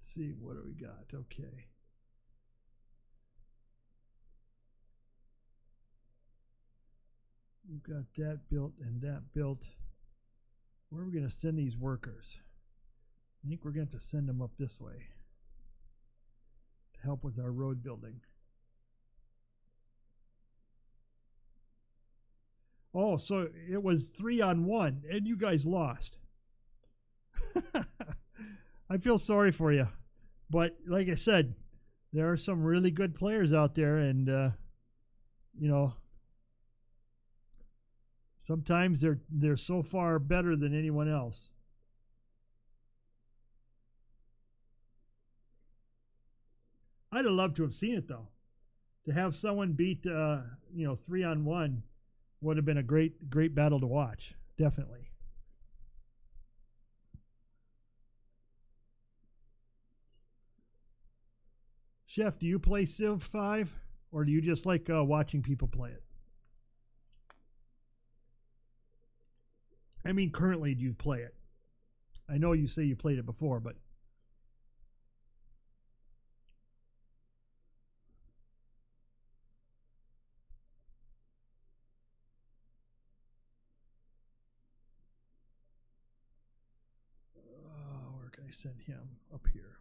see, what do we got? Okay. We've got that built and that built. Where are we going to send these workers? I think we're going to have to send them up this way to help with our road building. Oh, so it was 3-on-1, and you guys lost. I feel sorry for you. But like I said, there are some really good players out there, and, you know, sometimes they're so far better than anyone else. I'd have loved to have seen it, though. To have someone beat, you know, 3-on-1 would have been a great battle to watch. Definitely. Chef, do you play Civ 5, or do you just like watching people play it? I mean, currently, do you play it? I know you say you played it before, but... where can I send him? Up here.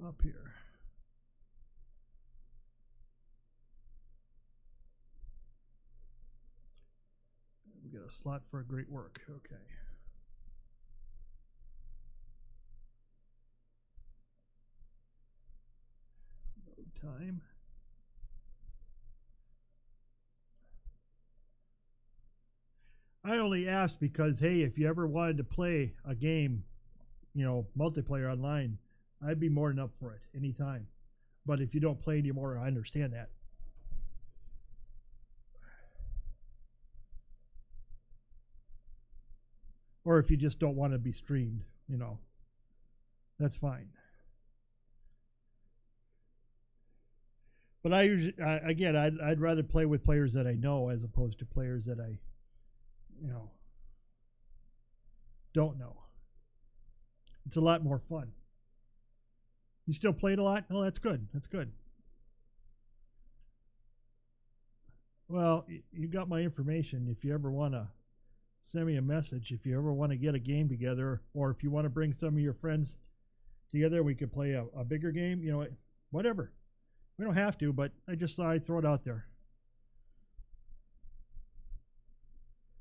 Up here. We got a slot for a great work. Okay. Load time. I only asked because, hey, if you ever wanted to play a game, you know, multiplayer online, I'd be more than up for it anytime. But if you don't play anymore, I understand that. or if you just don't want to be streamed, you know, that's fine. But I usually, again, I'd rather play with players that I know as opposed to players that I, you know, don't know. It's a lot more fun. You still played a lot? Oh, that's good. That's good. Well, you got my information. If you ever want to send me a message, if you ever want to get a game together, or if you want to bring some of your friends together, we could play a bigger game, you know, whatever. We don't have to, but I just thought I'd throw it out there.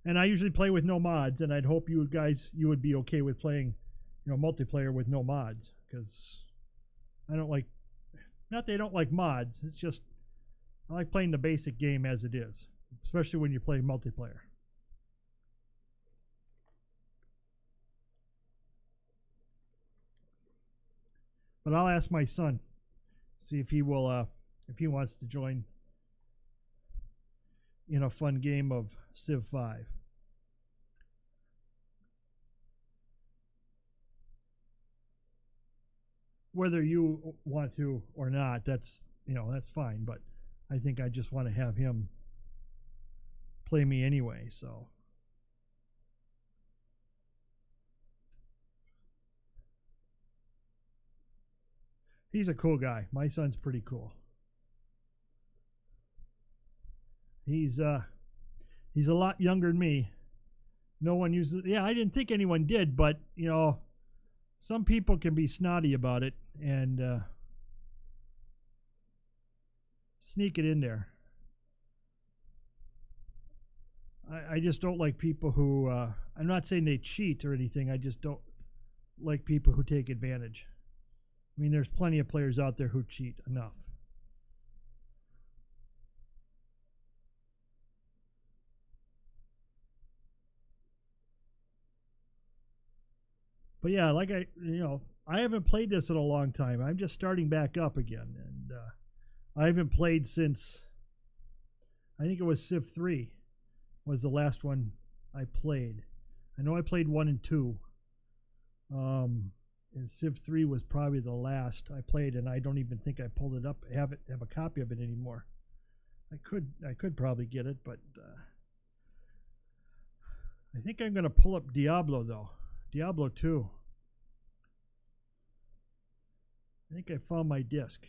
And I usually play with no mods, and I'd hope you guys, you would be okay with playing, you know, multiplayer with no mods, because I don't like, not that I don't like mods, it's just I like playing the basic game as it is, especially when you play multiplayer. But I'll ask my son, see if he will, if he wants to join in a fun game of Civ 5. Whether you want to or not, that's, you know, that's fine, but I think I just want to have him play me anyway, so. He's a cool guy. My son's pretty cool. He's a lot younger than me. No one uses, yeah, I didn't think anyone did, but, you know, some people can be snotty about it and sneak it in there. I just don't like people who, I'm not saying they cheat or anything, I just don't like people who take advantage. I mean, there's plenty of players out there who cheat enough. But yeah, like I haven't played this in a long time. I'm just starting back up again, and I haven't played since, I think it was Civ 3 was the last one I played. I know I played 1 and 2. And Civ 3 was probably the last I played, and I don't even think I pulled it up. Have a copy of it anymore. I could probably get it, but I think I'm gonna pull up Diablo though. Diablo 2. I think I found my disc,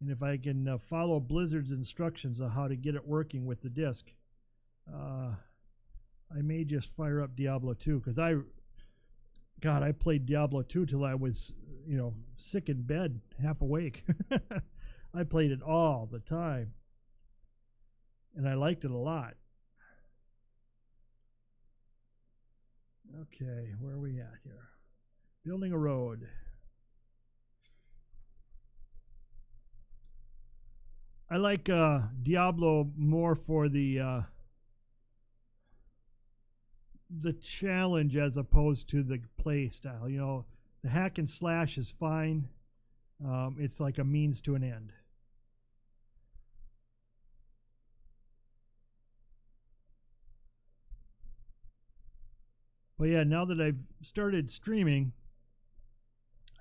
and if I can follow Blizzard's instructions on how to get it working with the disc, I may just fire up Diablo 2, because I played Diablo 2 till I was, you know, sick in bed, half awake. I played it all the time, and I liked it a lot. Okay, where are we at here? Building a road. I like Diablo more for the challenge as opposed to the play style. You know, the hack and slash is fine. It's like a means to an end. But yeah, now that I've started streaming,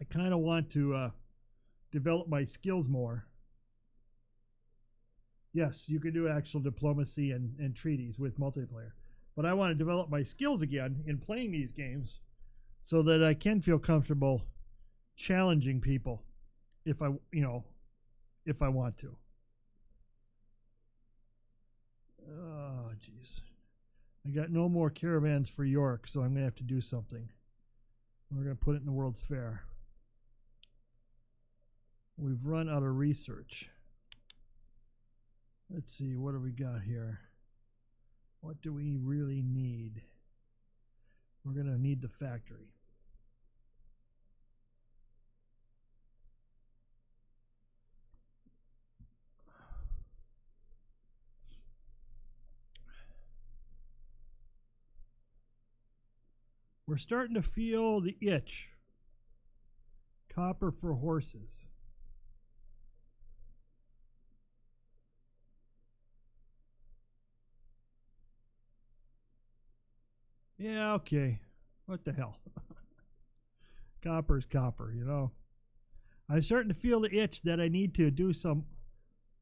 I kind of want to develop my skills more. Yes, you can do actual diplomacy and treaties with multiplayer. But I want to develop my skills again in playing these games so that I can feel comfortable challenging people if I want to. Oh, jeez. I got no more caravans for York, so I'm going to have to do something. We're going to put it in the World's Fair. We've run out of research. Let's see, what do we got here? What do we really need? We're going to need the factory. We're starting to feel the itch. Copper for horses. Yeah, okay. What the hell? Copper's copper, you know. I'm starting to feel the itch that I need to do some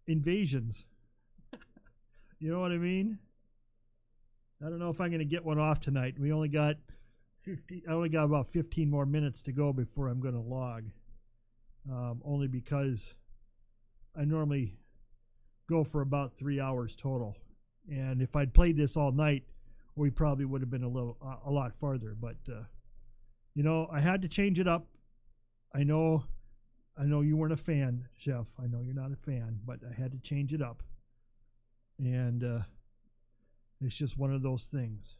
invasions. You know what I mean? I don't know if I'm going to get one off tonight. I only got about 15 more minutes to go before I'm going to log. Only because I normally go for about 3 hours total. And if I'd played this all night, we probably would have been a lot farther. But you know, I had to change it up. I know you weren't a fan, Chef. I know you're not a fan, but I had to change it up. And it's just one of those things.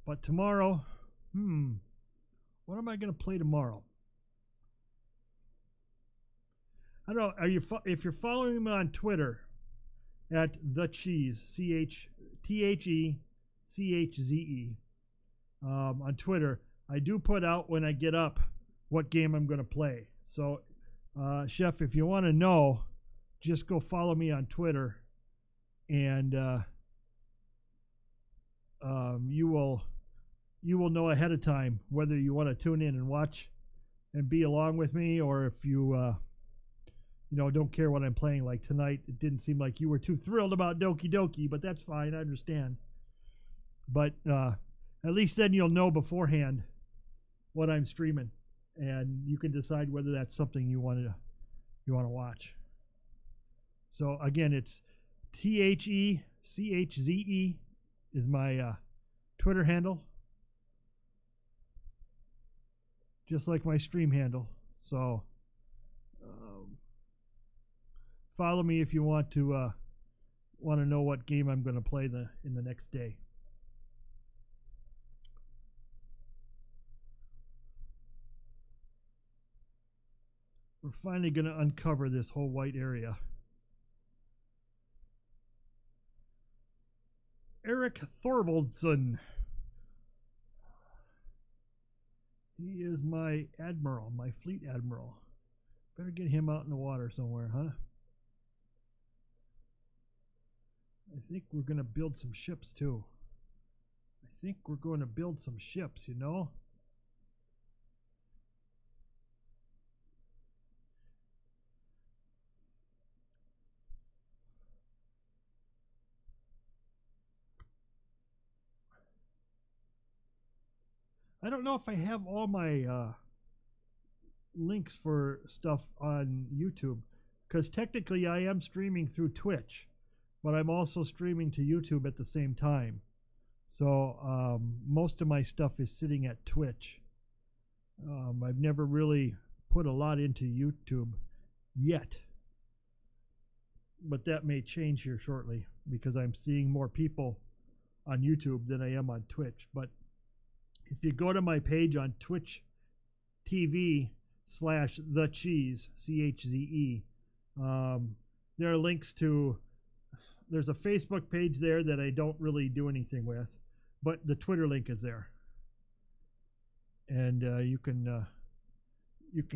But tomorrow, what am I going to play tomorrow? I don't know. If you're following me on Twitter at the Cheese, CHETHECHZE, on Twitter, I do put out when I get up what game I'm going to play. So, Chef, if you want to know, just go follow me on Twitter, and you will know ahead of time whether you want to tune in and watch and be along with me, or if you don't care what I'm playing. Like tonight, it didn't seem like you were too thrilled about Doki Doki, but that's fine. I understand. But at least then you'll know beforehand what I'm streaming, and you can decide whether that's something you want to watch. So again, it's THECHZE is my Twitter handle, just like my stream handle. So follow me if you want to know what game I'm going to play in the next day. We're finally going to uncover this whole white area. Eric Thorvaldson. He is my admiral, my fleet admiral. Better get him out in the water somewhere, huh? I think we're going to build some ships too. I think we're going to build some ships, you know? I don't know if I have all my links for stuff on YouTube, because technically I am streaming through Twitch, but I'm also streaming to YouTube at the same time. So most of my stuff is sitting at Twitch. I've never really put a lot into YouTube yet, but that may change here shortly, because I'm seeing more people on YouTube than I am on Twitch. But if you go to my page on Twitch TV/TheCheese, CHZE, there are links to, there's a Facebook page there that I don't really do anything with, but the Twitter link is there. And you can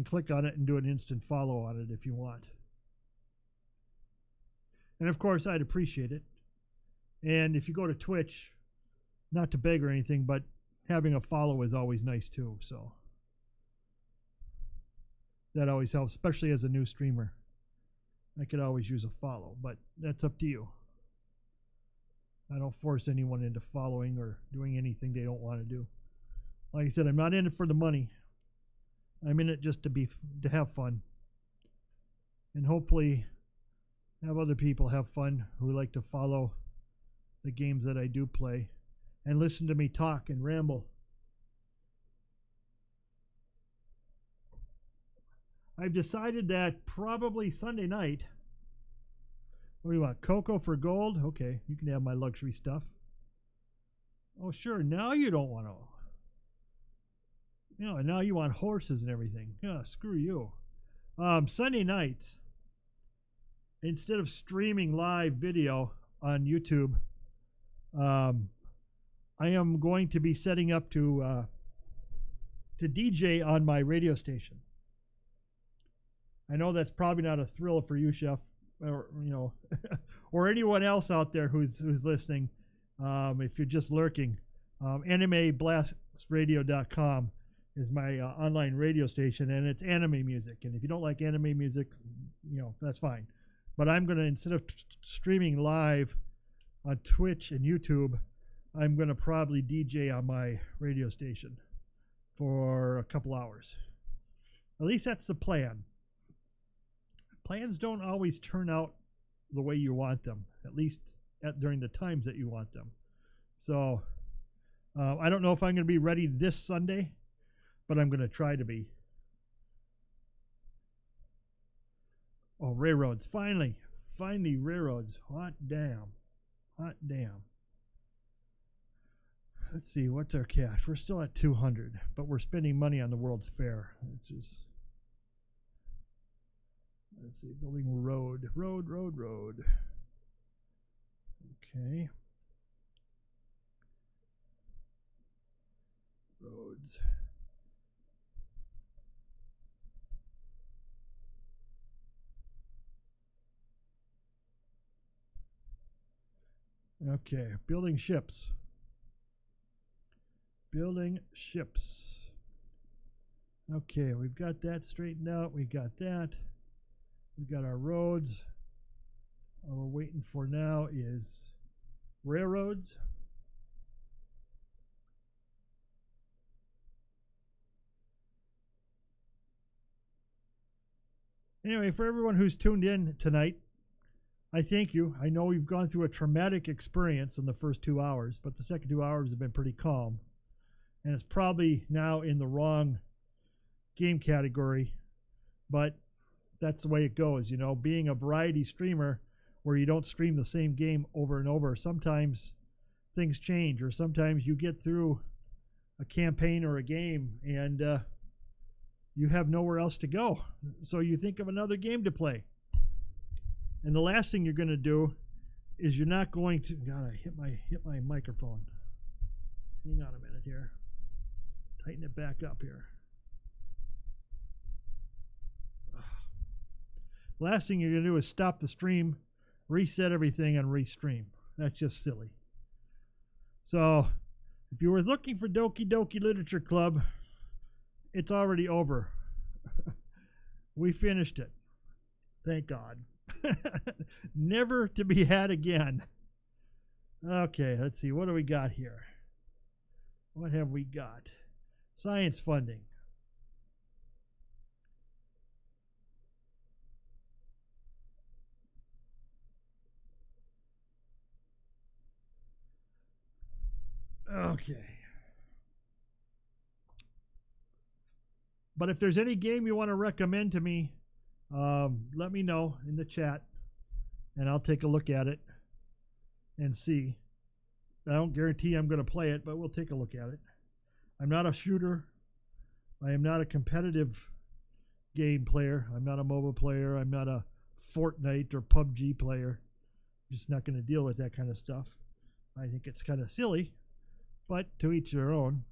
click on it and do an instant follow on it if you want. And of course, I'd appreciate it. And if you go to Twitch, not to beg or anything, but having a follow is always nice too, so that always helps, especially as a new streamer. I could always use a follow, but that's up to you. I don't force anyone into following or doing anything they don't want to do. Like I said, I'm not in it for the money. I'm in it just to have fun, and hopefully have other people have fun who like to follow the games that I do play and listen to me talk and ramble. I've decided that probably Sunday night. What do you want? Cocoa for gold? Okay, you can have my luxury stuff. Oh, sure. Now you don't want to. You know, now you want horses and everything. Yeah, screw you. Sunday nights, instead of streaming live video on YouTube, I am going to be setting up to DJ on my radio station. I know that's probably not a thrill for you, Chef, or or anyone else out there who's listening, if you're just lurking, animeblastradio.com is my online radio station, and it's anime music. And if you don't like anime music, that's fine. But I'm going to, instead of streaming live on Twitch and YouTube, I'm going to probably DJ on my radio station for a couple hours. At least that's the plan. Plans don't always turn out the way you want them, at least during the times that you want them. So I don't know if I'm going to be ready this Sunday, but I'm going to try to be. Oh, railroads. Finally railroads. Hot damn. Let's see, what's our cash? We're still at 200, but we're spending money on the World's Fair, which is, let's see, building road. Okay. Roads. Okay, building ships. Okay, we've got that straightened out. We got that. We got our roads. All we're waiting for now is railroads. Anyway, for everyone who's tuned in tonight, I thank you. I know we've gone through a traumatic experience in the first 2 hours, but the second 2 hours have been pretty calm. And it's probably now in the wrong game category, but that's the way it goes. Being a variety streamer where you don't stream the same game over and over, sometimes things change, or sometimes you get through a campaign or a game and you have nowhere else to go. So you think of another game to play. And the last thing you're going to do is you're not going to... God, I hit my microphone. Hang on a minute here. Tighten it back up here. Last thing you're going to do is stop the stream, reset everything, and restream. That's just silly. So, if you were looking for Doki Doki Literature Club, it's already over. We finished it. Thank God. Never to be had again. Okay, let's see. What do we got here? What have we got? Science funding. Okay. But if there's any game you want to recommend to me, let me know in the chat, and I'll take a look at it and see. I don't guarantee I'm going to play it, but we'll take a look at it. I'm not a shooter. I am not a competitive game player. I'm not a MOBA player. I'm not a Fortnite or PUBG player. I'm just not going to deal with that kind of stuff. I think it's kind of silly, but to each their own.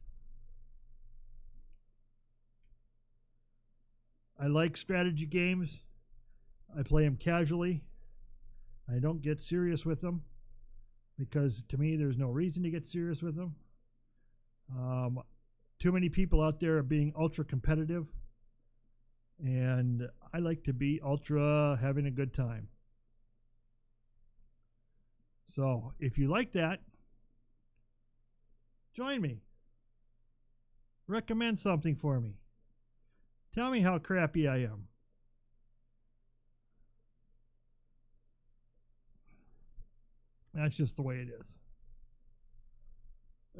I like strategy games. I play them casually. I don't get serious with them because to me there's no reason to get serious with them. Too many people out there are being ultra competitive, and I like to be ultra having a good time. So if you like that, join me. Recommend something for me. Tell me how crappy I am. That's just the way it is.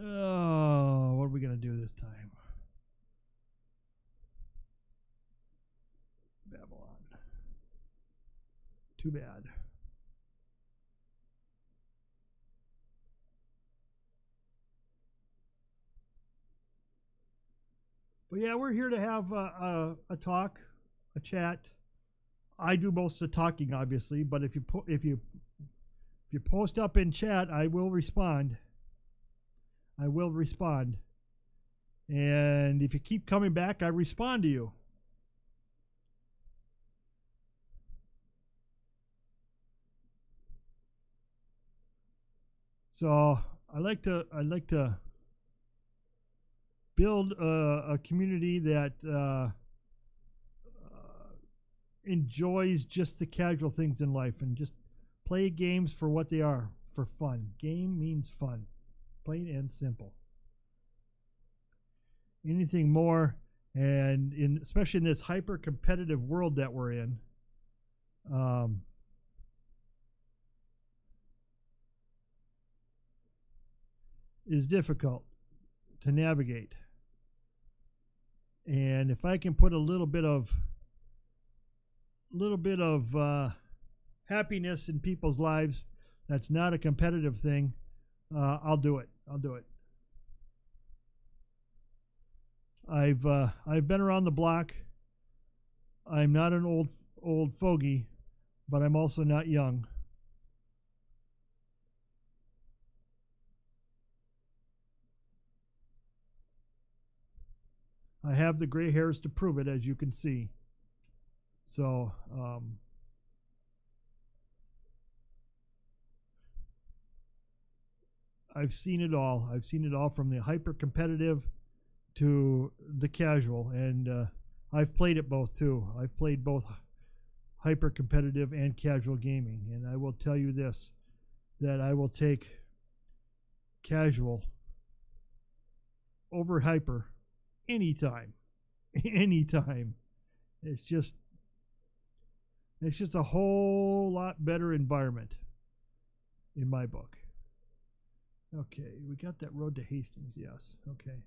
Oh, what are we going to do this time? Babylon. Too bad. But yeah, we're here to have a talk, a chat. I do most of the talking, obviously, but if you post up in chat, I will respond. I will respond. And if you keep coming back, I respond to you. So I like to build a community that enjoys just the casual things in life and just play games for what they are, for fun. Game means fun, plain and simple. Anything more, and especially in this hyper competitive world that we're in, is difficult to navigate. And if I can put a little bit of happiness in people's lives, that's not a competitive thing, I'll do it. I'll do it. I've been around the block. I'm not an old fogey, but I'm also not young. I have the gray hairs to prove it, as you can see. So, I've seen it all. I've seen it all, from the hyper competitive to the casual, and I've played it both too. I've played both hyper competitive and casual gaming, and I will tell you this, that I will take casual over hyper anytime. Anytime. It's just a whole lot better environment in my book. Okay, we got that road to Hastings, yes. Okay.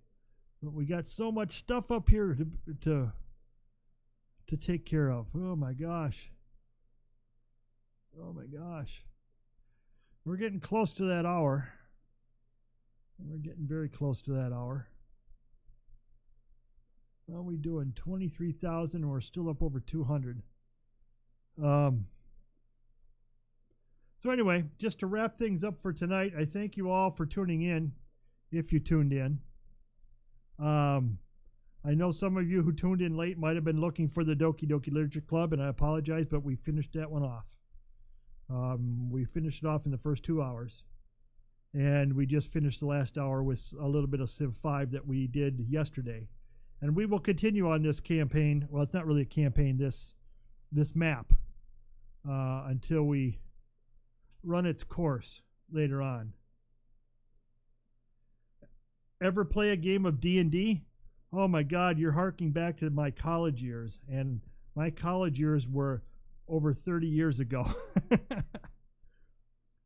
But we got so much stuff up here to take care of. Oh my gosh. Oh my gosh. We're getting close to that hour. We're getting very close to that hour. How are we doing? 23,000, and we're still up over 200. So anyway, just to wrap things up for tonight, I thank you all for tuning in, if you tuned in. I know some of you who tuned in late might have been looking for the Doki Doki Literature Club, and I apologize, but we finished that one off. We finished it off in the first 2 hours. And we just finished the last hour with a little bit of Civ 5 that we did yesterday. And we will continue on this campaign. Well, it's not really a campaign, this map, until we run its course later on. Ever play a game of D&D? Oh my God, you're harking back to my college years, and my college years were over 30 years ago.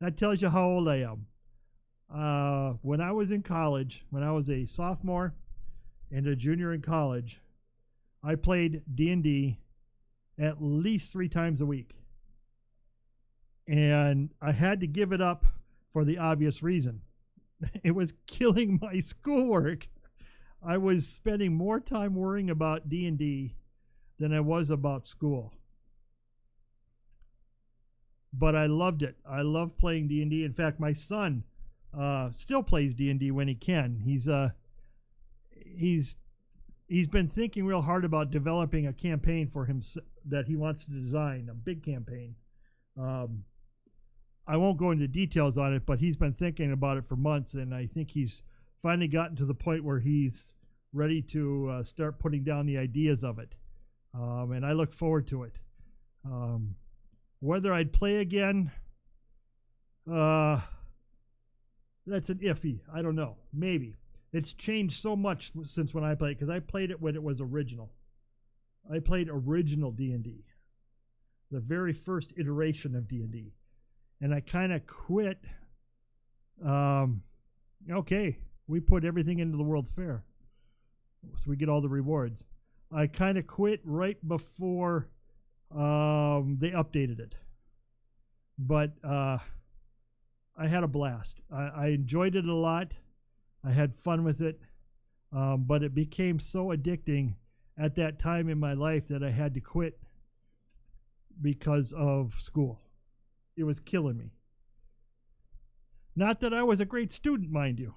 That tells you how old I am. When I was in college, when I was a sophomore and a junior in college, I played D&D at least 3 times a week. And I had to give it up for the obvious reason. It was killing my schoolwork. I was spending more time worrying about D&D than I was about school. But I loved it. I love playing D&D. In fact, my son still plays D&D when he can. He's been thinking real hard about developing a campaign for him that he wants to design, a big campaign. I won't go into details on it, but he's been thinking about it for months, and I think he's finally gotten to the point where he's ready to start putting down the ideas of it. And I look forward to it. Whether I'd play again, that's an iffy. I don't know. Maybe. It's changed so much since when I played, because I played it when it was original. I played original D&D, the very first iteration of D&D. And I kind of quit. Okay, we put everything into the World's Fair, so we get all the rewards. I kind of quit right before they updated it. But I had a blast. I enjoyed it a lot. I had fun with it. But it became so addicting at that time in my life that I had to quit because of school. It was killing me. Not that I was a great student, mind you.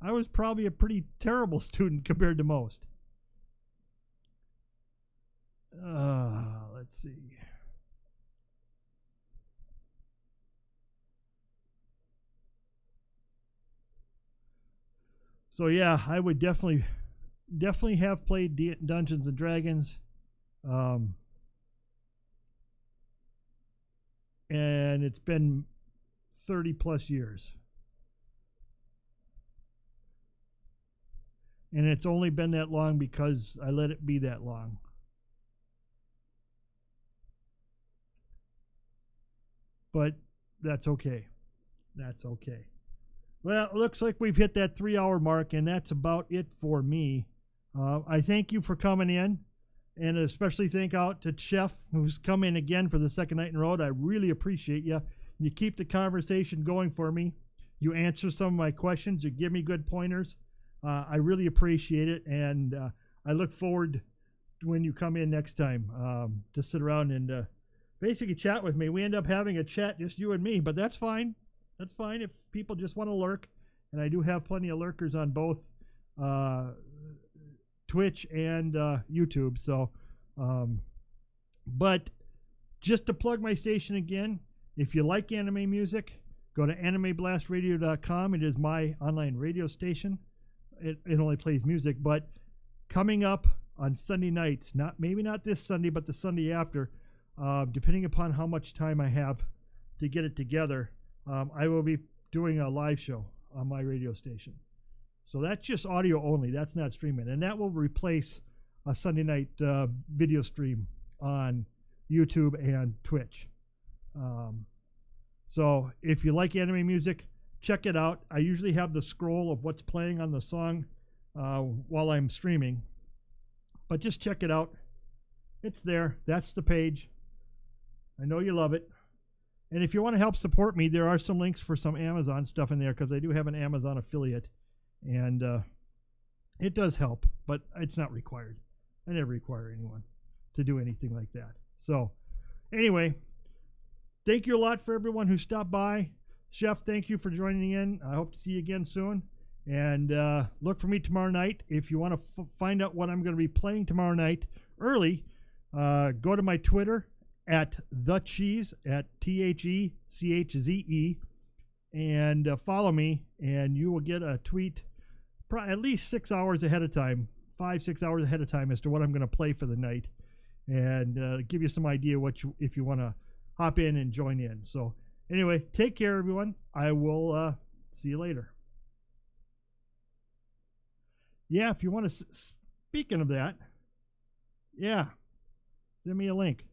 I was probably a pretty terrible student compared to most. Let's see. So yeah, I would definitely have played Dungeons and Dragons. And it's been 30 plus years. And it's only been that long because I let it be that long. But that's okay. That's okay. Well, it looks like we've hit that 3-hour mark, and that's about it for me. I thank you for coming in, and especially thank out to Chef, who's come in again for the second night in a row. I really appreciate you. You keep the conversation going for me. You answer some of my questions. You give me good pointers. I really appreciate it, and I look forward to when you come in next time to sit around and basically chat with me. We end up having a chat, just you and me, but that's fine. That's fine if people just want to lurk, and I do have plenty of lurkers on both Twitch and YouTube. So, but just to plug my station again, if you like anime music, go to animeblastradio.com. It is my online radio station. It only plays music, but coming up on Sunday nights, maybe not this Sunday, but the Sunday after, depending upon how much time I have to get it together, I will be doing a live show on my radio station. So that's just audio only. That's not streaming. And that will replace a Sunday night video stream on YouTube and Twitch. So if you like anime music, check it out. I usually have the scroll of what's playing on the song while I'm streaming. But just check it out. It's there. That's the page. I know you love it. And if you want to help support me, there are some links for some Amazon stuff in there because I do have an Amazon affiliate. And it does help, but it's not required. I never require anyone to do anything like that. So anyway, thank you a lot for everyone who stopped by. Chef, thank you for joining in. I hope to see you again soon. And look for me tomorrow night. If you want to find out what I'm going to be playing tomorrow night early, go to my Twitter at @TheCheese, at TheChze, and follow me, and you will get a tweet at least 6 hours ahead of time, 5-6 hours ahead of time as to what I'm going to play for the night, and give you some idea if you want to hop in and join in. So anyway, take care, everyone. I will see you later. Yeah, if you want to, speaking of that, yeah, send me a link.